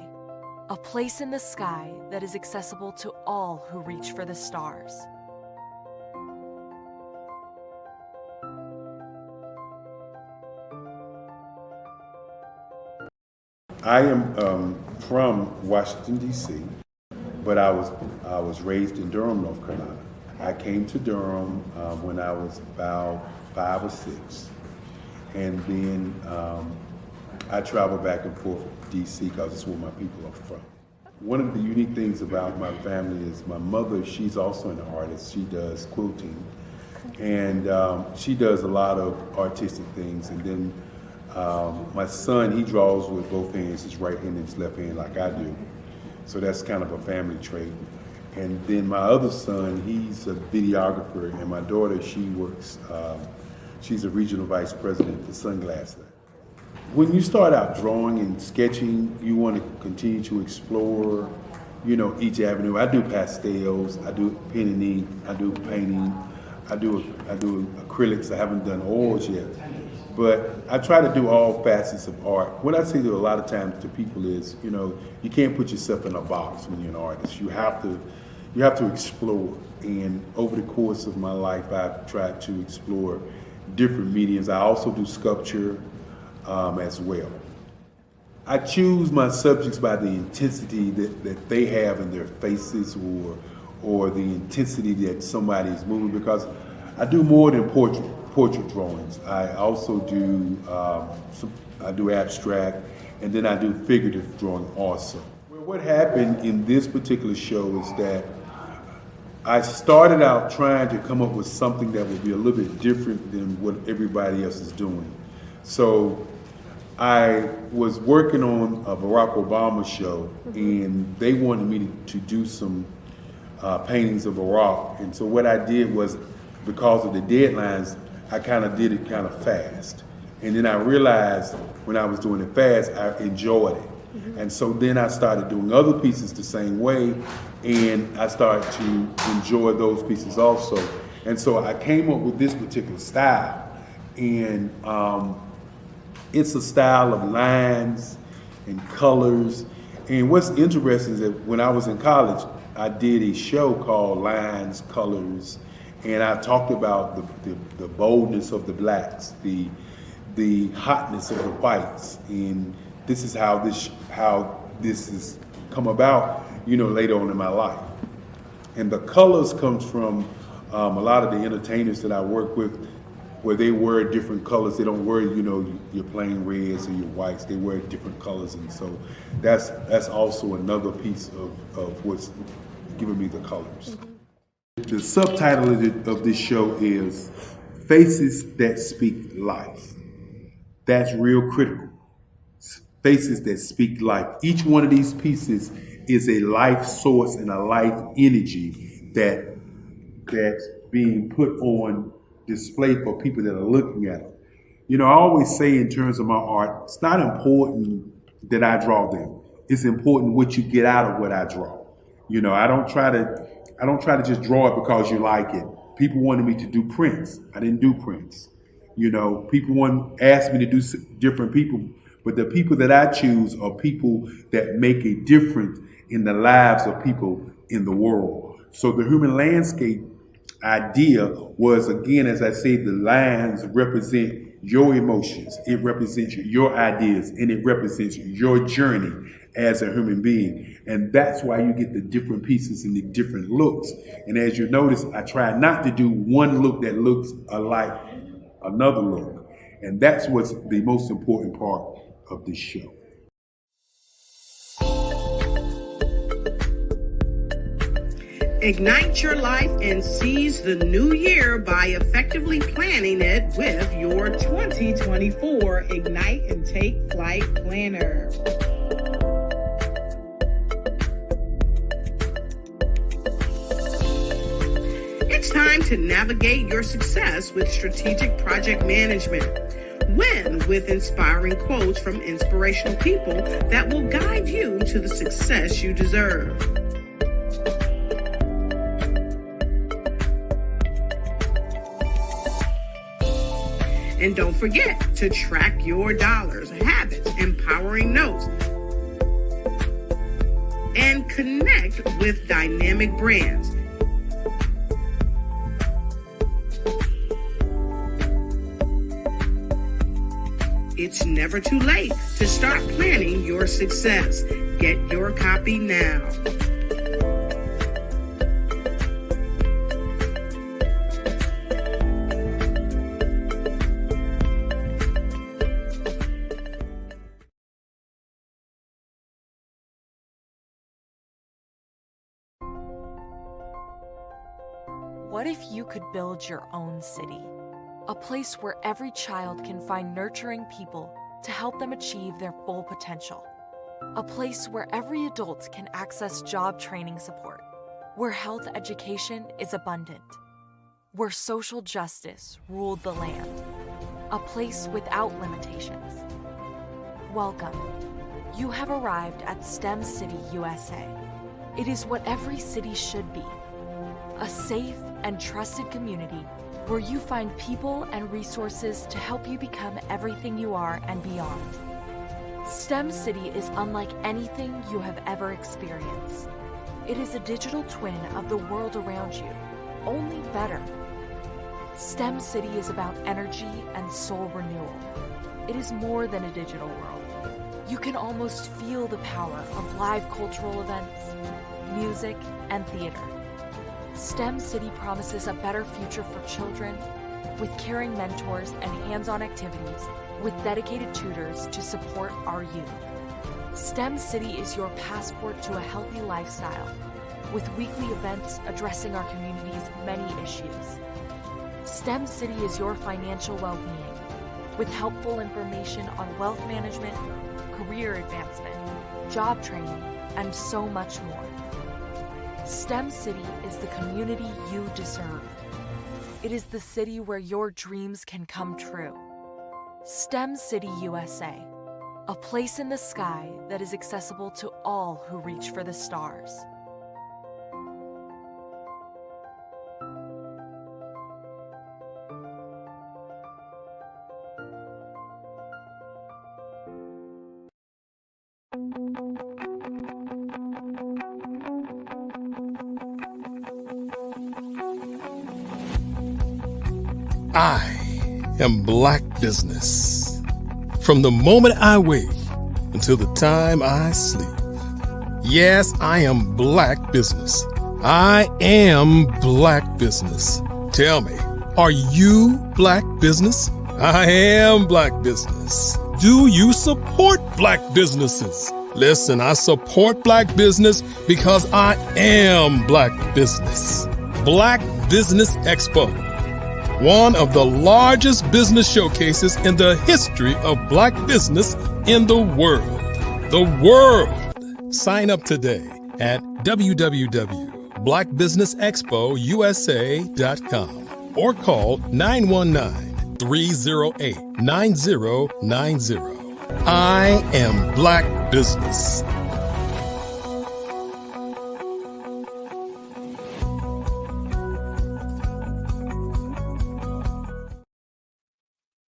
a place in the sky that is accessible to all who reach for the stars. I am from Washington, D.C., but I was raised in Durham, North Carolina. I came to Durham when I was about 5 or 6, and then I traveled back and forth to D.C. because it's where my people are from. One of the unique things about my family is my mother, she's also an artist. She does quilting, and she does a lot of artistic things. And then my son, he draws with both hands, his right hand and his left hand like I do. So that's kind of a family trait. And then my other son, he's a videographer, and my daughter, she works, she's a regional vice president for Sunglass Lab. When you start out drawing and sketching, you want to continue to explore, you know, each avenue. I do pastels, I do pen and ink, I do painting, I do acrylics. I haven't done oils yet. But I try to do all facets of art. What I say to a lot of times to people is, you know, you can't put yourself in a box when you're an artist. You have to explore. And over the course of my life, I've tried to explore different mediums. I also do sculpture as well. I choose my subjects by the intensity that they have in their faces, or the intensity that somebody is moving, because I do more than portrait drawings. I also do I do abstract, and then I do figurative drawing also. Well, what happened in this particular show is that I started out trying to come up with something that would be a little bit different than what everybody else is doing. So I was working on a Barack Obama show, and they wanted me to do some paintings of Barack. And so what I did was, because of the deadlines, I kind of did it kind of fast. And then I realized when I was doing it fast, I enjoyed it. And so then I started doing other pieces the same way, and I started to enjoy those pieces also. And so I came up with this particular style. And it's a style of lines and colors. And what's interesting is that when I was in college, I did a show called Lines, Colors, and I talked about the boldness of the blacks, the hotness of the whites, and this is how this has come about, you know, later on in my life. And the colors comes from a lot of the entertainers that I work with, where they wear different colors. They don't wear, you know, your plain reds or your whites. They wear different colors, and so that's also another piece of what's giving me the colors. The subtitle of this show is Faces That Speak Life. That's real critical. Faces that speak life. Each one of these pieces is a life source and a life energy that's being put on display for people that are looking at it. You know, I always say in terms of my art, it's not important that I draw them. It's important what you get out of what I draw. You know, I don't try to just draw it because you like it. People wanted me to do prints. I didn't do prints. You know, people asked me to do different people, but the people that I choose are people that make a difference in the lives of people in the world. So the human landscape idea was, again, as I say, the lines represent your emotions, it represents your ideas, and it represents your journey as a human being. And that's why you get the different pieces and the different looks. And as you notice, I try not to do one look that looks alike another look. And that's what's the most important part of this show. Ignite your life and seize the new year by effectively planning it with your 2024 Ignite and Take Flight Planner. It's time to navigate your success with strategic project management. Win with inspiring quotes from inspirational people that will guide you to the success you deserve. And don't forget to track your dollars, habits, empowering notes, and connect with dynamic brands. It's never too late to start planning your success. Get your copy now. What if you could build your own city? A place where every child can find nurturing people to help them achieve their full potential. A place where every adult can access job training support. Where health education is abundant. Where social justice ruled the land. A place without limitations. Welcome. You have arrived at STEM City USA. It is what every city should be. A safe and trusted community where you find people and resources to help you become everything you are and beyond. STEM City is unlike anything you have ever experienced. It is a digital twin of the world around you, only better. STEM City is about energy and soul renewal. It is more than a digital world. You can almost feel the power of live cultural events, music, and theater. STEM City promises a better future for children with caring mentors and hands-on activities with dedicated tutors to support our youth. STEM City is your passport to a healthy lifestyle with weekly events addressing our community's many issues. STEM City is your financial well-being with helpful information on wealth management, career advancement, job training, and so much more. STEM City is the community you deserve. It is the city where your dreams can come true. STEM City USA, a place in the sky that is accessible to all who reach for the stars. I am Black Business. From the moment I wake until the time I sleep. Yes, I am Black Business. I am Black Business. Tell me, are you Black Business? I am Black Business. Do you support Black businesses? Listen, I support Black business because I am Black Business. Black Business Expo, one of the largest business showcases in the history of Black business in the world. The world! Sign up today at www.blackbusinessexpousa.com or call 919-308-9090. I am Black Business.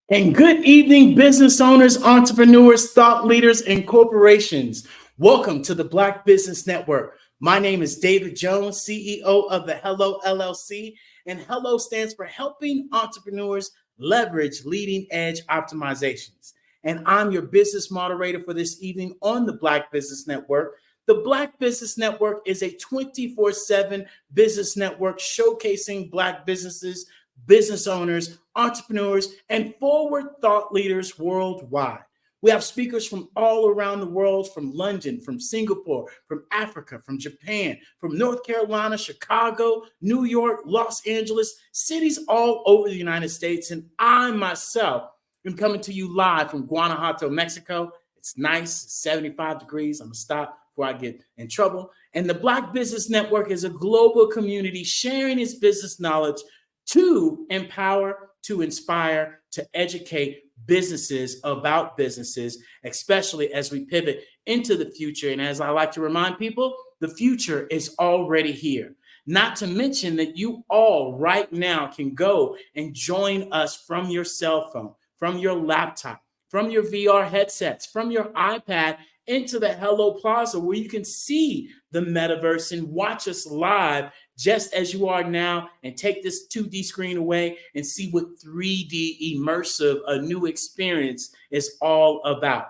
And good evening, business owners, entrepreneurs, thought leaders, and corporations. Welcome to the Black Business Network. My name is David Jones, CEO of the Hello LLC, and Hello stands for Helping Entrepreneurs Leverage Leading Edge Optimizations. And I'm your business moderator for this evening on the Black Business Network. The Black Business Network is a 24/7 business network showcasing Black businesses, business owners, entrepreneurs, and forward thought leaders worldwide. We have speakers from all around the world, from London, from Singapore, from Africa, from Japan, from North Carolina, Chicago, New York, Los Angeles, cities all over the United States. And I myself am coming to you live from Guanajuato, Mexico. It's nice, 75 degrees. I'm gonna stop before I get in trouble. And the Black Business Network is a global community sharing its business knowledge to empower, to inspire, to educate businesses about businesses, especially as we pivot into the future. And as I like to remind people, the future is already here. Not to mention that you all right now can go and join us from your cell phone, from your laptop, from your VR headsets, from your iPad into the Hello Plaza, where you can see the metaverse and watch us live just as you are now, and take this 2D screen away and see what 3D immersive, a new experience, is all about.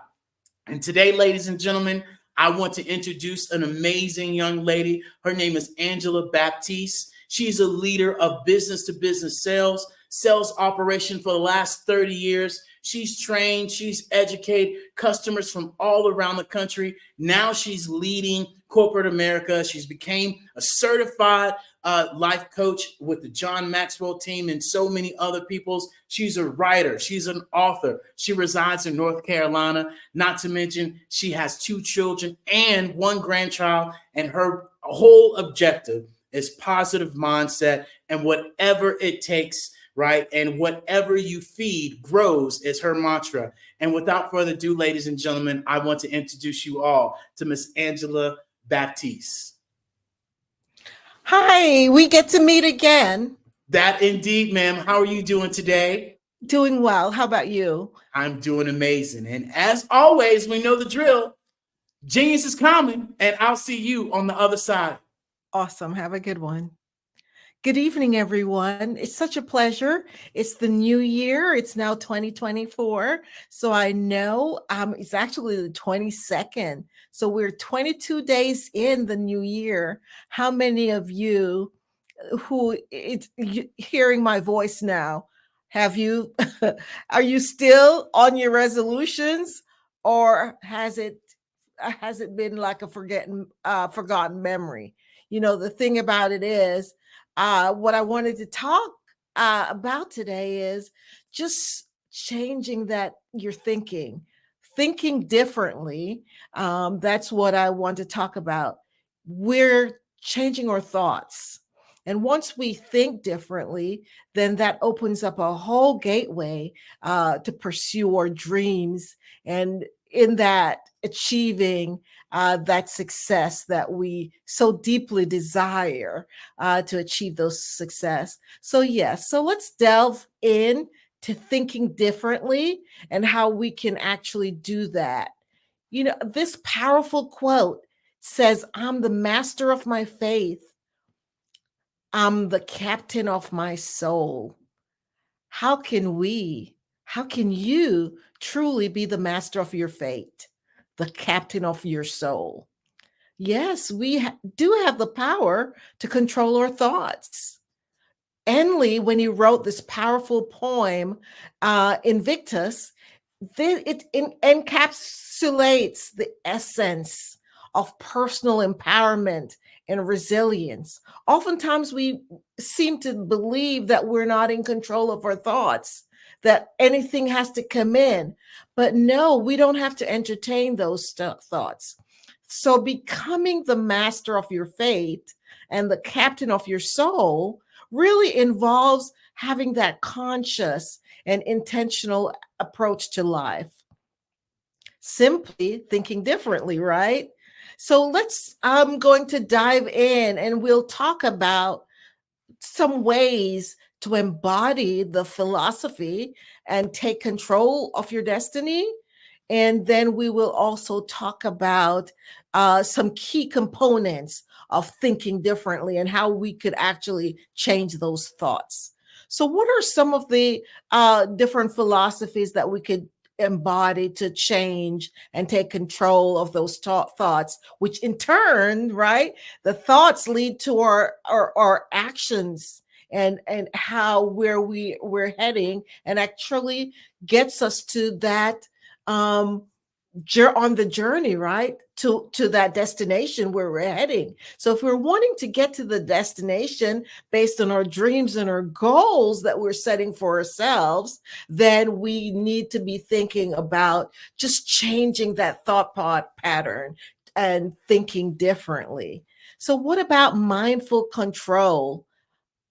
And today, ladies and gentlemen, I want to introduce an amazing young lady. Her name is Angela Baptiste. She's a leader of business-to-business sales operation for the last 30 years. She's trained, she's educated customers from all around the country. Now she's leading corporate America. She's became a certified life coach with the John Maxwell team and so many other people's. She's a writer. She's an author. She resides in North Carolina. Not to mention, she has 2 children and 1 grandchild, and her whole objective is positive mindset and whatever it takes, right? And whatever you feed grows is her mantra. And without further ado, ladies and gentlemen, I want to introduce you all to Miss Angela Baptiste. Hi, we get to meet again. That indeed, ma'am. How are you doing today? Doing well. How about you? I'm doing amazing. And as always, we know the drill. Genius is coming, and I'll see you on the other side. Awesome. Have a good one. Good evening, everyone. It's such a pleasure. It's the new year. It's now 2024. So I know it's actually the 22nd. So we're 22 days in the new year. How many of you who hearing my voice now, are you still on your resolutions, or has it been like a forgotten memory? You know, the thing about it is, what I wanted to talk about today is just changing that you're thinking differently. That's what I want to talk about. We're changing our thoughts. And once we think differently, then that opens up a whole gateway to pursue our dreams, and in that achieving that success that we so deeply desire to achieve those success. So yes, so let's delve in to thinking differently and how we can actually do that. You know, this powerful quote says, "I'm the master of my faith. I'm the captain of my soul." How can you truly be the master of your fate, the captain of your soul? Yes, we do have the power to control our thoughts. Enley, when he wrote this powerful poem, Invictus, it encapsulates the essence of personal empowerment and resilience. Oftentimes we seem to believe that we're not in control of our thoughts, that anything has to come in. But no, we don't have to entertain those thoughts. So becoming the master of your fate and the captain of your soul really involves having that conscious and intentional approach to life. Simply thinking differently, right? So I'm going to dive in and we'll talk about some ways to embody the philosophy and take control of your destiny. And then we will also talk about some key components of thinking differently and how we could actually change those thoughts. So what are some of the different philosophies that we could embody to change and take control of those thoughts, which in turn, right, the thoughts lead to our actions and how we're heading, and actually gets us to that um, on the journey, right, to that destination where we're heading. So if we're wanting to get to the destination based on our dreams and our goals that we're setting for ourselves, then we need to be thinking about just changing that thought pattern and thinking differently. So what about mindful control?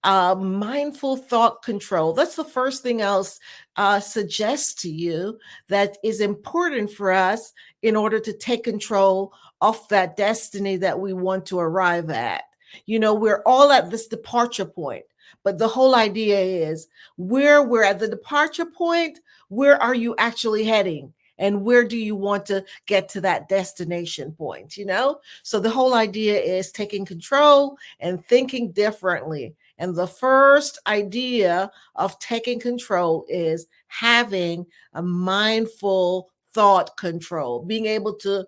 Mindful thought control. That's the first thing I'll suggest to you that is important for us in order to take control of that destiny that we want to arrive at. You know, we're all at this departure point, but the whole idea is where we're at the departure point, where are you actually heading? And where do you want to get to that destination point? You know, so the whole idea is taking control and thinking differently. And the first idea of taking control is having a mindful thought control, being able to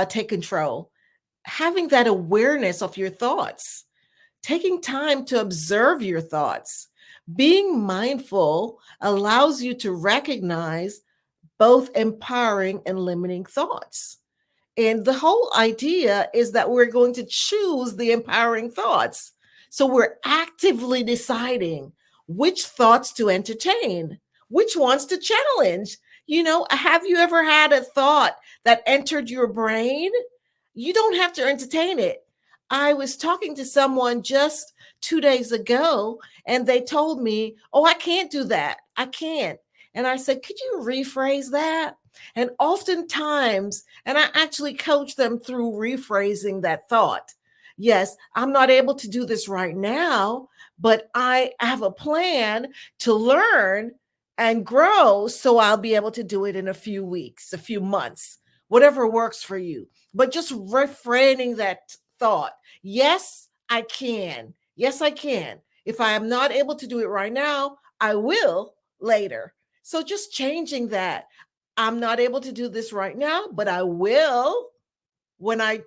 take control, having that awareness of your thoughts, taking time to observe your thoughts. Being mindful allows you to recognize both empowering and limiting thoughts. And the whole idea is that we're going to choose the empowering thoughts. So we're actively deciding which thoughts to entertain, which ones to challenge. You know, have you ever had a thought that entered your brain? You don't have to entertain it. I was talking to someone just 2 days ago, and they told me, "Oh, I can't do that. I can't." And I said, "Could you rephrase that?" And oftentimes, and I actually coach them through rephrasing that thought. Yes, I'm not able to do this right now, but I have a plan to learn and grow, so I'll be able to do it in a few weeks, a few months, whatever works for you. But just refraining that thought. Yes, I can. Yes, I can. If I am not able to do it right now, I will later. So just changing that. I'm not able to do this right now, but I will when I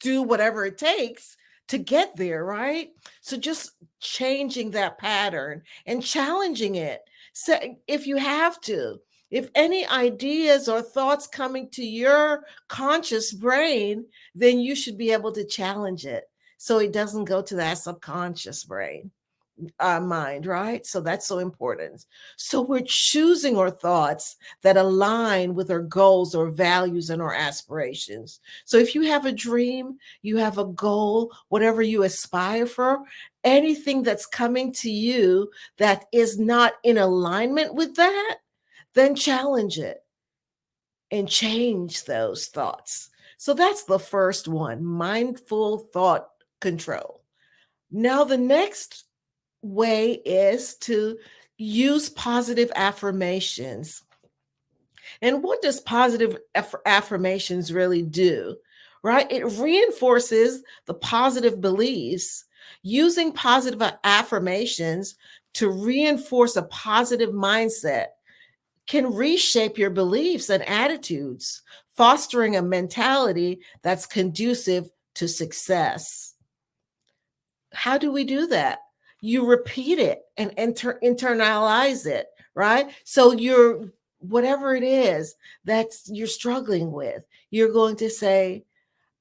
do whatever it takes to get there, right? So just changing that pattern and challenging it. So if you have to, if any ideas or thoughts coming to your conscious brain, then you should be able to challenge it so it doesn't go to that subconscious brain. Mind, right? So that's so important. So we're choosing our thoughts that align with our goals or values and our aspirations. So if you have a dream, you have a goal, whatever you aspire for, anything that's coming to you that is not in alignment with that, then challenge it and change those thoughts. So that's the first one, mindful thought control. Now, the next way is to use positive affirmations. And what does positive affirmations really do? Right? It reinforces the positive beliefs. Using positive affirmations to reinforce a positive mindset can reshape your beliefs and attitudes, fostering a mentality that's conducive to success. How do we do that? You repeat it and internalize it, right? So you're whatever it is that you're struggling with, you're going to say,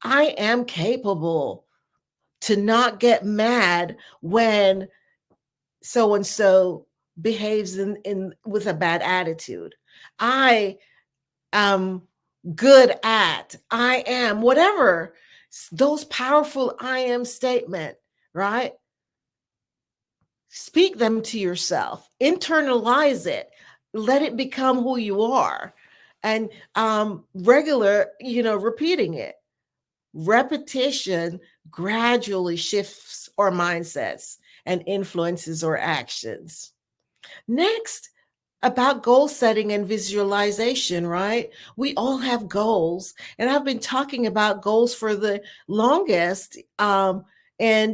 I am capable to not get mad when so and so behaves in with a bad attitude. I am good at, I am whatever, those powerful I am statement, right? Speak them to yourself, internalize it, let it become who you are, and repeating it. Repetition gradually shifts our mindsets and influences our actions. Next, about goal setting and visualization, right? We all have goals, and I've been talking about goals for the longest. And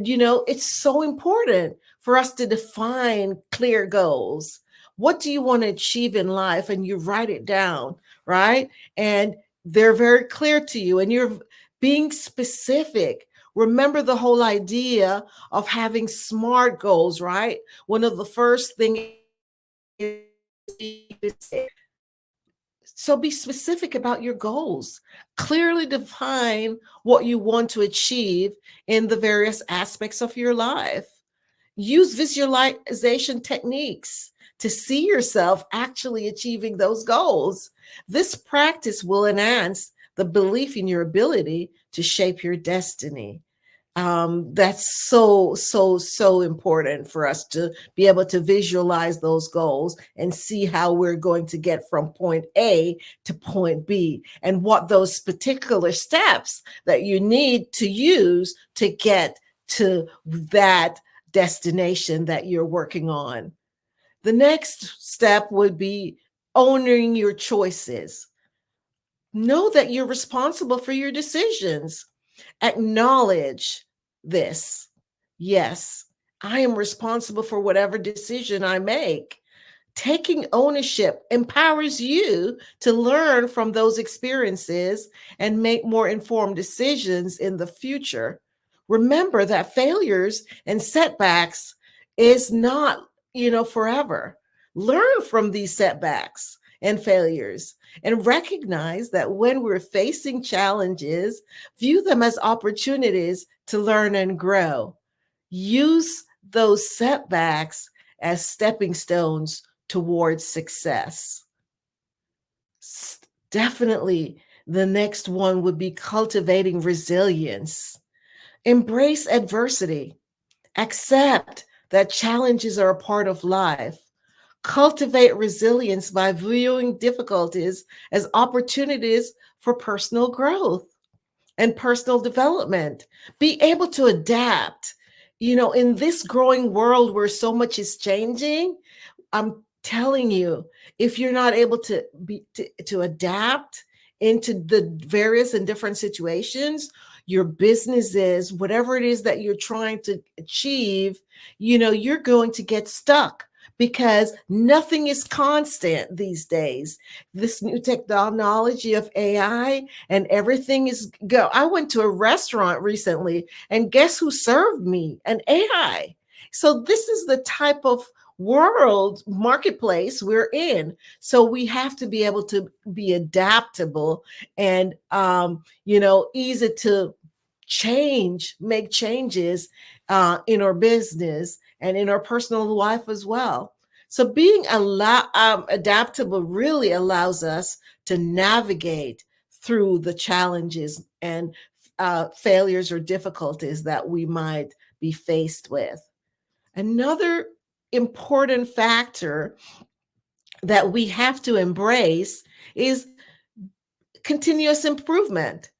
it's so important for us to define clear goals. What do you want to achieve in life? And you write it down, right? And they're very clear to you, and you're being specific. Remember the whole idea of having SMART goals, right? One of the first things So be specific about your goals. Clearly define what you want to achieve in the various aspects of your life. Use visualization techniques to see yourself actually achieving those goals. This practice will enhance the belief in your ability to shape your destiny. That's so important for us to be able to visualize those goals and see how we're going to get from point A to point B, and what those particular steps that you need to use to get to that destination that you're working on. The next step would be owning your choices. Know that you're responsible for your decisions. Acknowledge this. Yes, I am responsible for whatever decision I make. Taking ownership empowers you to learn from those experiences and make more informed decisions in the future. Remember that failures and setbacks is not, forever. Learn from these setbacks and failures and recognize that when we're facing challenges, view them as opportunities to learn and grow. Use those setbacks as stepping stones towards success. Definitely, the next one would be cultivating resilience. Embrace adversity. Accept that challenges are a part of life. Cultivate resilience by viewing difficulties as opportunities for personal growth and personal development. Be able to adapt. In this growing world where so much is changing, I'm telling you, if you're not able to adapt into the various and different situations, your businesses, whatever it is that you're trying to achieve, you're going to get stuck because nothing is constant these days. This new technology of AI and everything is go. I went to a restaurant recently and guess who served me? An AI. So this is the type of world marketplace we're in. So we have to be able to be adaptable and easy to make changes in our business and in our personal life as well. So being adaptable really allows us to navigate through the challenges and failures or difficulties that we might be faced with. Another important factor that we have to embrace is continuous improvement.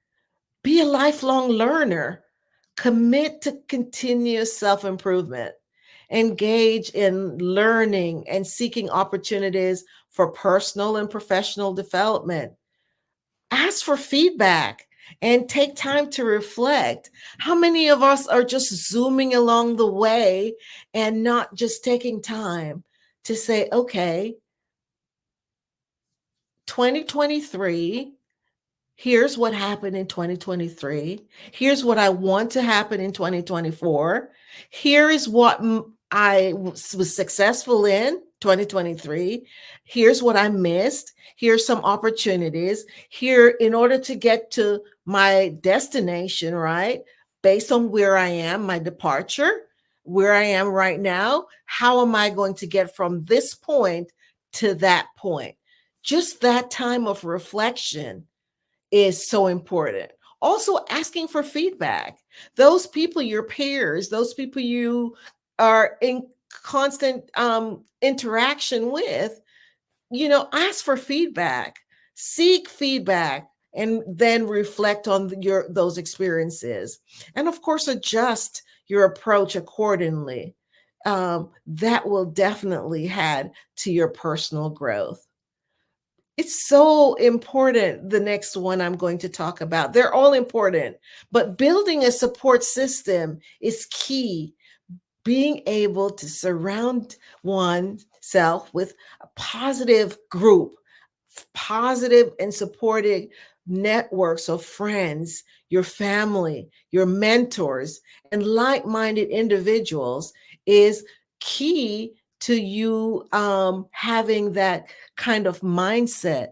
Be a lifelong learner. Commit to continuous self-improvement. Engage in learning and seeking opportunities for personal and professional development. Ask for feedback and take time to reflect. How many of us are just zooming along the way and not just taking time to say, okay, 2023, here's what happened in 2023. Here's what I want to happen in 2024. Here is what I was successful in 2023. Here's what I missed. Here's some opportunities. Here, in order to get to my destination, right? Based on where I am, my departure, where I am right now, how am I going to get from this point to that point? Just that time of reflection is so important. Also, asking for feedback. Those people, your peers, those people you are in constant interaction with, ask for feedback, seek feedback, and then reflect on those experiences. And of course, adjust your approach accordingly. That will definitely add to your personal growth. It's so important. The next one I'm going to talk about, they're all important, but building a support system is key. Being able to surround oneself with a positive group, positive and supportive networks of friends, your family, your mentors, and like-minded individuals is key to you having that kind of mindset,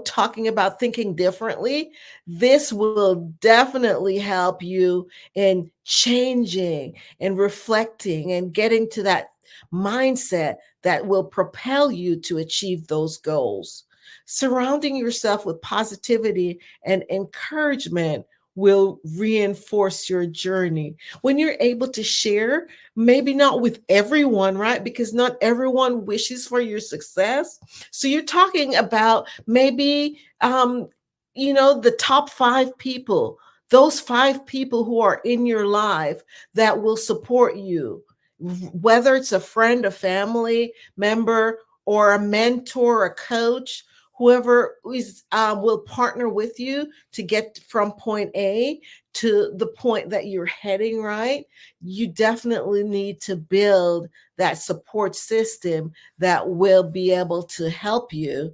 talking about thinking differently, this will definitely help you in changing and reflecting and getting to that mindset that will propel you to achieve those goals. Surrounding yourself with positivity and encouragement will reinforce your journey. When you're able to share, maybe not with everyone, right? Because not everyone wishes for your success. So you're talking about maybe, the top 5 people, those 5 people who are in your life that will support you, whether it's a friend, a family member, or a mentor, a coach, whoever is will partner with you to get from point A to the point that you're heading, right? You definitely need to build that support system that will be able to help you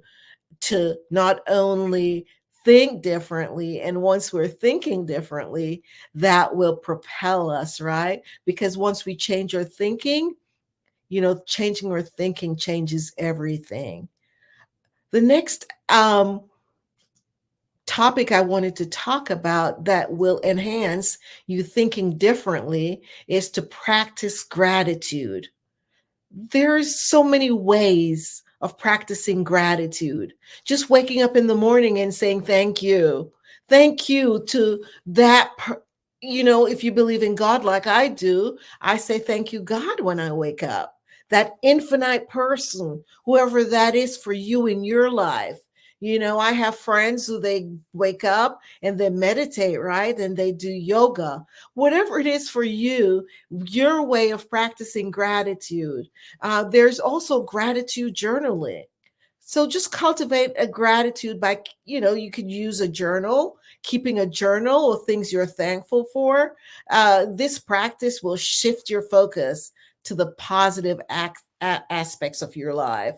to not only think differently, and once we're thinking differently, that will propel us, right? Because once we change our thinking, changing our thinking changes everything. The next topic I wanted to talk about that will enhance you thinking differently is to practice gratitude. There's so many ways of practicing gratitude. Just waking up in the morning and saying thank you. Thank you to that if you believe in God like I do, I say thank you, God, when I wake up. That infinite person, whoever that is for you in your life. I have friends who they wake up and they meditate, right? And they do yoga. Whatever it is for you, your way of practicing gratitude. There's also gratitude journaling. So just cultivate a gratitude by, you could use a journal, keeping a journal of things you're thankful for. This practice will shift your focus to the positive aspects of your life.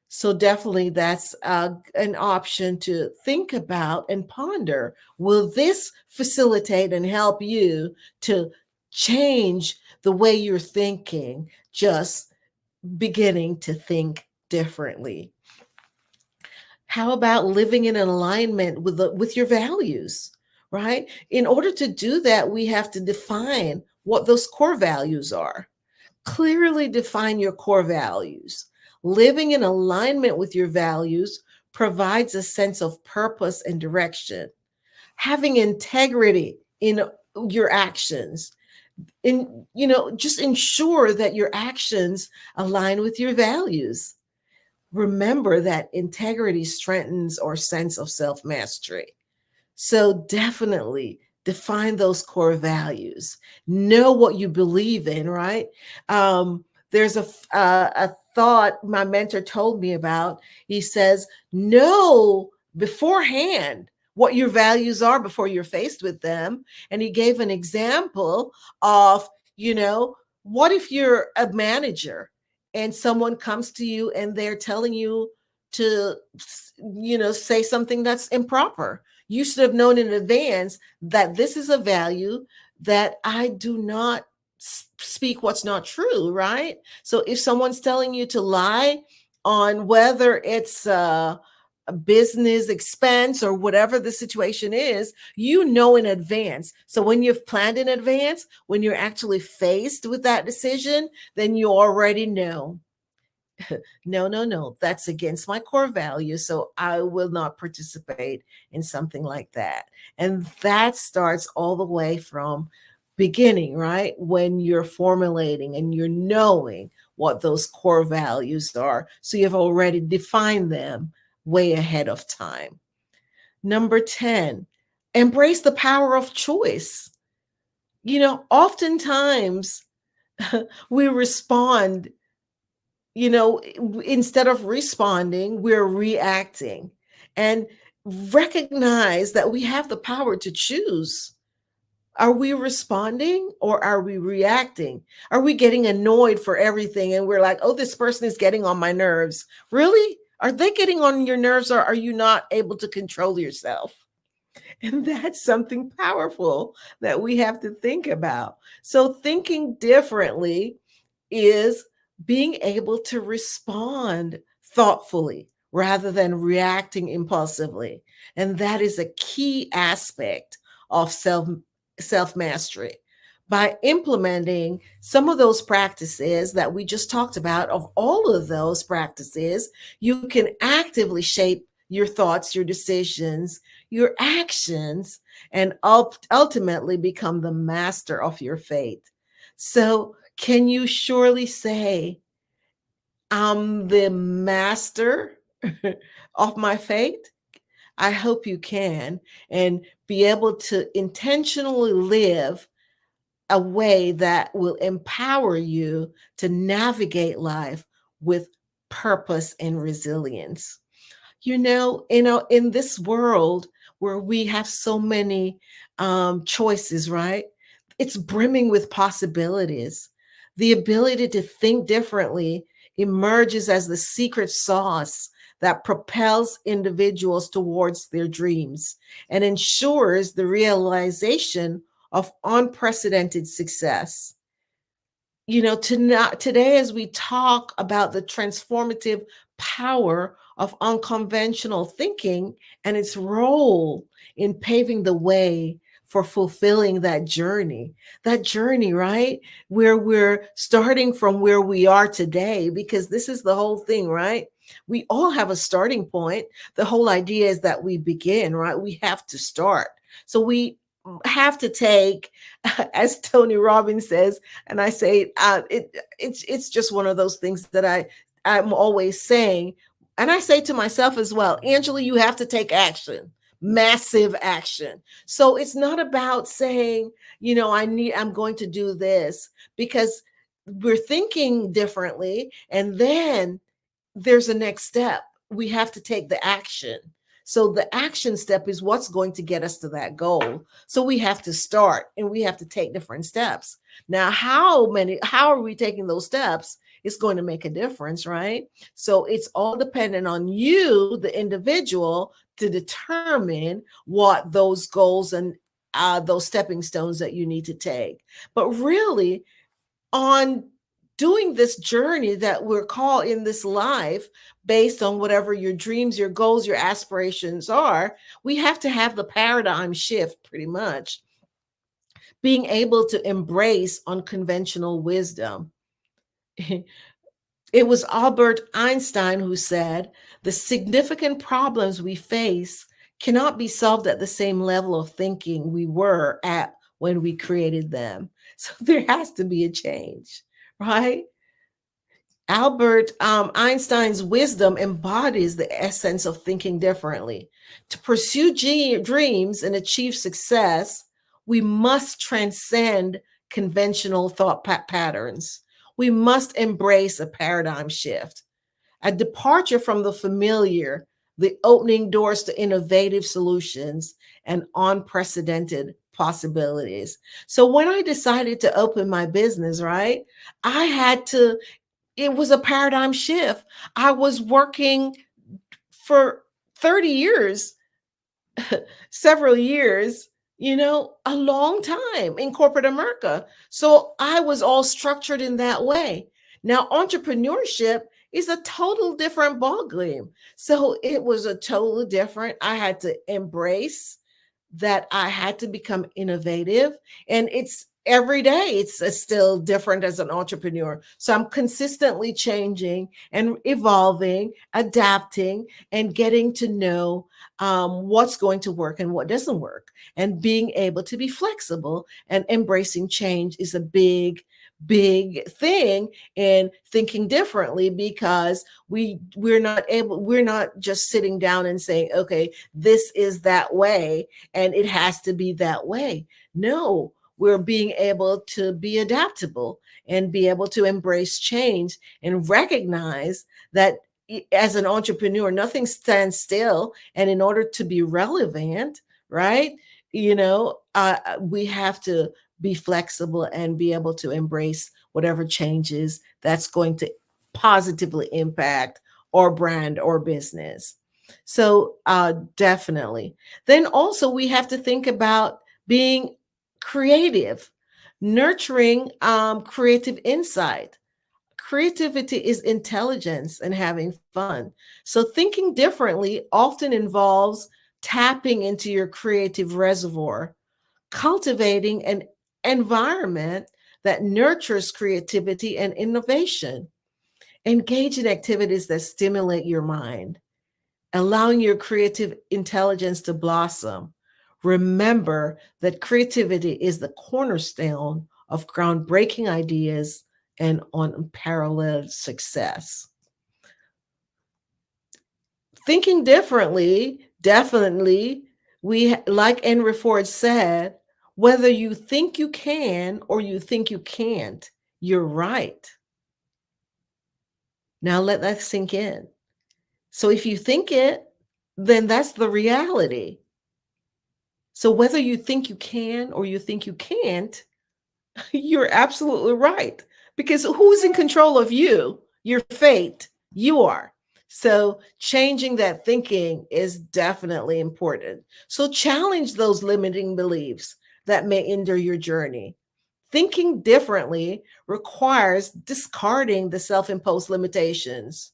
So definitely that's an option to think about and ponder. Will this facilitate and help you to change the way you're thinking, just beginning to think differently? How about living in alignment with your values, right? In order to do that, we have to define what those core values are. Clearly define your core values. Living in alignment with your values provides a sense of purpose and direction. Having integrity in your actions, just ensure that your actions align with your values. Remember that integrity strengthens our sense of self-mastery. So definitely define those core values. Know what you believe in, right? There's a thought my mentor told me about. He says, know beforehand what your values are before you're faced with them. And he gave an example of, what if you're a manager and someone comes to you and they're telling you to, say something that's improper? You should have known in advance that this is a value that I do not speak what's not true, right? So if someone's telling you to lie on whether it's a business expense or whatever the situation is, in advance. So when you've planned in advance, when you're actually faced with that decision, then you already know. No, that's against my core values. So I will not participate in something like that. And that starts all the way from beginning, right? When you're formulating and you're knowing what those core values are. So you've already defined them way ahead of time. Number 10, embrace the power of choice. Oftentimes we respond, instead of responding, we're reacting, and recognize that we have the power to choose. Are we responding or are we reacting? Are we getting annoyed for everything and we're like, oh, this person is getting on my nerves? Really? Are they getting on your nerves, or are you not able to control yourself? And that's something powerful that we have to think about. So thinking differently is being able to respond thoughtfully rather than reacting impulsively. And that is a key aspect of self mastery. By implementing some of those practices that we just talked about, of all of those practices, you can actively shape your thoughts, your decisions, your actions, and ultimately become the master of your fate. So, can you surely say, I'm the master of my fate? I hope you can, and be able to intentionally live a way that will empower you to navigate life with purpose and resilience. In this world where we have so many choices, right? It's brimming with possibilities. The ability to think differently emerges as the secret sauce that propels individuals towards their dreams and ensures the realization of unprecedented success. Today, as we talk about the transformative power of unconventional thinking and its role in paving the way for fulfilling that journey, right? Where we're starting from where we are today, because this is the whole thing, right? We all have a starting point. The whole idea is that we begin, right? We have to start. So we have to take, as Tony Robbins says, and I say, it's just one of those things that I'm always saying, and I say to myself as well, Angela, you have to take action, massive action. So it's not about saying, I'm going to do this, because we're thinking differently, and then there's a next step. We have to take the action. So the action step is what's going to get us to that goal. So we have to start, and we have to take different steps. Now, how are we taking those steps? It's going to make a difference, right? So it's all dependent on you, the individual, to determine what those goals and those stepping stones that you need to take. But really, on doing this journey that we're called in this life, based on whatever your dreams, your goals, your aspirations are, we have to have the paradigm shift, pretty much being able to embrace unconventional wisdom. It was Albert Einstein who said, the significant problems we face cannot be solved at the same level of thinking we were at when we created them. So there has to be a change, right? Albert Einstein's wisdom embodies the essence of thinking differently. To pursue dreams and achieve success, we must transcend conventional thought patterns. We embrace a paradigm shift, a departure from the familiar, the opening doors to innovative solutions and unprecedented possibilities. So when I decided to open my business, right, it was a paradigm shift. I was working for 30 years, several years, a long time in corporate America. So I was all structured in that way. Now, entrepreneurship is a total different ballgame. So it was a totally different, I had to embrace that I had to become innovative. And it's every day, it's still different as an entrepreneur. So I'm consistently changing and evolving, adapting, and getting to know what's going to work and what doesn't work. And being able to be flexible and embracing change is a big thing in thinking differently, because we're not just sitting down and saying, okay, this is that way and it has to be that way. No, we're being able to be adaptable and be able to embrace change and recognize that as an entrepreneur, nothing stands still. And in order to be relevant, right, we have to be flexible and be able to embrace whatever changes that's going to positively impact our brand or business. So definitely. Then also we have to think about being creative, nurturing creative insight, Creativity is intelligence and having fun. So thinking differently often involves tapping into your creative reservoir, cultivating an environment that nurtures creativity and innovation. Engage in activities that stimulate your mind, allowing your creative intelligence to blossom. Remember that creativity is the cornerstone of groundbreaking ideas and unparalleled success. Thinking differently, definitely, like Henry Ford said, whether you think you can or you think you can't, you're right. Now let that sink in. So if you think it, then that's the reality. So whether you think you can or you think you can't, you're absolutely right. Because who's in control of you? Your fate. You are. So changing that thinking is definitely important. So challenge those limiting beliefs that may hinder your journey. Thinking differently requires discarding the self-imposed limitations.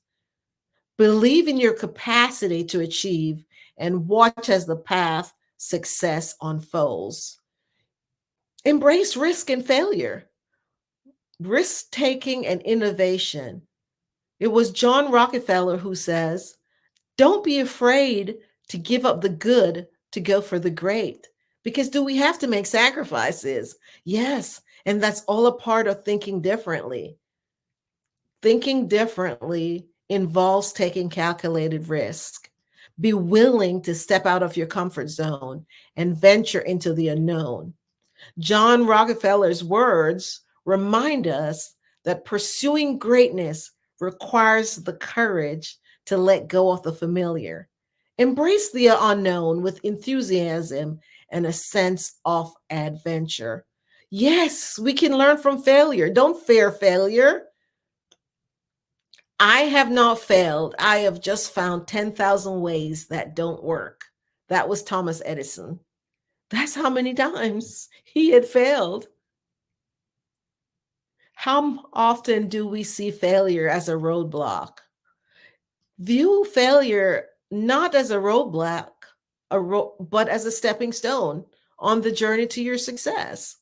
Believe in your capacity to achieve and watch as the path success unfolds. Embrace risk and failure, risk taking and innovation. It was John Rockefeller who says, don't be afraid to give up the good to go for the great. Because do we have to make sacrifices? Yes. And that's all a part of thinking differently. Thinking differently involves taking calculated risk. Be willing to step out of your comfort zone and venture into the unknown. John Rockefeller's words remind us that pursuing greatness requires the courage to let go of the familiar. Embrace the unknown with enthusiasm and a sense of adventure. Yes, we can learn from failure. Don't fear failure. I have not failed. I have just found 10,000 ways that don't work. That was Thomas Edison. That's how many times he had failed. How often do we see failure as a roadblock? View failure not as a roadblock, but as a stepping stone on the journey to your success.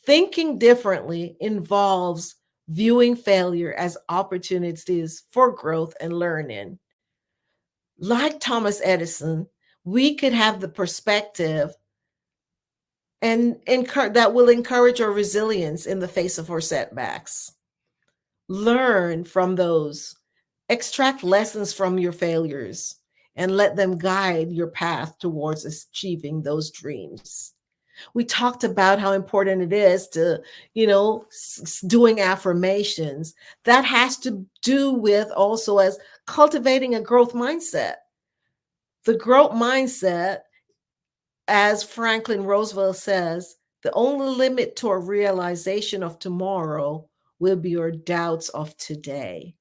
Thinking differently involves viewing failure as opportunities for growth and learning. Like Thomas Edison, we could have the perspective and that will encourage our resilience in the face of our setbacks. Learn from those, extract lessons from your failures, and let them guide your path towards achieving those dreams. We talked about how important it is to, doing affirmations. That has to do with also as cultivating a growth mindset. The growth mindset, as Franklin Roosevelt says, the only limit to a realization of tomorrow will be your doubts of today.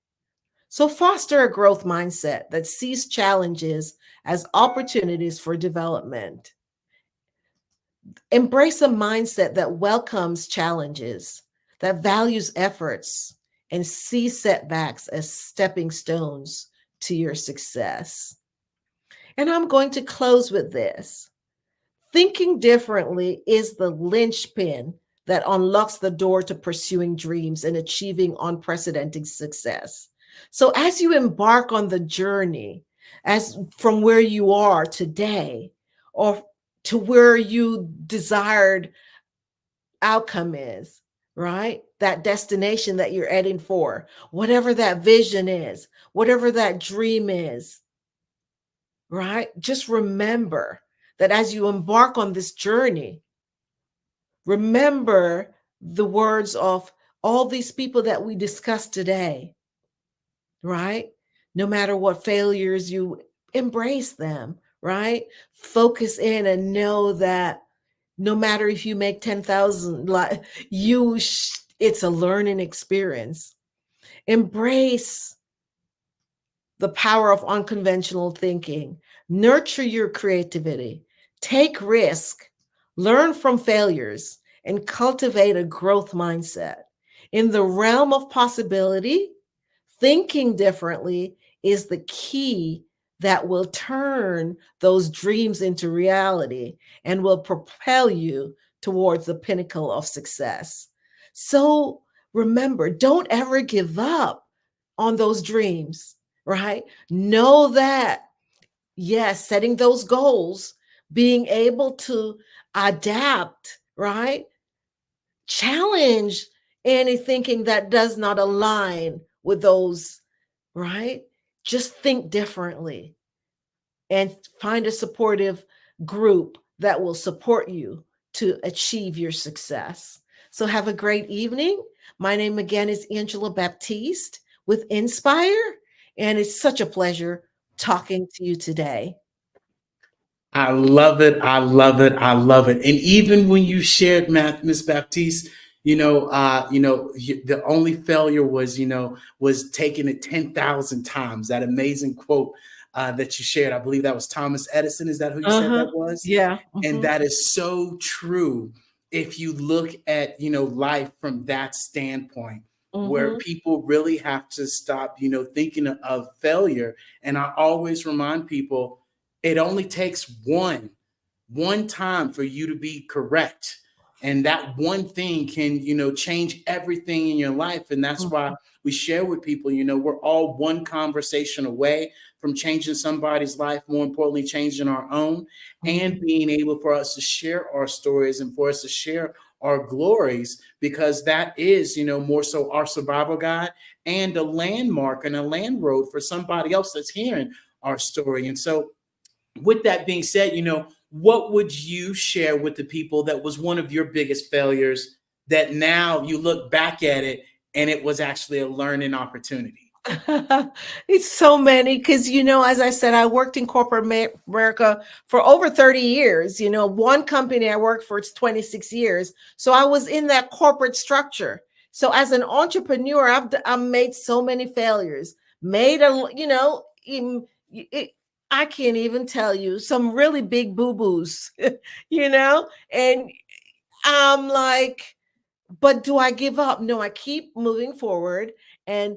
So foster a growth mindset that sees challenges as opportunities for development. Embrace a mindset that welcomes challenges, that values efforts, and sees setbacks as stepping stones to your success. And I'm going to close with this. Thinking differently is the linchpin that unlocks the door to pursuing dreams and achieving unprecedented success. So as you embark on the journey, as from where you are today or to where you desired outcome is, right? That destination that you're heading for, whatever that vision is, whatever that dream is, right? Just remember that as you embark on this journey, remember the words of all these people that we discussed today, right? No matter what failures, you embrace them, right? Focus in and know that no matter if you make 10,000, it's a learning experience. Embrace the power of unconventional thinking. Nurture your creativity. Take risk. Learn from failures and cultivate a growth mindset. In the realm of possibility, thinking differently is the key that will turn those dreams into reality and will propel you towards the pinnacle of success. So remember, don't ever give up on those dreams, right? Know that, yes, setting those goals, being able to adapt, right? Challenge any thinking that does not align with those, right? Just think differently and find a supportive group that will support you to achieve your success. So have a great evening. My name again is Angela Baptiste with Inspire, and it's such a pleasure talking to you today. I love it. I love it. I love it. And even when you shared, Miss Baptiste, the only failure was taking it 10,000 times. That amazing quote that you shared. I believe that was Thomas Edison. Is that who you said that was? Yeah. And that is so true. If you look at, life from that standpoint, where people really have to stop, thinking of failure. And I always remind people, it only takes one time for you to be correct. And that one thing can, change everything in your life. And that's why we share with people, we're all one conversation away from changing somebody's life, more importantly, changing our own, and being able for us to share our stories and for us to share our glories, because that is, more so our survival guide and a landmark and a land road for somebody else that's hearing our story. And so with that being said, what would you share with the people that was one of your biggest failures that now you look back at it and it was actually a learning opportunity? It's so many because, as I said, I worked in corporate America for over 30 years. One company I worked for, it's 26 years. So I was in that corporate structure. So as an entrepreneur, I've made so many failures, I can't even tell you some really big boo-boos, and I'm like, but do I give up? No, I keep moving forward and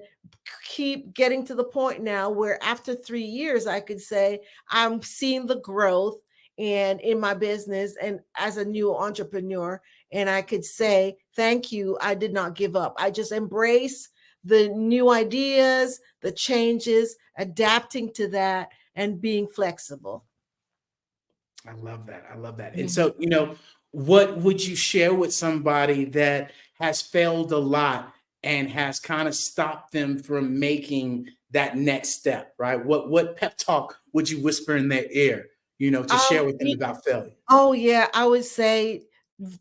keep getting to the point now where after 3 years, I could say I'm seeing the growth and in my business and as a new entrepreneur. And I could say, thank you. I did not give up. I just embrace the new ideas, the changes, adapting to that and being flexible. I love that. I love that. And so, what would you share with somebody that has failed a lot and has kind of stopped them from making that next step, right? What pep talk would you whisper in their ear, to share with them about failure? Oh yeah, I would say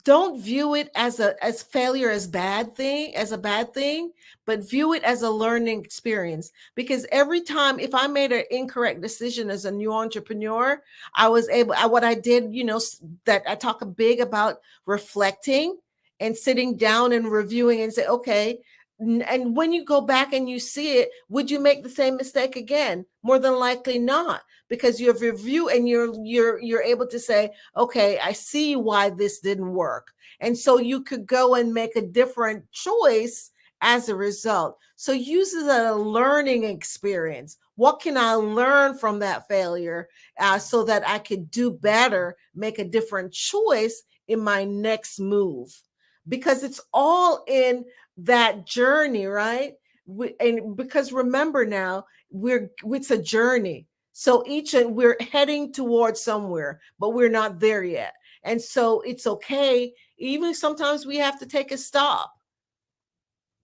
don't view it as failure as a bad thing, but view it as a learning experience. Because every time, if I made an incorrect decision as a new entrepreneur, what I did, that I talk big about reflecting and sitting down and reviewing and say, okay, and when you go back and you see it, would you make the same mistake again? More than likely not, because you have review and you're able to say, okay, I see why this didn't work. And so you could go and make a different choice as a result. So use it as a learning experience. What can I learn from that failure so that I could do better, make a different choice in my next move? Because it's all in that journey, right? And because remember now, it's a journey. So we're heading towards somewhere, but we're not there yet. And so it's okay. Even sometimes we have to take a stop.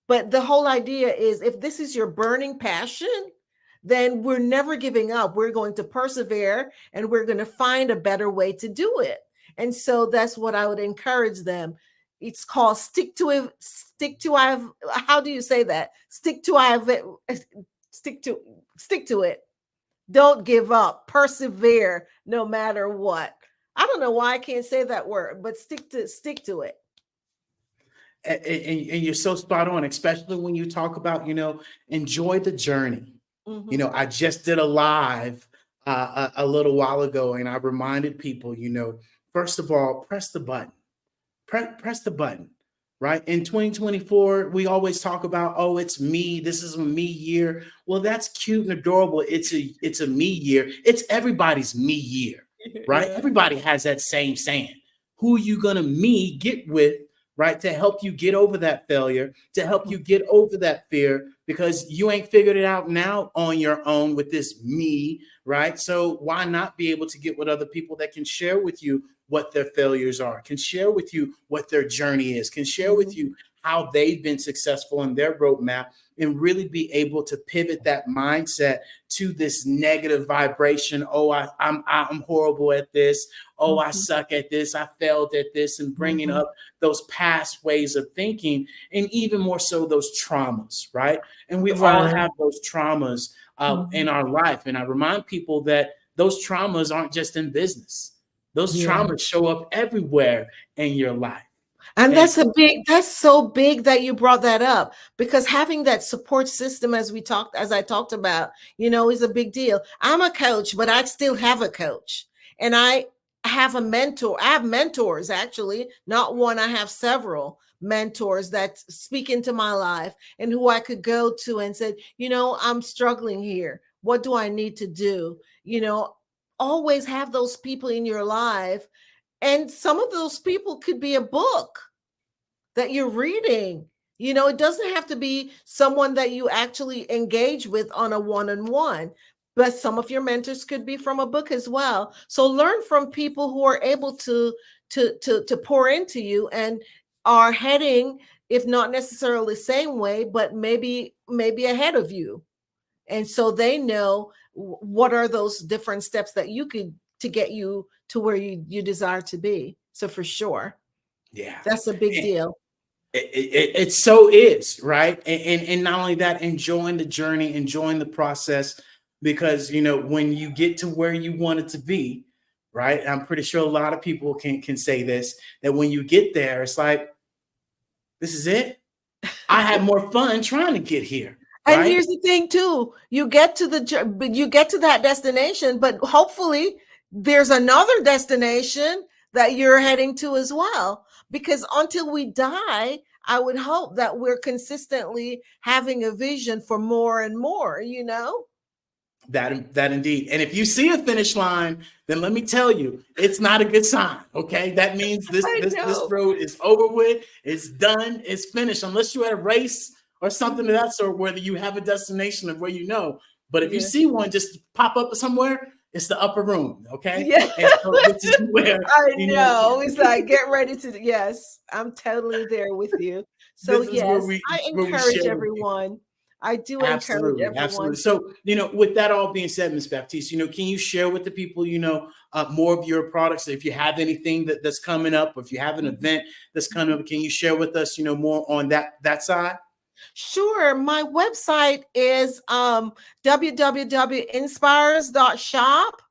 But the whole idea is if this is your burning passion, then we're never giving up. We're going to persevere and we're going to find a better way to do it. And so that's what I would encourage them. It's called stick to it. How do you say that? Stick to it. Don't give up. Persevere no matter what. I don't know why I can't say that word, but stick to it. And you're so spot on, especially when you talk about, enjoy the journey. I just did a live a little while ago, and I reminded people, first of all, press the button. Press the button. right? In 2024, we always talk about, oh, it's me. This is a me year. Well, that's cute and adorable. It's a me year. It's everybody's me year, right? Yeah. Everybody has that same saying. Who you gonna get with, right? To help you get over that failure, to help you get over that fear, because you ain't figured it out now on your own with this me, right? So why not be able to get with other people that can share with you what their failures are, can share with you what their journey is, can share with you how they've been successful in their roadmap, and really be able to pivot that mindset to this negative vibration. Oh, I'm horrible at this. Oh, I suck at this. I failed at this, and bringing up those past ways of thinking, and even more so those traumas, right? And we all have those traumas in our life. And I remind people that those traumas aren't just in business. Those traumas show up everywhere in your life. And that's so big that you brought that up, because having that support system, as I talked about, is a big deal. I'm a coach, but I still have a coach, and I have a mentor. I have mentors, actually, not one. I have several mentors that speak into my life and who I could go to and say, I'm struggling here. What do I need to do? Always have those people in your life. And some of those people could be a book that you're reading. It doesn't have to be someone that you actually engage with on a one-on-one, but some of your mentors could be from a book as well. So learn from people who are able to pour into you and are heading, if not necessarily the same way, but maybe ahead of you. And so they know what are those different steps that you could to get you to where you desire to be. So for sure. Yeah. That's a big deal. It so is, right? And not only that, enjoying the journey, enjoying the process, because, when you get to where you want it to be, right? I'm pretty sure a lot of people can say this, that when you get there, it's like, this is it. I had more fun trying to get here. And here's the thing too, you get to that destination, but hopefully there's another destination that you're heading to as well. Because until we die, I would hope that we're consistently having a vision for more and more, That indeed. And if you see a finish line, then let me tell you, it's not a good sign. Okay. That means this road is over with, it's done, it's finished, unless you're at a race or something of that sort, whether you have a destination of where But if you see one just pop up somewhere, it's the upper room. Okay. Yeah. And so this is where, I know. It's like, get ready to, yes, I'm totally there with you. So yes, I encourage everyone. I do encourage everyone. Absolutely. So, with that all being said, Ms. Baptiste, can you share with the people, more of your products? If you have anything that's coming up, or if you have an event that's coming up, can you share with us, more on that side? Sure. My website is www.inspires.shop.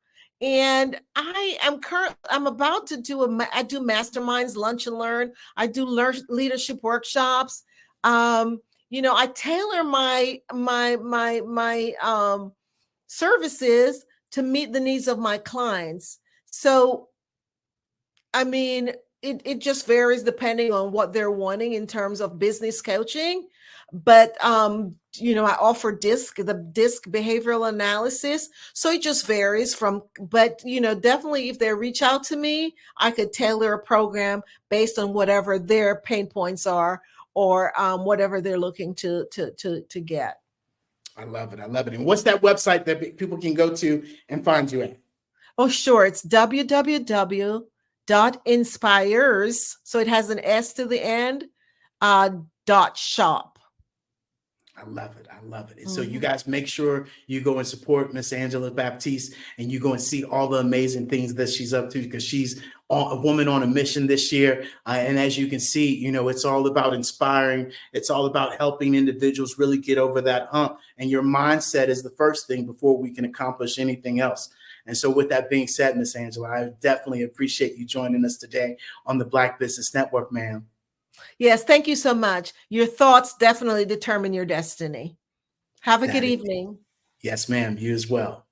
And I'm about to I do masterminds, lunch and learn. I do leadership workshops. I tailor my services to meet the needs of my clients. So, it just varies depending on what they're wanting in terms of business coaching. But, I offer the DISC behavioral analysis. So it just varies but definitely if they reach out to me, I could tailor a program based on whatever their pain points are, or whatever they're looking to get. I love it. And what's that website that people can go to and find you at? Oh, sure. It's www.inspires. So it has an S to the end, .shop. I love it. And so you guys make sure you go and support Miss Angela Baptiste, and you go and see all the amazing things that she's up to, because she's a woman on a mission this year. And as you can see, it's all about inspiring. It's all about helping individuals really get over that hump. And your mindset is the first thing before we can accomplish anything else. And so with that being said, Miss Angela, I definitely appreciate you joining us today on the Black Business Network, ma'am. Yes, thank you so much. Your thoughts definitely determine your destiny. Have a good evening. Yes, ma'am. You as well.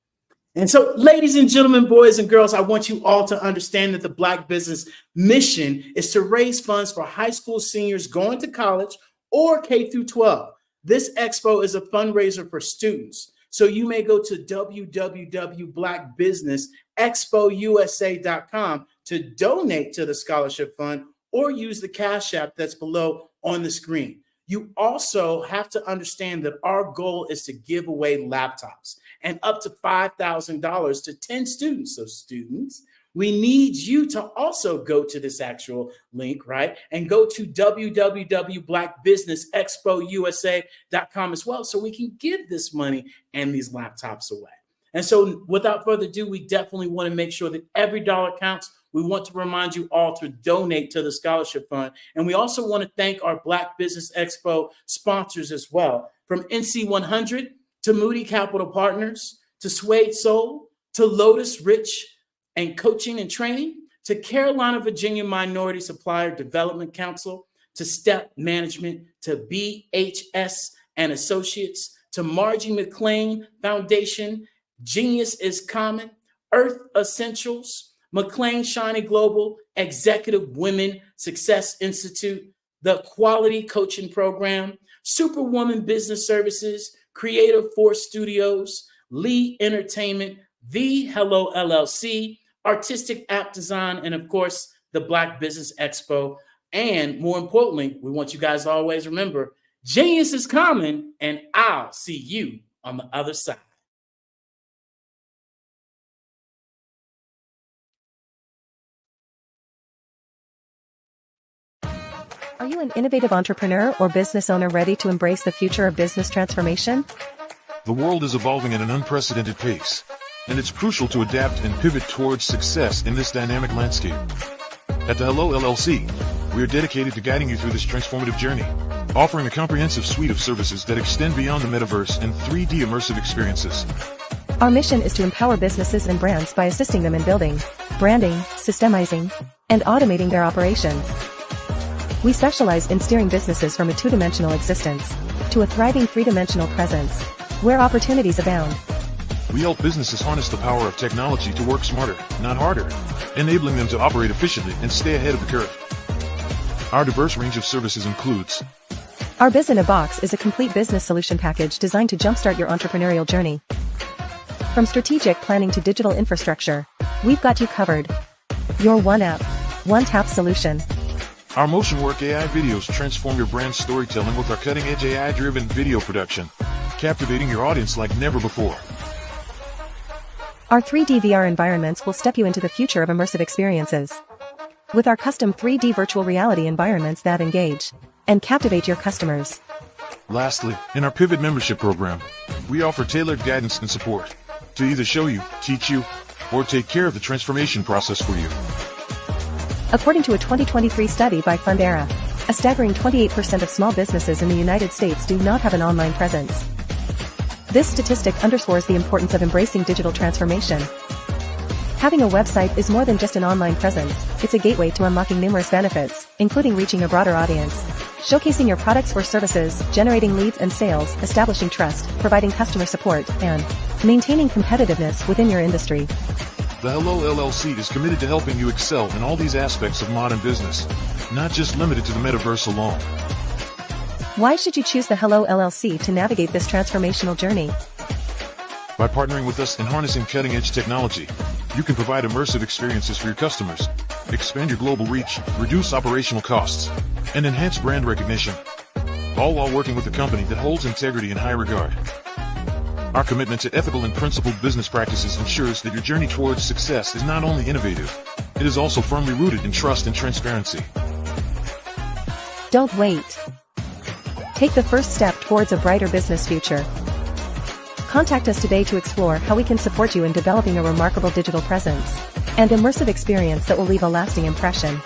And so, ladies and gentlemen, boys and girls, I want you all to understand that the Black Business mission is to raise funds for high school seniors going to college or K through 12. This expo is a fundraiser for students. So you may go to www.blackbusinessexpousa.com to donate to the scholarship fund or use the Cash App that's below on the screen. You also have to understand that our goal is to give away laptops and up to $5,000 to 10 students. So students, we need you to also go to this actual link, right? And go to www.blackbusinessexpousa.com as well, so we can give this money and these laptops away. And so without further ado, we definitely want to make sure that every dollar counts. We want to remind you all to donate to the scholarship fund. And we also want to thank our Black Business Expo sponsors as well, from NC 100 to Moody Capital Partners, to Suede Soul, to Lotus Rich and Coaching and Training, to Carolina, Virginia Minority Supplier Development Council, to Step Management, to BHS and Associates, to Margie McLean Foundation, Genius is Common, Earth Essentials, McLean Shiny Global, Executive Women Success Institute, the Quality Coaching Program, Superwoman Business Services, Creative Force Studios, Lee Entertainment, The Hello LLC, Artistic App Design, and of course, the Black Business Expo. And more importantly, we want you guys to always remember, genius is common, and I'll see you on the other side. Are you an innovative entrepreneur or business owner ready to embrace the future of business transformation? The world is evolving at an unprecedented pace, and it's crucial to adapt and pivot towards success in this dynamic landscape. At the Hello LLC, we are dedicated to guiding you through this transformative journey, offering a comprehensive suite of services that extend beyond the metaverse and 3D immersive experiences. Our mission is to empower businesses and brands by assisting them in building, branding, systemizing, and automating their operations. We specialize in steering businesses from a two-dimensional existence to a thriving three-dimensional presence, where opportunities abound. We help businesses harness the power of technology to work smarter, not harder, enabling them to operate efficiently and stay ahead of the curve. Our diverse range of services includes our Biz in a Box is a complete business solution package designed to jumpstart your entrepreneurial journey. From strategic planning to digital infrastructure, we've got you covered. Your one app, one tap solution. Our Motion Work AI videos transform your brand storytelling with our cutting-edge AI-driven video production, captivating your audience like never before. Our 3D VR environments will step you into the future of immersive experiences. With our custom 3D virtual reality environments that engage and captivate your customers. Lastly, in our Pivot membership program, we offer tailored guidance and support to either show you, teach you, or take care of the transformation process for you. According to a 2023 study by Fundera, a staggering 28% of small businesses in the United States do not have an online presence. This statistic underscores the importance of embracing digital transformation. Having a website is more than just an online presence, it's a gateway to unlocking numerous benefits, including reaching a broader audience, showcasing your products or services, generating leads and sales, establishing trust, providing customer support, and maintaining competitiveness within your industry. The Hello LLC is committed to helping you excel in all these aspects of modern business, not just limited to the metaverse alone. Why should you choose the Hello LLC to navigate this transformational journey? By partnering with us and harnessing cutting-edge technology, you can provide immersive experiences for your customers, expand your global reach, reduce operational costs, and enhance brand recognition, all while working with a company that holds integrity in high regard. Our commitment to ethical and principled business practices ensures that your journey towards success is not only innovative, it is also firmly rooted in trust and transparency. Don't wait. Take the first step towards a brighter business future. Contact us today to explore how we can support you in developing a remarkable digital presence and immersive experience that will leave a lasting impression.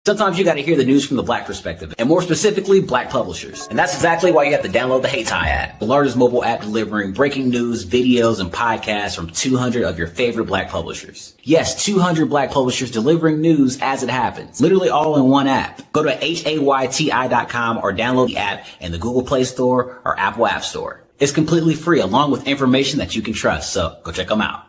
Sometimes you got to hear the news from the Black perspective, and more specifically, Black publishers. And that's exactly why you have to download the Hey Tie app, the largest mobile app delivering breaking news, videos, and podcasts from 200 of your favorite Black publishers. Yes, 200 Black publishers delivering news as it happens, literally all in one app. Go to hayti.com or download the app in the Google Play Store or Apple App Store. It's completely free, along with information that you can trust, so go check them out.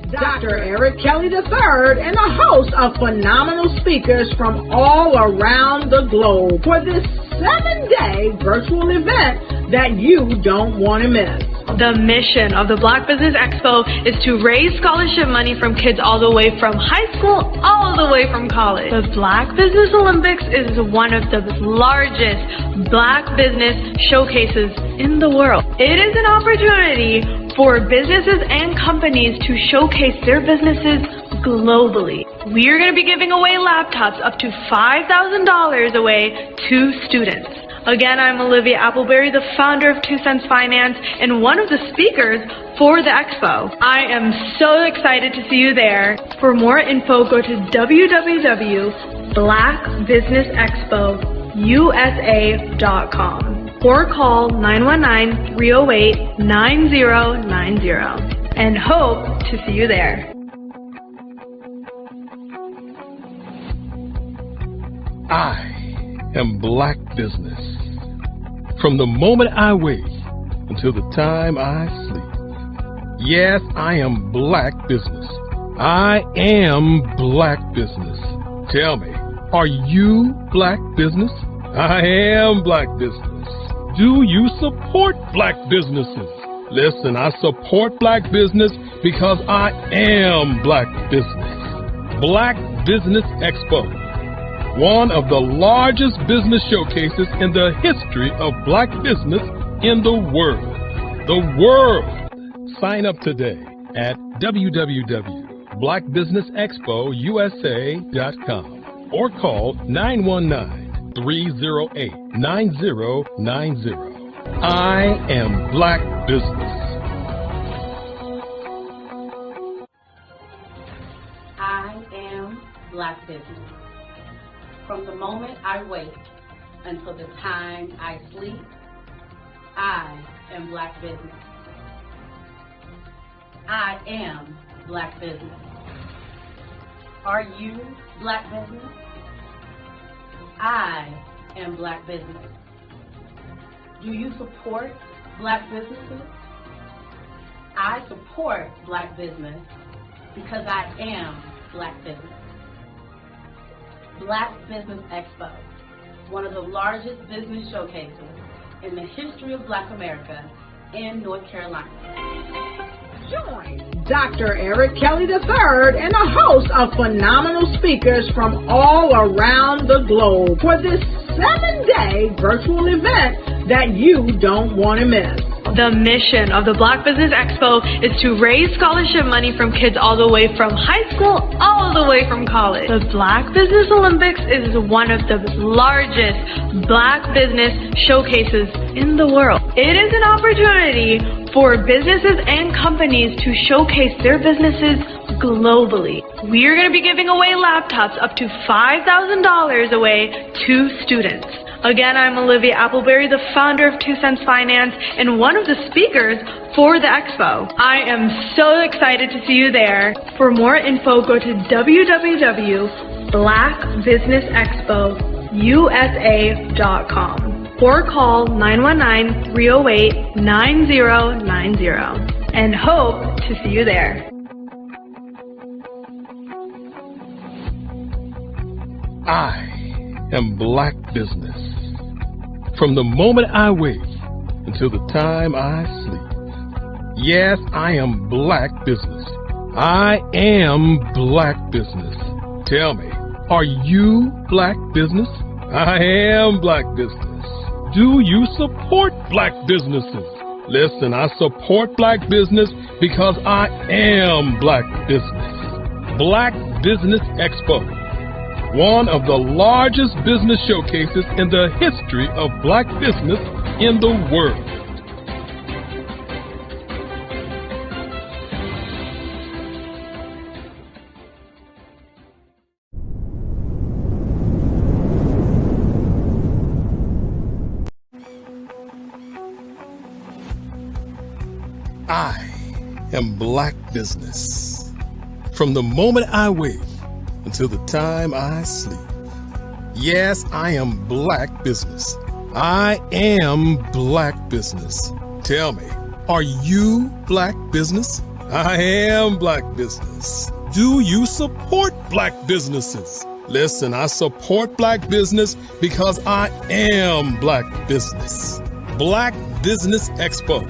Dr. Eric Kelly III and a host of phenomenal speakers from all around the globe for this 7-day virtual event that you don't want to miss. The mission of the Black Business Expo is to raise scholarship money from kids all the way from high school all the way from college. The Black Business Olympics is one of the largest Black business showcases in the world. It is an opportunity for businesses and companies to showcase their businesses globally. We are going to be giving away laptops up to $5,000 away to students. Again, I'm Olivia Appleberry, the founder of 2 Cents Finance and one of the speakers for the expo. I am so excited to see you there. For more info, go to www.blackbusinessexpousa.com or call 919-308-9090 and hope to see you there. I am Black Business. From the moment I wake until the time I sleep. Yes, I am Black Business. I am Black Business. Tell me, are you Black Business? I am Black Business. Do you support Black businesses? Listen, I support Black business because I am Black Business. Black Business Expo, one of the largest business showcases in the history of Black business in the world. The world! Sign up today at www.blackbusinessexpousa.com or call 919-308-9090. I am Black Business. I am Black Business. From the moment I wake until the time I sleep, I am Black Business. I am Black Business. Are you Black Business? I am Black Business. Do you support Black businesses? I support Black business because I am Black Business. Black Business Expo, one of the largest business showcases in the history of Black America in North Carolina. Join Dr. Eric Kelly III and a host of phenomenal speakers from all around the globe for this 7-day virtual event that you don't want to miss. The mission of the Black Business Expo is to raise scholarship money from kids all the way from high school all the way from college. The Black Business Olympics is one of the largest Black business showcases in the world. It is an opportunity for businesses and companies to showcase their businesses globally. We are going to be giving away laptops up to $5,000 away to students. Again, I'm Olivia Appleberry, the founder of 2 Cents Finance and one of the speakers for the expo. I am so excited to see you there. For more info, go to www.blackbusinessexpousa.com or call 919-308-9090 and hope to see you there. I am Black Business. From the moment I wake until the time I sleep. Yes, I am Black Business. I am Black Business. Tell me, are you Black Business? I am Black Business. Do you support Black businesses? Listen, I support Black business because I am Black Business. Black Business Expo, one of the largest business showcases in the history of Black business in the world. I am Black Business. From the moment I wake until the time I sleep. Yes, I am Black Business. I am Black Business. Tell me, are you Black Business? I am Black Business. Do you support Black businesses? Listen, I support Black business because I am Black Business. Black Business Expo,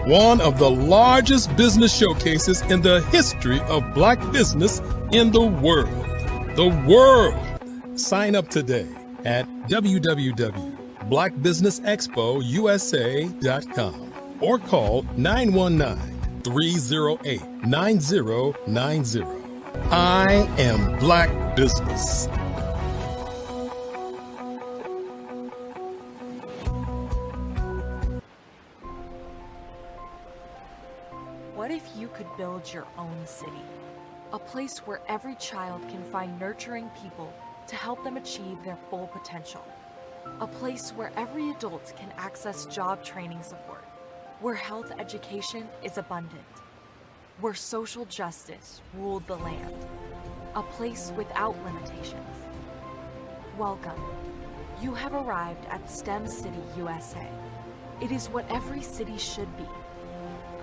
one of the largest business showcases in the history of Black business in the world. The world. Sign up today at www.blackbusinessexpousa.com or call 919-308-9090. I am Black Business. What if you could build your own city? A place where every child can find nurturing people to help them achieve their full potential. A place where every adult can access job training support, where health education is abundant, where social justice ruled the land. A place without limitations. Welcome. You have arrived at STEM City USA. It is what every city should be.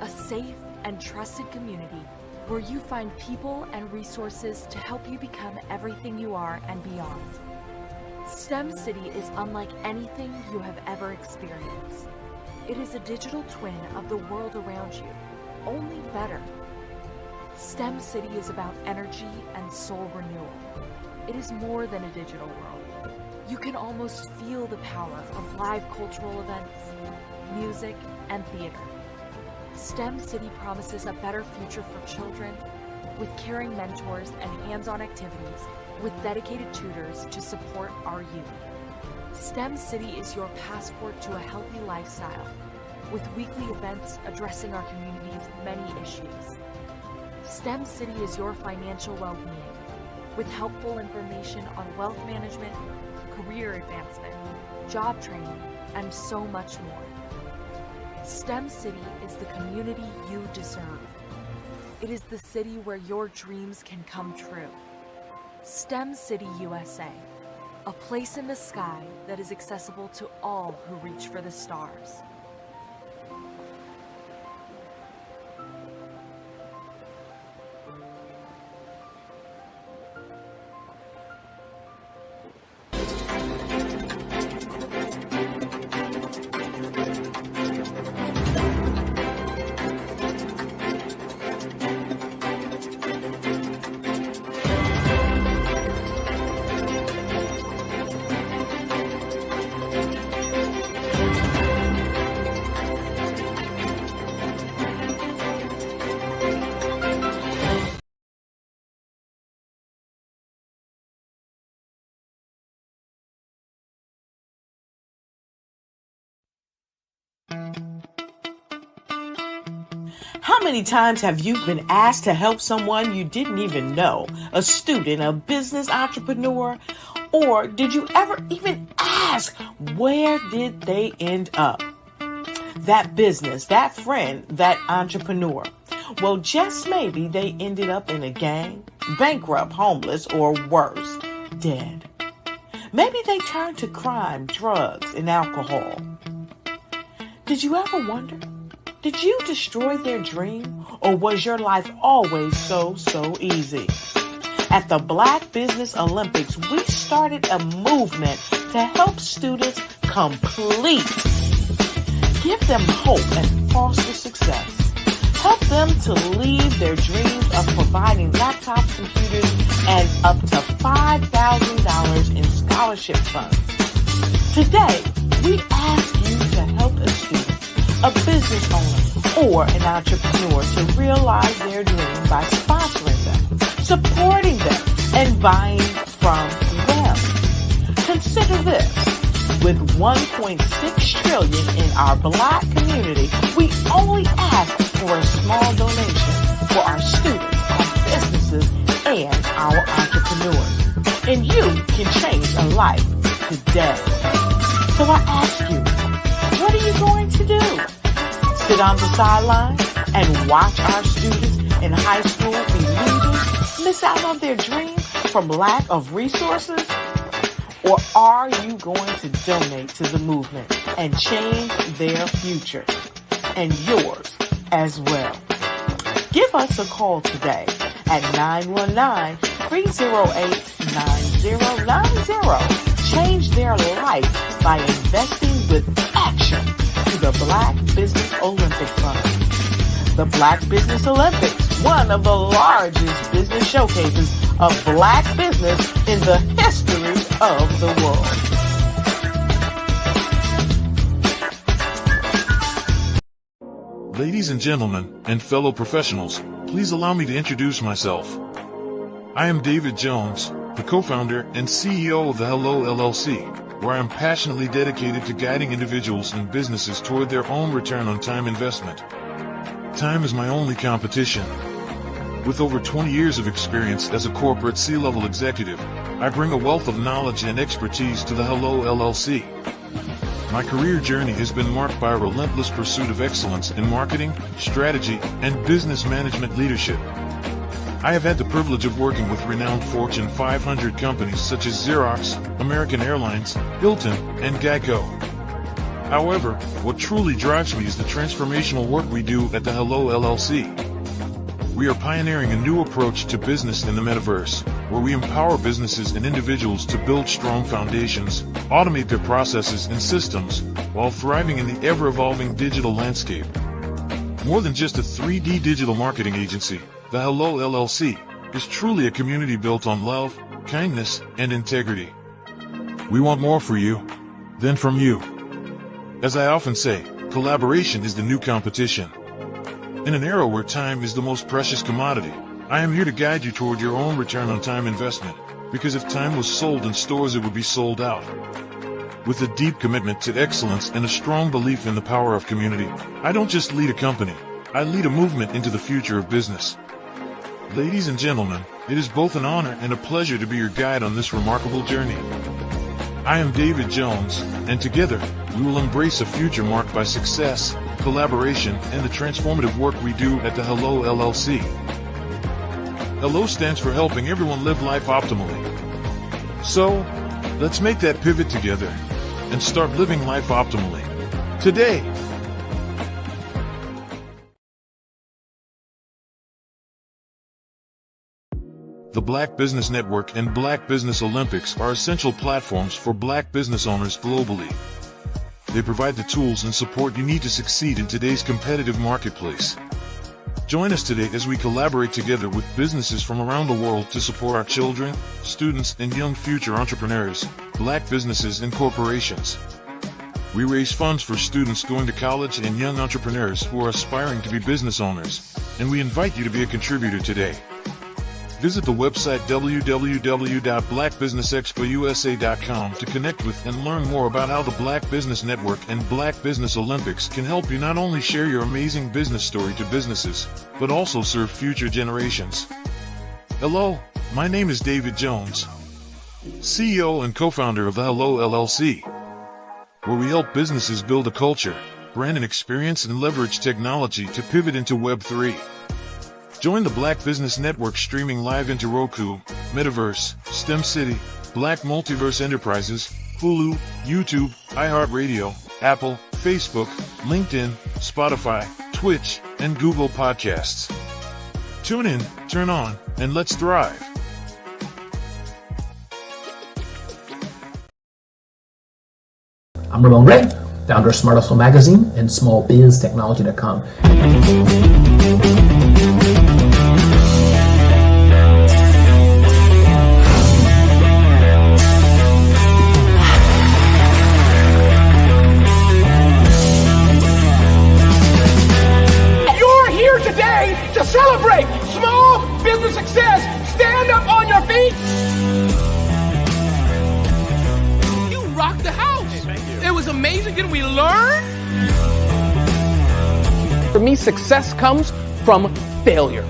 A safe and trusted community where you find people and resources to help you become everything you are and beyond. STEM City is unlike anything you have ever experienced. It is a digital twin of the world around you, only better. STEM City is about energy and soul renewal. It is more than a digital world. You can almost feel the power of live cultural events, music, and theater. STEM City promises a better future for children with caring mentors and hands-on activities with dedicated tutors to support our youth. STEM City is your passport to a healthy lifestyle with weekly events addressing our community's many issues. STEM City is your financial well-being with helpful information on wealth management, career advancement, job training, and so much more. STEM City is the community you deserve. It is the city where your dreams can come true. STEM City USA, a place in the sky that is accessible to all who reach for the stars. How many times have you been asked to help someone you didn't even know, a student, a business entrepreneur? Or did you ever even ask, where did they end up? That business, that friend, that entrepreneur. Well, just maybe they ended up in a gang, bankrupt, homeless, or worse, dead. Maybe they turn to crime, drugs, and alcohol. Did you ever wonder? Did you destroy their dream, or was your life always so easy? At the Black Business Olympics, we started a movement to help students complete. Give them hope and foster success. Help them to leave their dreams of providing laptops, computers, and up to $5,000 in scholarship funds. Today, we ask you to help a student, a business owner, or an entrepreneur to realize their dream by sponsoring them, supporting them, and buying from them. Consider this. With $1.6 trillion in our Black community, we only ask for a small donation for our students, our businesses, and our entrepreneurs. And you can change a life today. So I ask you, what are you going to do? Sit on the sideline and watch our students in high school be leaders, miss out on their dream from lack of resources? Or are you going to donate to the movement and change their future and yours as well? Give us a call today at 919-308-9090. Change their life by investing with action to the Black Business Olympic Fund. The Black Business Olympics, one of the largest business showcases of Black business in the history of the world. Ladies and gentlemen, and fellow professionals, please allow me to introduce myself. I am David Jones, the co-founder and CEO of the Hello LLC, where I am passionately dedicated to guiding individuals and businesses toward their own return on time investment. Time is my only competition. With over 20 years of experience as a corporate C-level executive, I bring a wealth of knowledge and expertise to the Hello LLC. My career journey has been marked by a relentless pursuit of excellence in marketing, strategy, and business management leadership. I have had the privilege of working with renowned Fortune 500 companies such as Xerox, American Airlines, Hilton, and Geico. However, what truly drives me is the transformational work we do at the Hello LLC. We are pioneering a new approach to business in the metaverse, where we empower businesses and individuals to build strong foundations, automate their processes and systems, while thriving in the ever-evolving digital landscape. More than just a 3D digital marketing agency, the Hello LLC is truly a community built on love, kindness, and integrity. We want more for you than from you. As I often say, collaboration is the new competition. In an era where time is the most precious commodity, I am here to guide you toward your own return on time investment, because if time was sold in stores, it would be sold out. With a deep commitment to excellence and a strong belief in the power of community, I don't just lead a company, I lead a movement into the future of business. Ladies and gentlemen, it is both an honor and a pleasure to be your guide on this remarkable journey. I am David Jones, and together, we will embrace a future marked by success, collaboration, and the transformative work we do at the Hello LLC. Hello stands for helping everyone live life optimally. So, let's make that pivot together and start living life optimally today. The Black Business Network and Black Business Olympics are essential platforms for Black business owners globally. They provide the tools and support you need to succeed in today's competitive marketplace. Join us today as we collaborate together with businesses from around the world to support our children, students, and young future entrepreneurs, Black businesses, and corporations. We raise funds for students going to college and young entrepreneurs who are aspiring to be business owners, and we invite you to be a contributor today. Visit the website www.blackbusinessexpousa.com to connect with and learn more about how the Black Business Network and Black Business Olympics can help you not only share your amazing business story to businesses, but also serve future generations. Hello, my name is David Jones, CEO and co-founder of the Hello LLC, where we help businesses build a culture, brand an experience, and leverage technology to pivot into Web3. Join the Black Business Network streaming live into Roku, Metaverse, STEM City, Black Multiverse Enterprises, Hulu, YouTube, iHeartRadio, Apple, Facebook, LinkedIn, Spotify, Twitch, and Google Podcasts. Tune in, turn on, and let's thrive. I'm Ramon Ray, founder of Smart Hustle Magazine and smallbiztechnology.com. You're here today to celebrate small business success. Stand up on your feet. You rocked the house. It was amazing. Didn't we learn? For me, success comes from failure.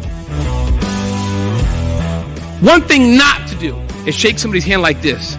One thing not to do is shake somebody's hand like this.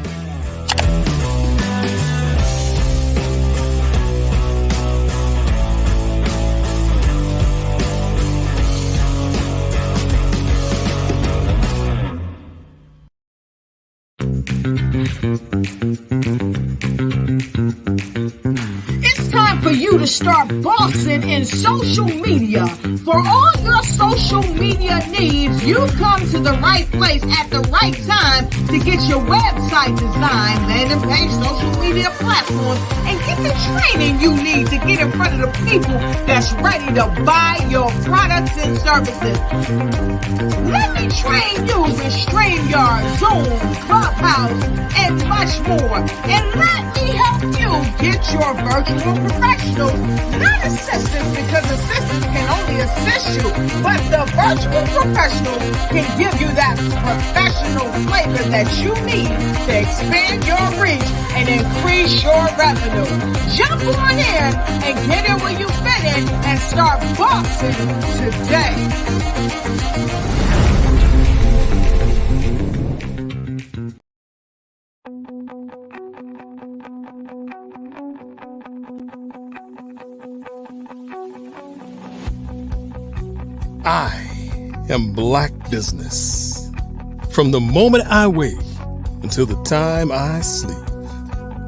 It's time for you to start bossing in social media. For all your social media needs, you've come to the right place at the right time to get your website designed, landing page, social media platforms, and get the training you need to get in front of the people that's ready to buy your products and services. Let me train you with StreamYard, Zoom, Clubhouse, and much more. And let me help you get your virtual professionals, not assistants, because assistants can only assist you, but the virtual professionals can give you that professional flavor that you need to expand your reach and increase your revenue. Jump on in and get in where you fit in and start boxing today. I am Black Business. From the moment I wake until the time I sleep.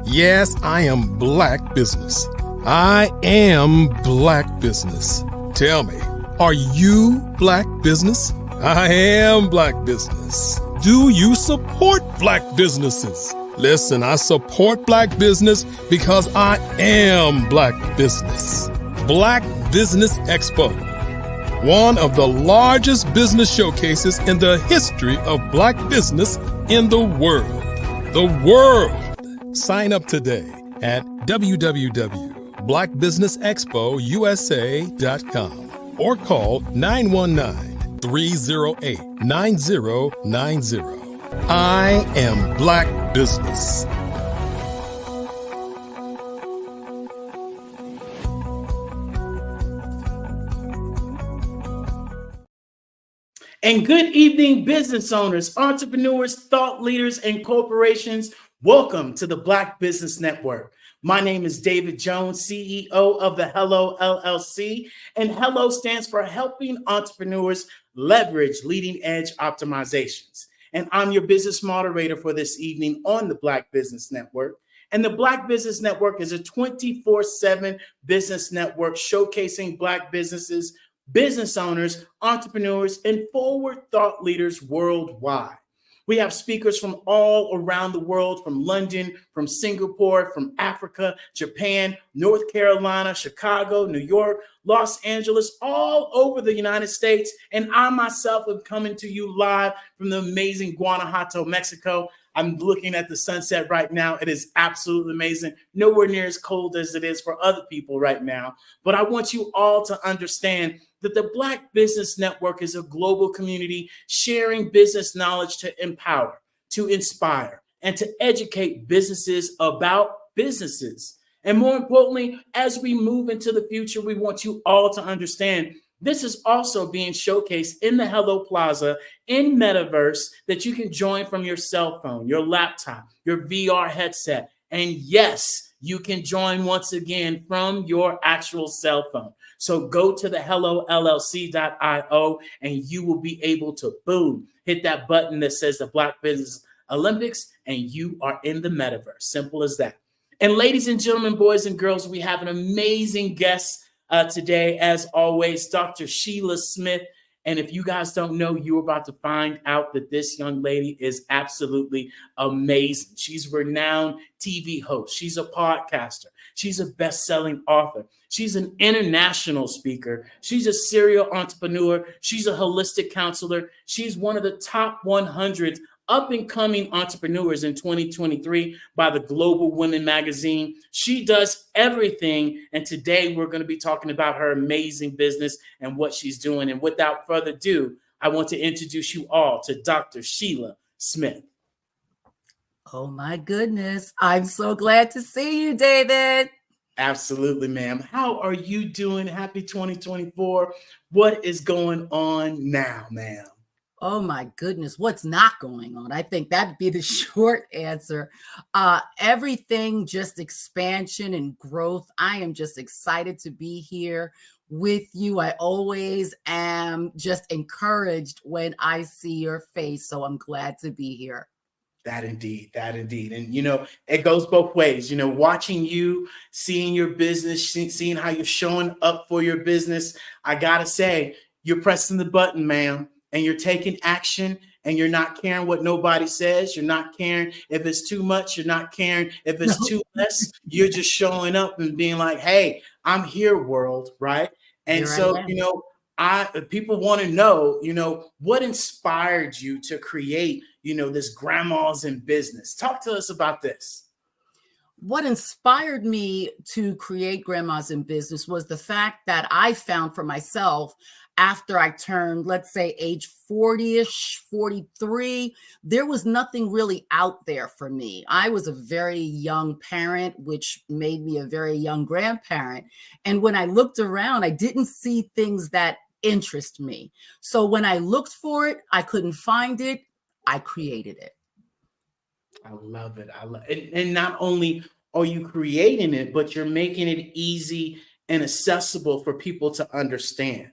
Yes, I am Black Business. I am Black Business. Tell me, are you Black Business? I am Black Business. Do you support Black businesses? Listen, I support Black business because I am Black Business. Black Business Expo, one of the largest business showcases in the history of Black business in the world. The world! Sign up today at www.blackbusinessexpousa.com or call 919-308-9090. I am Black Business. And good evening, business owners, entrepreneurs, thought leaders, and corporations. Welcome to the Black Business Network. My name is David Jones, CEO of the Hello LLC, and Hello stands for Helping Entrepreneurs Leverage Leading Edge Optimizations. And I'm your business moderator for this evening on the Black Business Network. And the Black Business Network is a 24/7 business network showcasing Black businesses, business owners, entrepreneurs, and forward thought leaders worldwide. We have speakers from all around the world, from London, from Singapore, from Africa, Japan, North Carolina, Chicago, New York, Los Angeles, all over the United States. And I myself am coming to you live from the amazing Guanajuato, Mexico. I'm looking at the sunset right now. It is absolutely amazing. Nowhere near as cold as it is for other people right now. But I want you all to understand that the Black Business Network is a global community sharing business knowledge to empower, to inspire, and to educate businesses about businesses. And more importantly, as we move into the future, we want you all to understand this is also being showcased in the Hello Plaza in Metaverse that you can join from your cell phone, your laptop, your VR headset. And yes, you can join once again from your actual cell phone. So go to the hellollc.io and you will be able to, boom, hit that button that says the Black Business Olympics, and you are in the metaverse. Simple as that. And ladies and gentlemen, boys and girls, we have an amazing guest today, as always, Dr. Sheila Smith. And if you guys don't know, you're about to find out that this young lady is absolutely amazing. She's a renowned TV host. She's a podcaster. She's a best-selling author. She's an international speaker. She's a serial entrepreneur. She's a holistic counselor. She's one of the top 100 up-and-coming entrepreneurs in 2023 by the Global Women magazine. She does everything, and today we're going to be talking about her amazing business and what she's doing. And without further ado, I want to introduce you all to Dr. Sheila Smith. Oh my goodness. I'm so glad to see you, David. Absolutely, ma'am. How are you doing? Happy 2024. What is going on now, ma'am? Oh my goodness, what's not going on? I think that'd be the short answer. Everything, just expansion and growth. I am just excited to be here with you. I always am just encouraged when I see your face. So I'm glad to be here. That indeed. And, it goes both ways, watching you, seeing your business, seeing how you're showing up for your business. I got to say, you're pressing the button, ma'am, and you're taking action, and you're not caring what nobody says. You're not caring if it's too much. You're not caring if it's too less. You're just showing up and being like, hey, I'm here, world, right? And so, people want to know, what inspired you to create, this Grandmas in Business. Talk to us about this. What inspired me to create Grandmas in Business was the fact that I found for myself after I turned, let's say, age 40-ish, 43, there was nothing really out there for me. I was a very young parent, which made me a very young grandparent. And when I looked around, I didn't see things that interest me. So when I looked for it, I couldn't find it. I created it. I love it. And not only are you creating it, but you're making it easy and accessible for people to understand.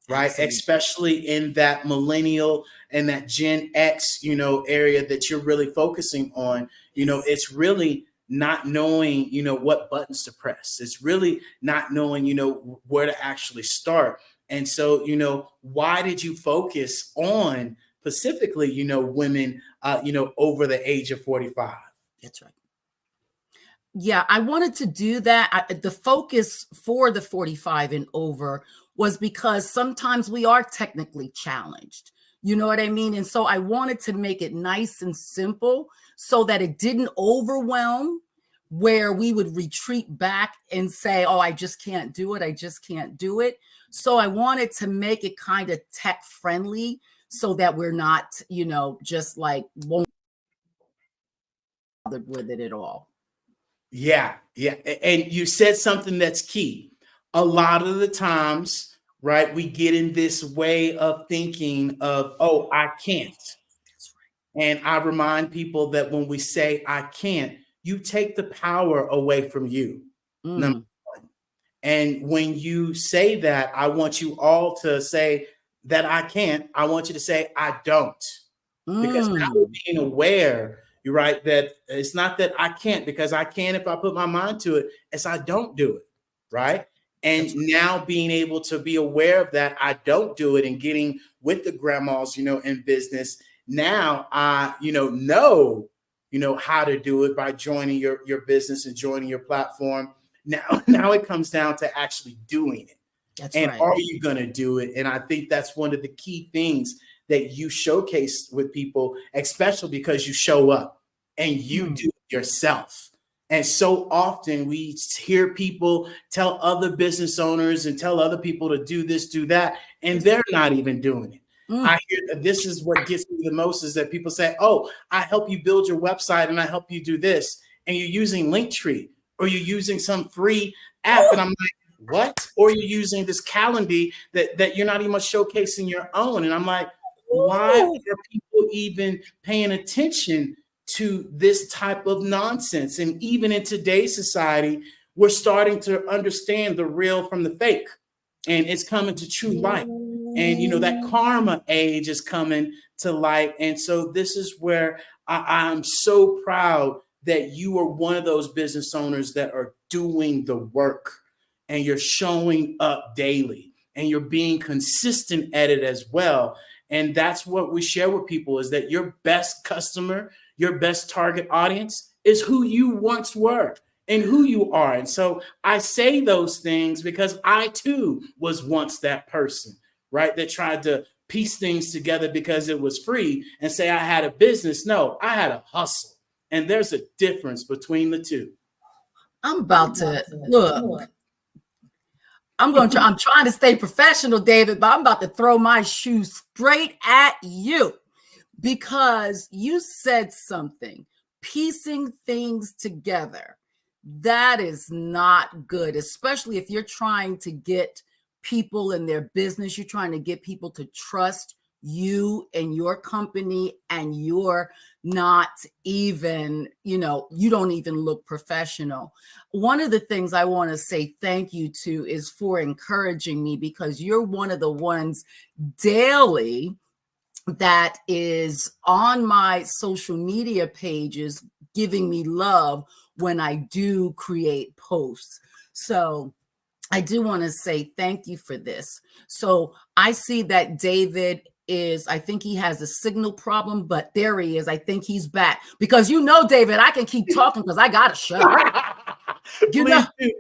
Right. Absolutely. Especially in that millennial and that Gen X, area that you're really focusing on. It's really not knowing, what buttons to press. It's really not knowing, where to actually start. And so, why did you focus on specifically, women, over the age of 45? That's right. Yeah, I wanted to do that. The focus for the 45 and over was because sometimes we are technically challenged. You know what I mean? And so I wanted to make it nice and simple so that it didn't overwhelm, where we would retreat back and say, oh, I just can't do it. I just can't do it. So I wanted to make it kind of tech friendly so that we're not, just like won't bother with it at all. Yeah. And you said something that's key. A lot of the times, right, we get in this way of thinking of, oh, I can't. That's right. And I remind people that when we say I can't, you take the power away from you. Number one. And when you say that, I want you all to say that I can't. I want you to say I don't. Because now we're being aware, you're right, that it's not that I can't, because I can if I put my mind to it. It's I don't do it, right? And now being able to be aware of that, I don't do it, and getting with the grandmas, in business. Now I, know how to do it by joining your business and joining your platform. Now it comes down to actually doing it. That's and right. Are you going to do it? And I think that's one of the key things that you showcase with people, especially because you show up and you do it yourself. And so often we hear people tell other business owners and tell other people to do this, do that, and they're not even doing it. I hear that this is what gets me the most, is that people say, oh, I help you build your website and I help you do this. And you're using Linktree, or you're using some free app. And I'm like, what? Or you're using this Calendly that you're not even showcasing your own. And I'm like, why are people even paying attention to this type of nonsense? And even in today's society, we're starting to understand the real from the fake, and it's coming to true light. And, that karma age is coming to light. And so this is where I'm so proud that you are one of those business owners that are doing the work, and you're showing up daily, and you're being consistent at it as well. And that's what we share with people, is that your best customer, your best target audience is who you once were and who you are. And so I say those things because I too was once that person, right, that tried to piece things together because it was free and say I had a business. No, I had a hustle. And there's a difference between the two. I'm about to look. I'm trying to stay professional, David, but I'm about to throw my shoes straight at you, because you said something, piecing things together. That is not good, especially if you're trying to get people in their business. You're trying to get people to trust you and your company, and you're not even, you don't even look professional. One of the things I want to say thank you to is for encouraging me, because you're one of the ones daily that is on my social media pages giving me love when I do create posts. So I do want to say thank you for this. So I see that David I think he has a signal problem, but there he is. I think he's back, because David, I can keep talking because I got a show.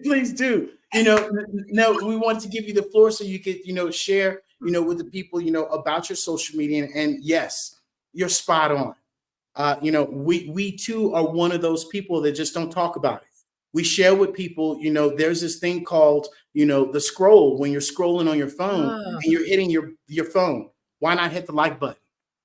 Please do. No, we want to give you the floor so you could, share, with the people, about your social media. And yes, you're spot on. We too are one of those people that just don't talk about it. We share with people, there's this thing called, the scroll. When you're scrolling on your phone and you're hitting your phone, why not hit the like button?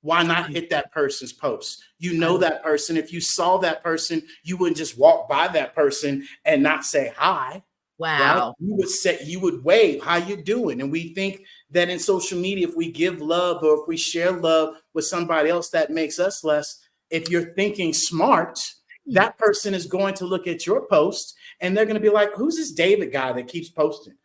Why not hit that person's post? That person. If you saw that person, you wouldn't just walk by that person and not say hi. Wow. Right? You would wave, how you doing? And we think that in social media, if we give love or if we share love with somebody else, that makes us less. If you're thinking smart, that person is going to look at your post and they're going to be like, who's this David guy that keeps posting?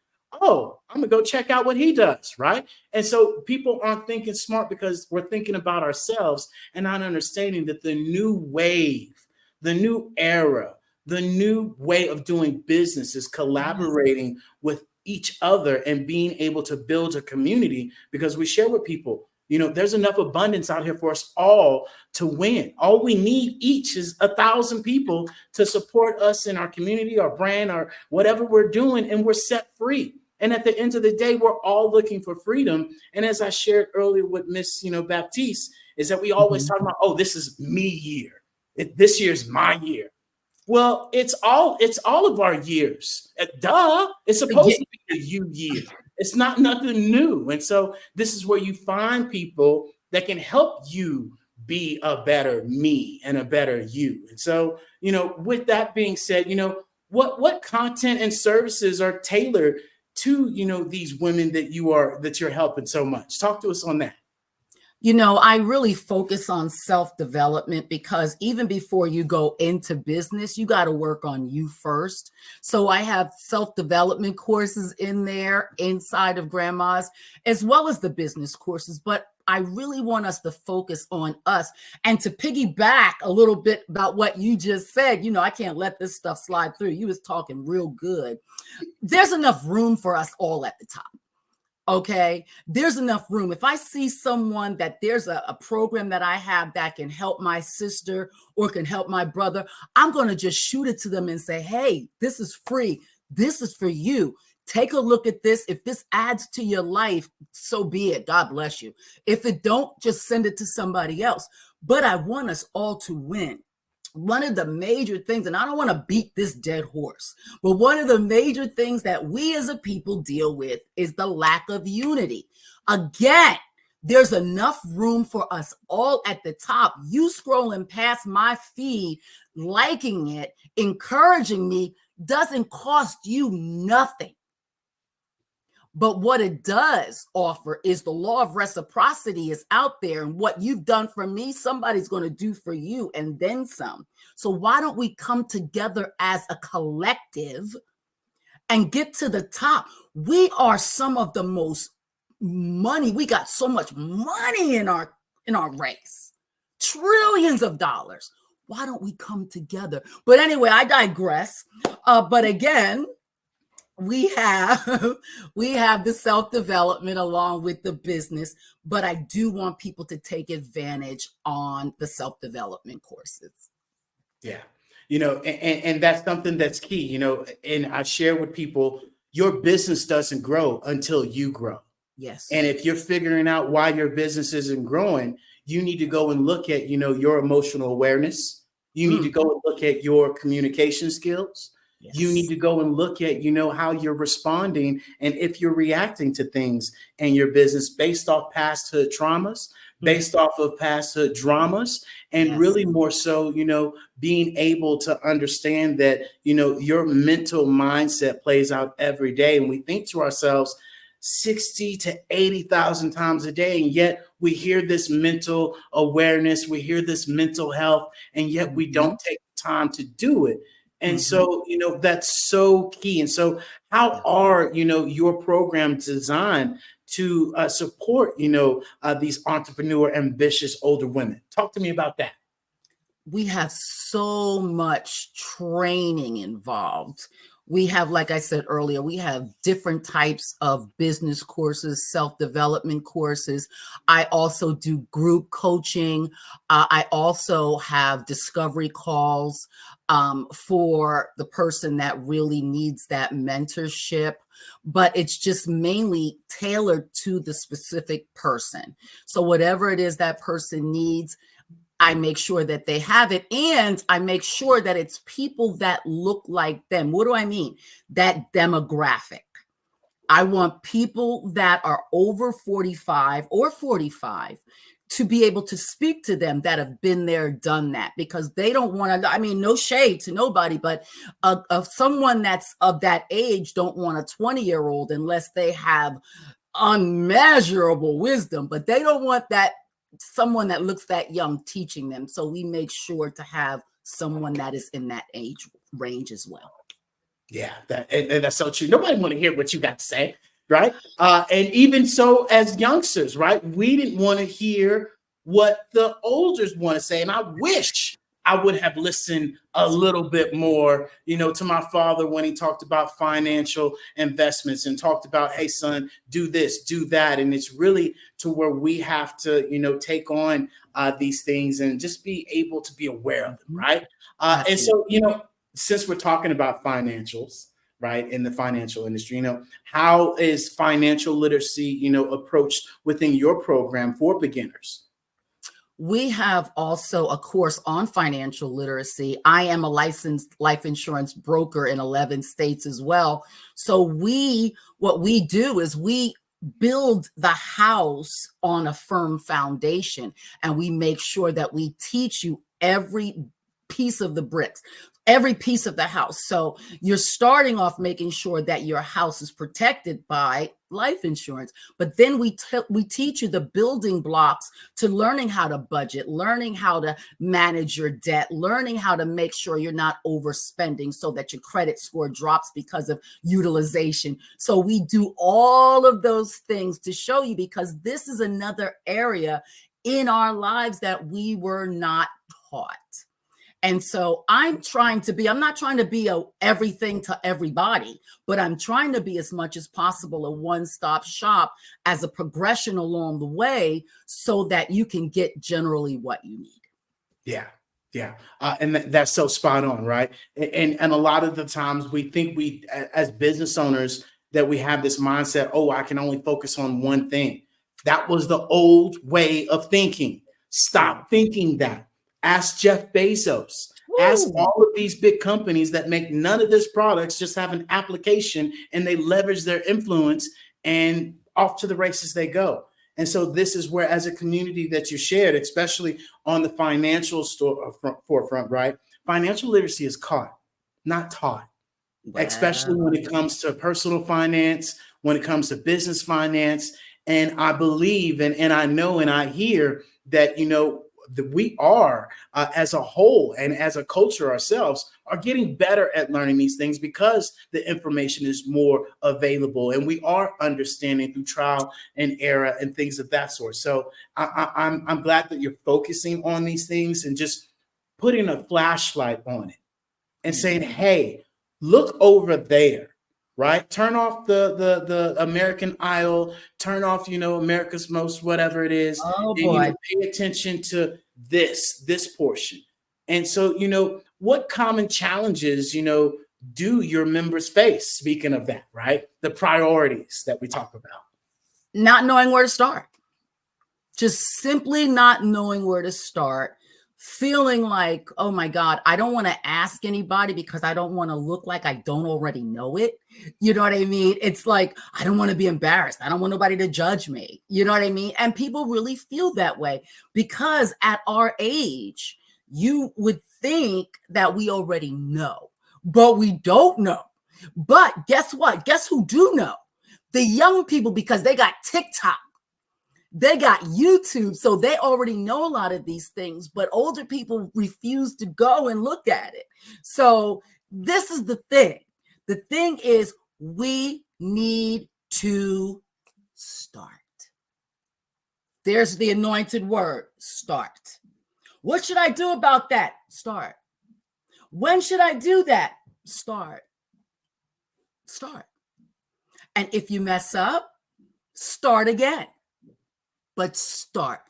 Oh, I'm going to go check out what he does, right? And so people aren't thinking smart because we're thinking about ourselves and not understanding that the new wave, the new era, the new way of doing business is collaborating with each other and being able to build a community, because we share with people, there's enough abundance out here for us all to win. All we need each is 1,000 people to support us in our community, our brand, or whatever we're doing, and we're set free. And at the end of the day, we're all looking for freedom. And as I shared earlier with Miss, Baptiste, is that we always talk about, oh, this is me year. This year's my year. Well, it's all of our years. Duh. It's supposed to be a you year. It's not nothing new. And so this is where you find people that can help you be a better me and a better you. And so, with that being said, what content and services are tailored to, these women that you're helping so much? Talk to us on that. I really focus on self-development, because even before you go into business, you got to work on you first. So I have self-development courses in there inside of Grandma's, as well as the business courses. But I really want us to focus on us. And to piggyback a little bit about what you just said, I can't let this stuff slide through. You was talking real good. There's enough room for us all at the top. Okay, there's enough room. If I see someone that there's a program that I have that can help my sister or can help my brother, I'm going to just shoot it to them and say, hey, this is free. This is for you. Take a look at this. If this adds to your life, so be it. God bless you. If it don't, just send it to somebody else. But I want us all to win. One of the major things, and I don't want to beat this dead horse, but one of the major things that we as a people deal with is the lack of unity. Again, there's enough room for us all at the top. You scrolling past my feed, liking it, encouraging me, doesn't cost you nothing. But what it does offer is the law of reciprocity is out there. And what you've done for me, somebody's going to do for you and then some. So why don't we come together as a collective and get to the top. We are some of the most money. We got so much money in our race, trillions of dollars. Why don't we come together? But anyway, I digress. But again, we have the self-development along with the business, but I do want people to take advantage on the self-development courses. Yeah. And that's something that's key, and I share with people, your business doesn't grow until you grow. Yes. And if you're figuring out why your business isn't growing, you need to go and look at, your emotional awareness. You need to go and look at your communication skills. Yes. You need to go and look at, how you're responding and if you're reacting to things in your business based off past traumas, based off of past dramas, and really more so, being able to understand that, your mental mindset plays out every day. And we think to ourselves 60 to 80,000 times a day. And yet we hear this mental awareness, we hear this mental health, and yet we don't take time to do it. And so, that's so key. And so how are, your programs designed to support, these entrepreneur, ambitious older women? Talk to me about that. We have so much training involved. We have, like I said earlier, we have different types of business courses, self-development courses. I also do group coaching. I also have discovery calls for the person that really needs that mentorship, but it's just mainly tailored to the specific person. So whatever it is that person needs, I make sure that they have it, and I make sure that it's people that look like them. What do I mean? That demographic. I want people that are over 45 or 45 to be able to speak to them that have been there, done that, because they don't want to, no shade to nobody, but someone that's of that age don't want a 20-year-old unless they have unmeasurable wisdom, but they don't want that someone that looks that young teaching them. So we make sure to have someone that is in that age range as well. Yeah, that's so true. Nobody want to hear what you got to say, right? And even so, as youngsters, right, we didn't want to hear what the olders want to say. And I wish I would have listened a little bit more, to my father when he talked about financial investments and talked about, hey, son, do this, do that. And it's really to where we have to, take on these things and just be able to be aware of them, right? And so, since we're talking about financials, right, in the financial industry, how is financial literacy, approached within your program for beginners? We have also a course on financial literacy. I am a licensed life insurance broker in 11 states as well. So what we do is we build the house on a firm foundation, and we make sure that we teach you every piece of the bricks, every piece of the house. So you're starting off making sure that your house is protected by life insurance, but then we teach you the building blocks to learning how to budget, learning how to manage your debt, learning how to make sure you're not overspending so that your credit score drops because of utilization. So we do all of those things to show you, because this is another area in our lives that we were not taught. And so I'm not trying to be everything to everybody, but I'm trying to be as much as possible a one-stop shop as a progression along the way so that you can get generally what you need. Yeah. Yeah. And that's so spot on, right? And a lot of the times we think as business owners, that we have this mindset, oh, I can only focus on one thing. That was the old way of thinking. Stop thinking that. Ask Jeff Bezos. Ask all of these big companies that make none of these products, just have an application and they leverage their influence and off to the races they go. And so this is where, as a community that you shared, especially on the financial forefront, right? Financial literacy is caught, not taught, especially when it comes to personal finance, when it comes to business finance. And I believe, and I know, and I hear that, we are as a whole and as a culture ourselves are getting better at learning these things because the information is more available and we are understanding through trial and error and things of that sort. So I'm glad that you're focusing on these things and just putting a flashlight on it and saying, hey, look over there. Right? Turn off the American Idol, turn off, America's Most, whatever it is. Oh, and, boy. pay attention to this portion. And so, what common challenges, do your members face? Speaking of that, right? The priorities that we talk about. Not knowing where to start. Just simply not knowing where to start. Feeling like, oh my God, I don't want to ask anybody because I don't want to look like I don't already know it. You know what I mean? It's like, I don't want to be embarrassed. I don't want nobody to judge me. You know what I mean? And people really feel that way because at our age, you would think that we already know, but we don't know. But guess what? Guess who do know? The young people, because they got TikTok. They got YouTube, so they already know a lot of these things, but older people refuse to go and look at it. So this is the thing. The thing is we need to start. There's the anointed word, start. What should I do about that? Start. When should I do that? Start. Start. And if you mess up, start again. But start.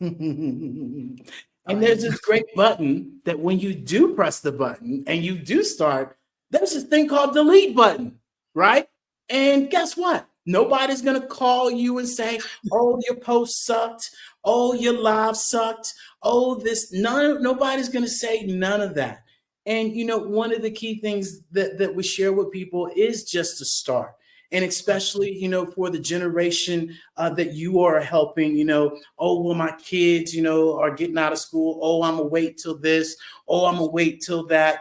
And there's this great button that when you do press the button and you do start, there's this thing called delete button, right? And guess what? Nobody's going to call you and say, oh, your post sucked. Oh, your live sucked. Oh, nobody's going to say none of that. And, one of the key things that we share with people is just to start. And especially, for the generation that you are helping, oh, well, my kids, are getting out of school. Oh, I'm going to wait till this. Oh, I'm going to wait till that.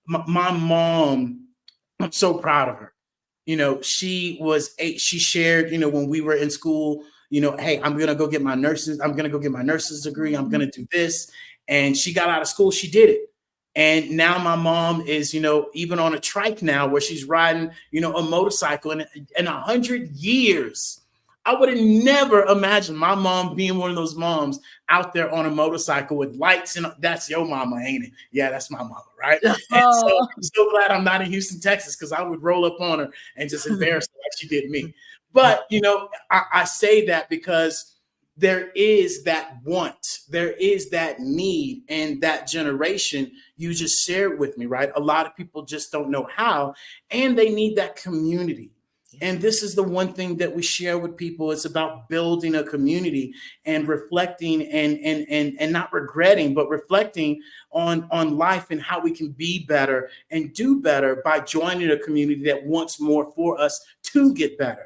My mom, I'm so proud of her. She shared, when we were in school, hey, I'm going to go get my nurses. I'm going to go get my nurse's degree. I'm going to do this. And she got out of school. She did it. And now my mom is, even on a trike now where she's riding, a motorcycle. And in 100 years, I would have never imagined my mom being one of those moms out there on a motorcycle with lights. And that's your mama, ain't it? Yeah, that's my mama, right? And so I'm so glad I'm not in Houston, Texas, because I would roll up on her and just embarrass her like she did me. But, I say that because there is that want, there is that need, and that generation you just shared with me, right? A lot of people just don't know how, and they need that community. And this is the one thing that we share with people. It's about building a community and reflecting and not regretting, but reflecting on life and how we can be better and do better by joining a community that wants more for us to get better.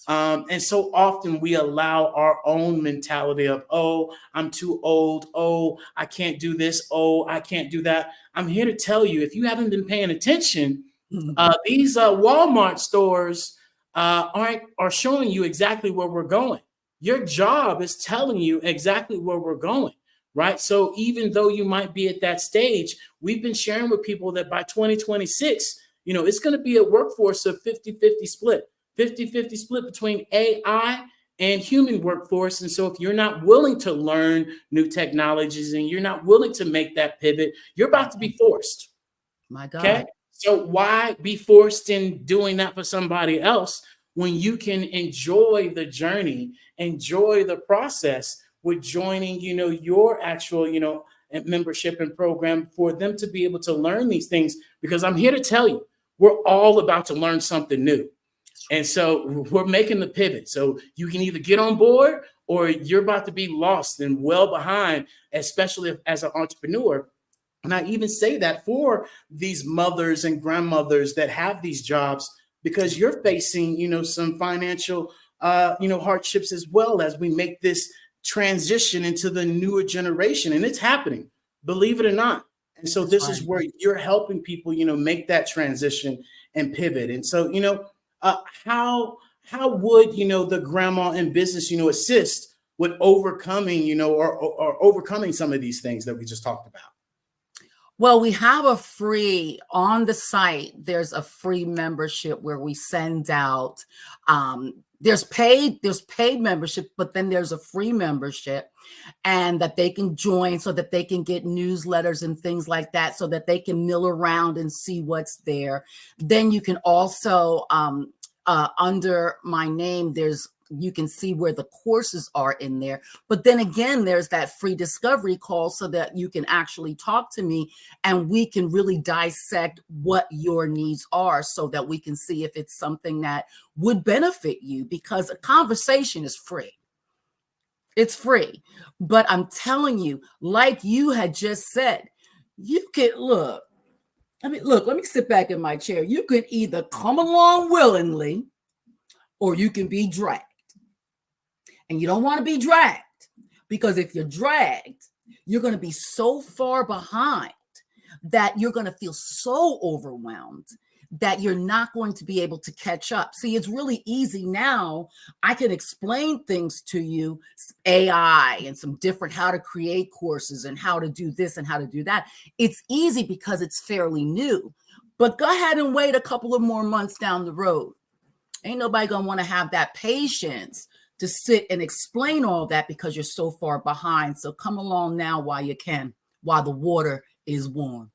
And so often we allow our own mentality of, oh, I'm too old. Oh, I can't do this. Oh, I can't do that. I'm here to tell you, if you haven't been paying attention, these Walmart stores are showing you exactly where we're going. Your job is telling you exactly where we're going, right? So even though you might be at that stage, we've been sharing with people that by 2026, it's going to be a workforce of 50-50 split. 50-50 split between AI and human workforce. And so if you're not willing to learn new technologies and you're not willing to make that pivot, you're about to be forced. My God. Okay. So why be forced in doing that for somebody else when you can enjoy the journey, enjoy the process with joining, your actual, membership and program for them to be able to learn these things? Because I'm here to tell you, we're all about to learn something new. And so we're making the pivot. So you can either get on board or you're about to be lost and well behind, especially as an entrepreneur. And I even say that for these mothers and grandmothers that have these jobs, because you're facing, some financial, hardships as well as we make this transition into the newer generation. And it's happening, believe it or not. And so this is where you're helping people, make that transition and pivot. And so, how would, the grandma in business, assist with overcoming, or overcoming some of these things that we just talked about? Well, we have a free on the site. There's a free membership where we send out, there's paid membership, but then there's a free membership, and that they can join so that they can get newsletters and things like that, so that they can mill around and see what's there. Then you can also, under my name, you can see where the courses are in there. But then again, there's that free discovery call so that you can actually talk to me and we can really dissect what your needs are, so that we can see if it's something that would benefit you, because a conversation is free. It's free. But I'm telling you, like you had just said, you can look, let me sit back in my chair. You can either come along willingly or you can be dragged. And you don't want to be dragged, because if you're dragged, you're going to be so far behind that you're going to feel so overwhelmed that you're not going to be able to catch up. See, it's really easy now. I can explain things to you, AI and some different how to create courses and how to do this and how to do that. It's easy because it's fairly new. But go ahead and wait a couple of more months down the road. Ain't nobody going to want to have that patience to sit and explain all that, because you're so far behind. So come along now while you can, while the water is warm.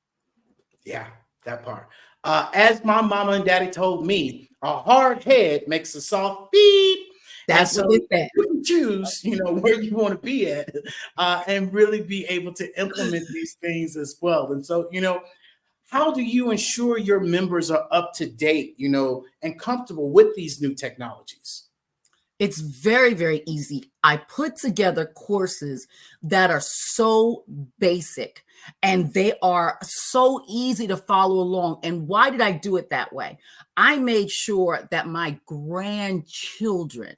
Yeah, that part. As my mama and daddy told me, a hard head makes a soft beep. That's what it said. You can choose, where you want to be at, and really be able to implement these things as well. And so, how do you ensure your members are up to date, and comfortable with these new technologies? It's very, very easy. I put together courses that are so basic and they are so easy to follow along. And why did I do it that way? I made sure that my grandchildren,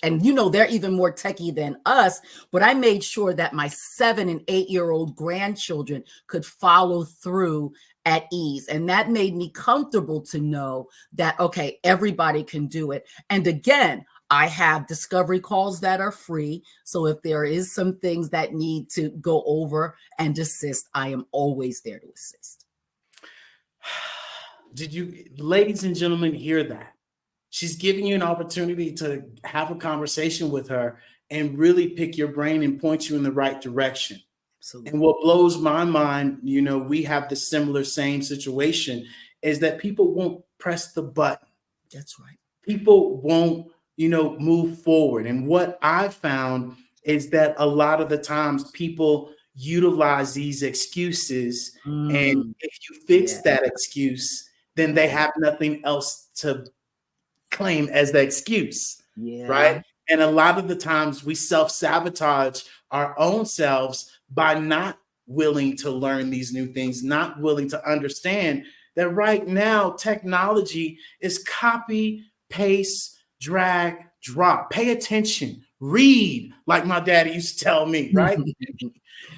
and they're even more techie than us, but I made sure that my 7 and 8-year-old grandchildren could follow through at ease. And that made me comfortable to know that, okay, everybody can do it. And again, I have discovery calls that are free. So if there is some things that need to go over and assist, I am always there to assist. Did you, ladies and gentlemen, hear that? She's giving you an opportunity to have a conversation with her and really pick your brain and point you in the right direction. Absolutely. And what blows my mind, we have the same situation, is that people won't press the button. That's right. People won't move forward. And what I've found is that a lot of the times people utilize these excuses. And if you fix that excuse, then they have nothing else to claim as the excuse. Right. And a lot of the times we self-sabotage our own selves by not willing to learn these new things, not willing to understand that right now technology is copy, paste, drag, drop. Pay attention, read, like my daddy used to tell me, right?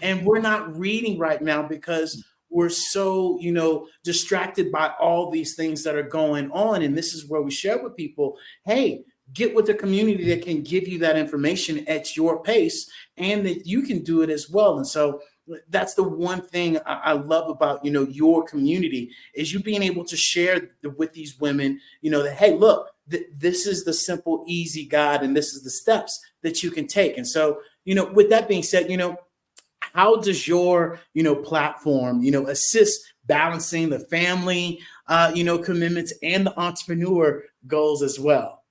And we're not reading right now because we're so, distracted by all these things that are going on. And this is where we share with people, hey, get with a community that can give you that information at your pace and that you can do it as well. And so that's the one thing I love about, your community is you being able to share with these women, that, hey, look, this is the simple, easy guide, and this is the steps that you can take. And so, with that being said, how does your, platform, assist balancing the family, commitments and the entrepreneur goals as well?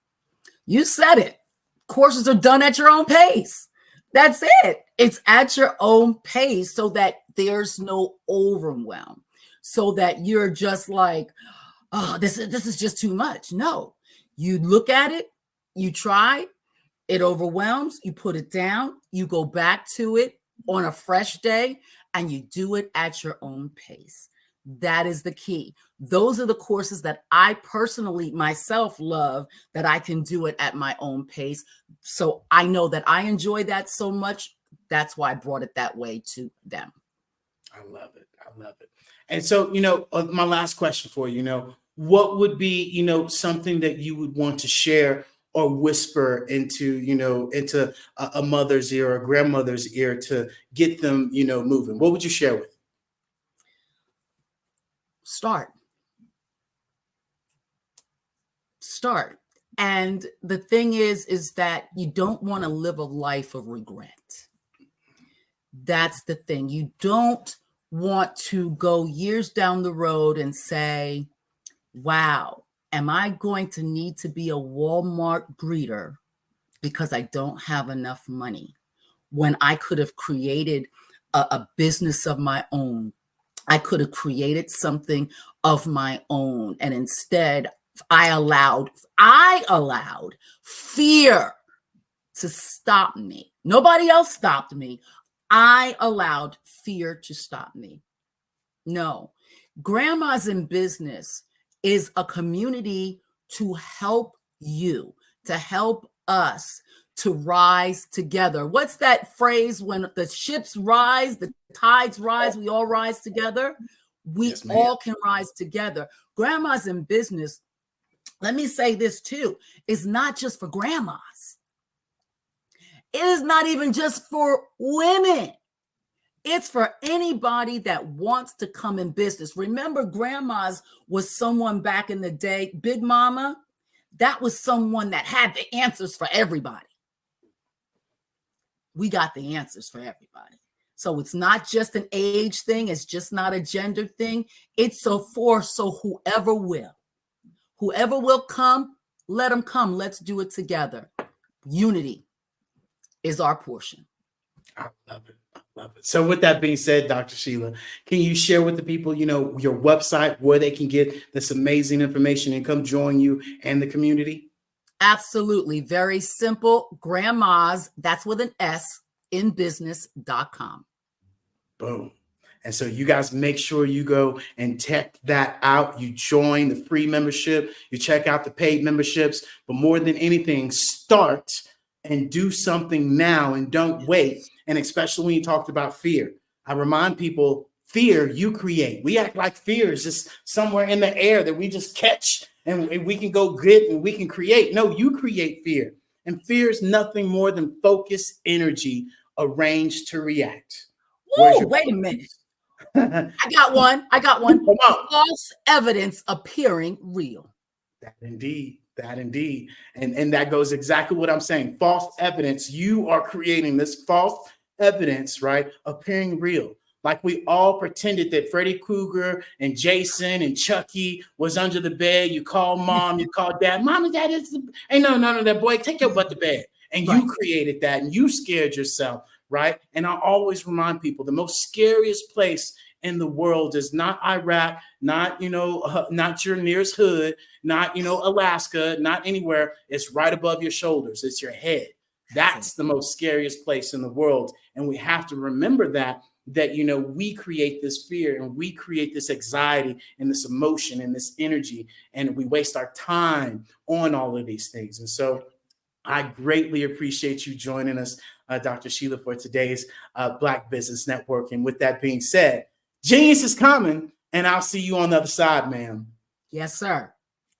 You said it. Courses are done at your own pace. That's it. It's at your own pace so that there's no overwhelm, so that you're just like, oh, this is just too much. No. You look at it, you try, it overwhelms, you put it down, you go back to it on a fresh day, and you do it at your own pace. That is the key. Those are the courses that I personally myself love, that I can do it at my own pace. So I know that I enjoy that so much. That's why I brought it that way to them. I love it. I love it. And so, my last question for you, what would be, something that you would want to share or whisper into, into a mother's ear or a grandmother's ear to get them, moving? What would you share with them? Start. And the thing is that you don't want to live a life of regret. That's the thing. You don't want to go years down the road and say, wow, am I going to need to be a Walmart greeter because I don't have enough money, when I could have created a business of my own? I could have created something of my own. And instead, I allowed fear to stop me. Nobody else stopped me. I allowed fear to stop me. No, Grandmas in Business is a community to help you, to help us to rise together. What's that phrase? When the ships rise, the tides rise, we all rise together. We all can rise together. Grandmas in Business, let me say this too, is not just for grandmas. It is not even just for women. It's for anybody that wants to come in business. Remember, grandmas was someone back in the day, Big Mama, that was someone that had the answers for everybody. We got the answers for everybody. So it's not just an age thing. It's just not a gender thing. It's so whoever will come, let them come. Let's do it together. Unity is our portion. I love it. I love it. So with that being said, Dr. Sheila, can you share with the people, your website, where they can get this amazing information and come join you and the community? Absolutely. Very simple. Grandmas, that's with an S, inbusiness.com. Boom. And so you guys make sure you go and check that out. You join the free membership. You check out the paid memberships. But more than anything, start and do something now and don't wait. And especially when you talked about fear, I remind people, fear you create. We act like fear is just somewhere in the air that we just catch and we can go get and we can create. No, you create fear. And fear is nothing more than focused energy arranged to react. Woo, wait a minute. I got one. Come on. False evidence appearing real. That indeed. And that goes exactly what I'm saying. False evidence. You are creating this false evidence, right? Appearing real. Like we all pretended that Freddy Krueger and Jason and Chucky was under the bed. You call mom, you call dad. Mom and dad is ain't no, that boy, take your butt to bed. And you created that and you scared yourself, right? And I always remind people the most scariest place in the world is not Iraq, not your nearest hood, not Alaska, not anywhere. It's right above your shoulders. It's your head. That's the most scariest place in the world. And we have to remember that we create this fear and we create this anxiety and this emotion and this energy, and we waste our time on all of these things. And so I greatly appreciate you joining us, Dr. Sheila, for today's Black Business Network. And with that being said, genius is coming, and I'll see you on the other side, ma'am. Yes, sir.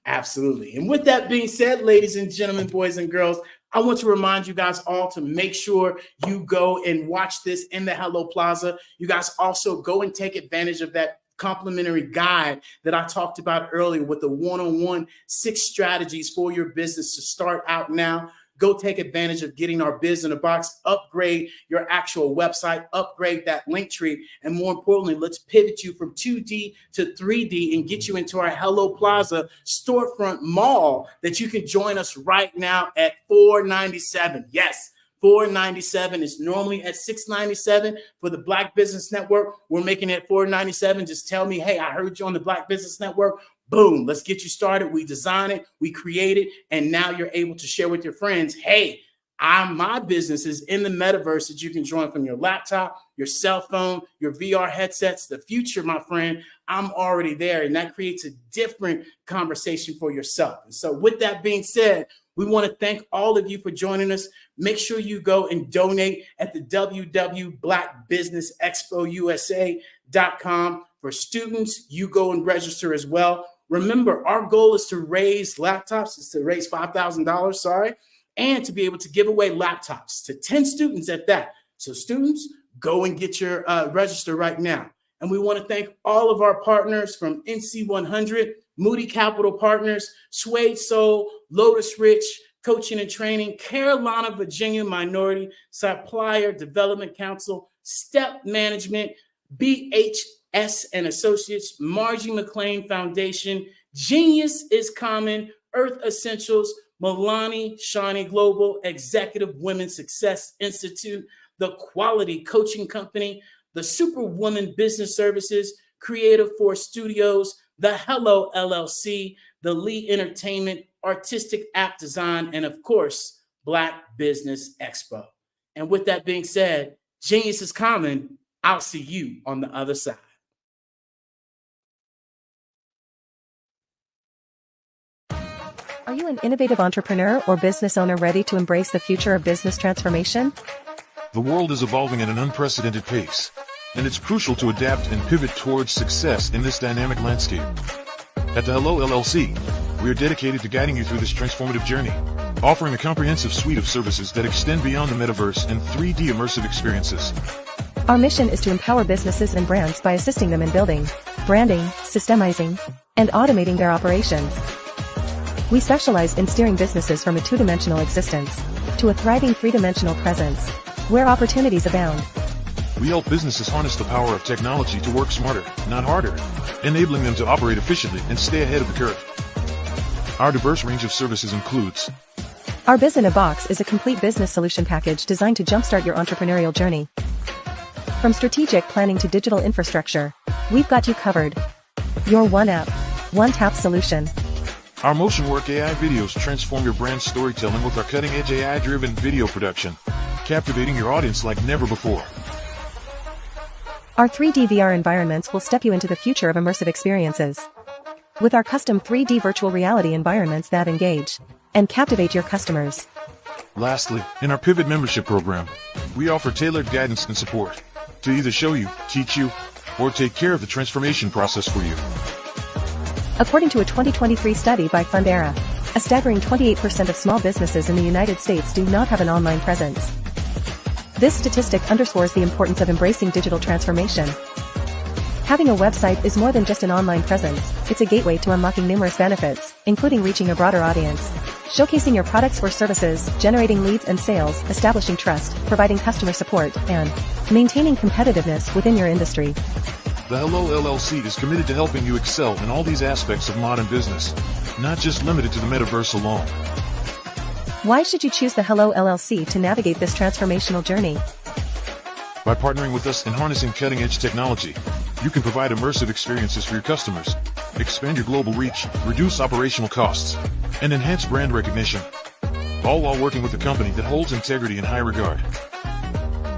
Absolutely. And with that being said, ladies and gentlemen, boys and girls, I want to remind you guys all to make sure you go and watch this in the Hello Plaza. You guys also go and take advantage of that complimentary guide that I talked about earlier with the one-on-one 6 strategies for your business to start out now. Go take advantage of getting our Biz in a Box, upgrade your actual website, upgrade that link tree. And more importantly, let's pivot you from 2D to 3D and get you into our Hello Plaza storefront mall that you can join us right now at $497. Yes, $497 is normally at $697 for the Black Business Network. We're making it $497. Just tell me, hey, I heard you on the Black Business Network. Boom, let's get you started. We design it, we create it, and now you're able to share with your friends, hey, my business is in the metaverse that you can join from your laptop, your cell phone, your VR headsets. The future, my friend, I'm already there, and that creates a different conversation for yourself. And so with that being said, we want to thank all of you for joining us. Make sure you go and donate at the www.blackbusinessexpousa.com. For students, you go and register as well. Remember, our goal is to raise $5,000, and to be able to give away laptops to 10 students at that. So students, go and get your register right now. And we want to thank all of our partners from NC 100, Moody Capital Partners, Suede Soul, Lotus Rich, Coaching and Training, Carolina, Virginia Minority Supplier Development Council, Step Management, BHS and Associates, Margie McLean Foundation, Genius is Common, Earth Essentials, Milani Shani Global, Executive Women Success Institute, The Quality Coaching Company, the Superwoman Business Services, Creative Force Studios, the Hello LLC, the Lee Entertainment, Artistic App Design, and of course, Black Business Expo. And with that being said, genius is common. I'll see you on the other side. Are you an innovative entrepreneur or business owner ready to embrace the future of business transformation? The world is evolving at an unprecedented pace, and it's crucial to adapt and pivot towards success in this dynamic landscape. At the Hello LLC, we are dedicated to guiding you through this transformative journey, offering a comprehensive suite of services that extend beyond the metaverse and 3D immersive experiences. Our mission is to empower businesses and brands by assisting them in building, branding, systemizing, and automating their operations. We specialize in steering businesses from a two-dimensional existence to a thriving three-dimensional presence, where opportunities abound. We help businesses harness the power of technology to work smarter, not harder, enabling them to operate efficiently and stay ahead of the curve. Our diverse range of services includes: Our Biz in a Box is a complete business solution package designed to jumpstart your entrepreneurial journey. From strategic planning to digital infrastructure, we've got you covered. Your one app, one tap solution. Our Motion Work AI videos transform your brand storytelling with our cutting-edge AI-driven video production, captivating your audience like never before. Our 3D VR environments will step you into the future of immersive experiences. With our custom 3D virtual reality environments that engage and captivate your customers. Lastly, in our Pivot membership program, we offer tailored guidance and support to either show you, teach you, or take care of the transformation process for you. According to a 2023 study by Fundera, a staggering 28% of small businesses in the United States do not have an online presence. This statistic underscores the importance of embracing digital transformation. Having a website is more than just an online presence, it's a gateway to unlocking numerous benefits, including reaching a broader audience, showcasing your products or services, generating leads and sales, establishing trust, providing customer support, and maintaining competitiveness within your industry. The Hello LLC is committed to helping you excel in all these aspects of modern business, not just limited to the metaverse alone. Why should you choose the Hello LLC to navigate this transformational journey? By partnering with us and harnessing cutting-edge technology, you can provide immersive experiences for your customers, expand your global reach, reduce operational costs, and enhance brand recognition, all while working with a company that holds integrity in high regard.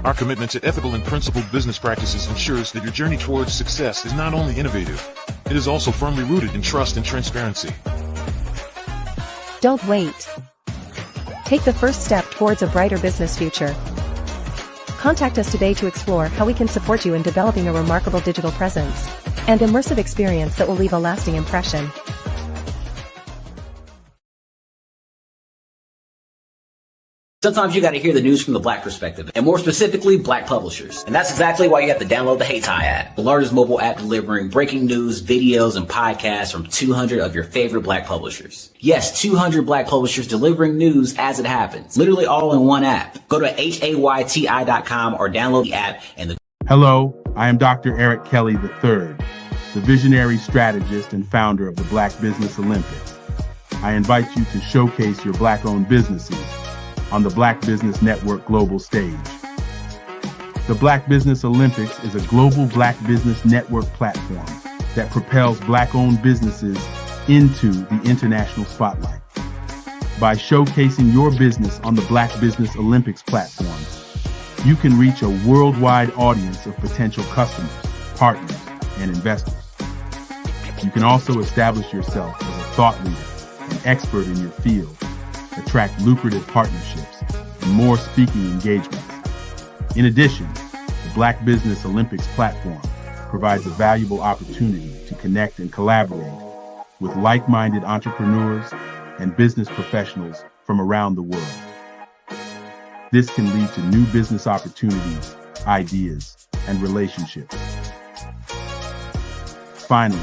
Our commitment to ethical and principled business practices ensures that your journey towards success is not only innovative, it is also firmly rooted in trust and transparency. Don't wait. Take the first step towards a brighter business future. Contact us today to explore how we can support you in developing a remarkable digital presence and immersive experience that will leave a lasting impression. Sometimes you got to hear the news from the Black perspective, and more specifically, Black publishers. And that's exactly why you have to download the Hey Tie app, the largest mobile app delivering breaking news, videos, and podcasts from 200 of your favorite Black publishers. Yes, 200 Black publishers delivering news as it happens, literally all in one app. Go to hayti.com or download the app and the... Hello, I am Dr. Eric Kelly III, the visionary strategist and founder of the Black Business Olympics. I invite you to showcase your Black-owned businesses on the Black Business Network global stage. The Black Business Olympics is a global Black Business Network platform that propels Black-owned businesses into the international spotlight. By showcasing your business on the Black Business Olympics platform, you can reach a worldwide audience of potential customers, partners, and investors. You can also establish yourself as a thought leader and expert in your field, attract lucrative partnerships, and more speaking engagements. In addition, the Black Business Olympics platform provides a valuable opportunity to connect and collaborate with like-minded entrepreneurs and business professionals from around the world. This can lead to new business opportunities, ideas, and relationships. Finally,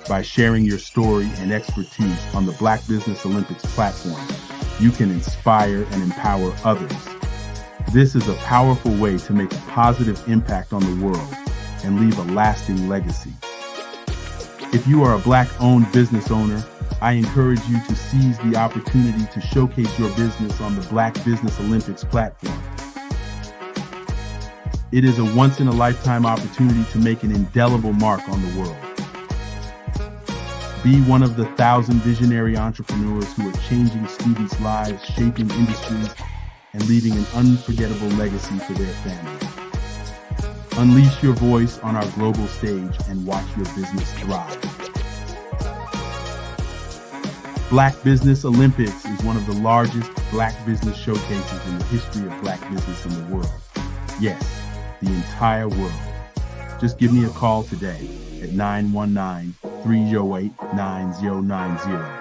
by sharing your story and expertise on the Black Business Olympics platform, you can inspire and empower others. This is a powerful way to make a positive impact on the world and leave a lasting legacy. If you are a Black-owned business owner, I encourage you to seize the opportunity to showcase your business on the Black Business Olympics platform. It is a once-in-a-lifetime opportunity to make an indelible mark on the world. Be one of the 1,000 visionary entrepreneurs who are changing students' lives, shaping industries, and leaving an unforgettable legacy for their families. Unleash your voice on our global stage and watch your business thrive. Black Business Olympics is one of the largest Black business showcases in the history of Black business in the world. Yes, the entire world. Just give me a call today at 919-308-9090.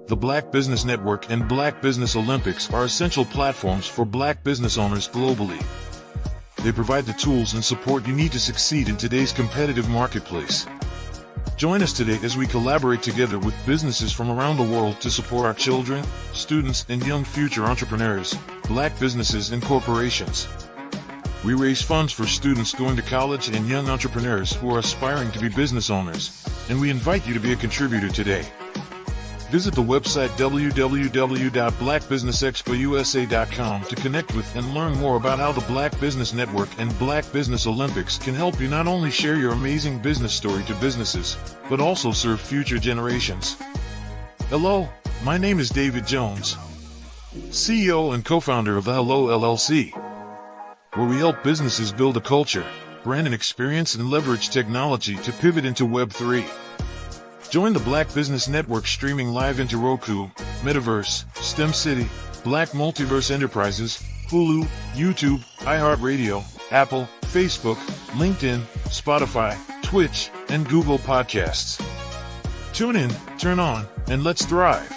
The Black Business Network and Black Business Olympics are essential platforms for Black business owners globally. They provide the tools and support you need to succeed in today's competitive marketplace. Join us today as we collaborate together with businesses from around the world to support our children, students, and young future entrepreneurs, Black businesses and corporations. We raise funds for students going to college and young entrepreneurs who are aspiring to be business owners, and we invite you to be a contributor today. Visit the website www.blackbusinessexpousa.com to connect with and learn more about how the Black Business Network and Black Business Olympics can help you not only share your amazing business story to businesses, but also serve future generations. Hello, my name is David Jones, CEO and co-founder of the Hello LLC, where we help businesses build a culture, brand and experience, and leverage technology to pivot into Web 3. Join the Black Business Network streaming live into Roku, Metaverse, STEM City, Black Multiverse Enterprises, Hulu, YouTube, iHeartRadio, Apple, Facebook, LinkedIn, Spotify, Twitch, and Google Podcasts. Tune in, turn on, and let's thrive.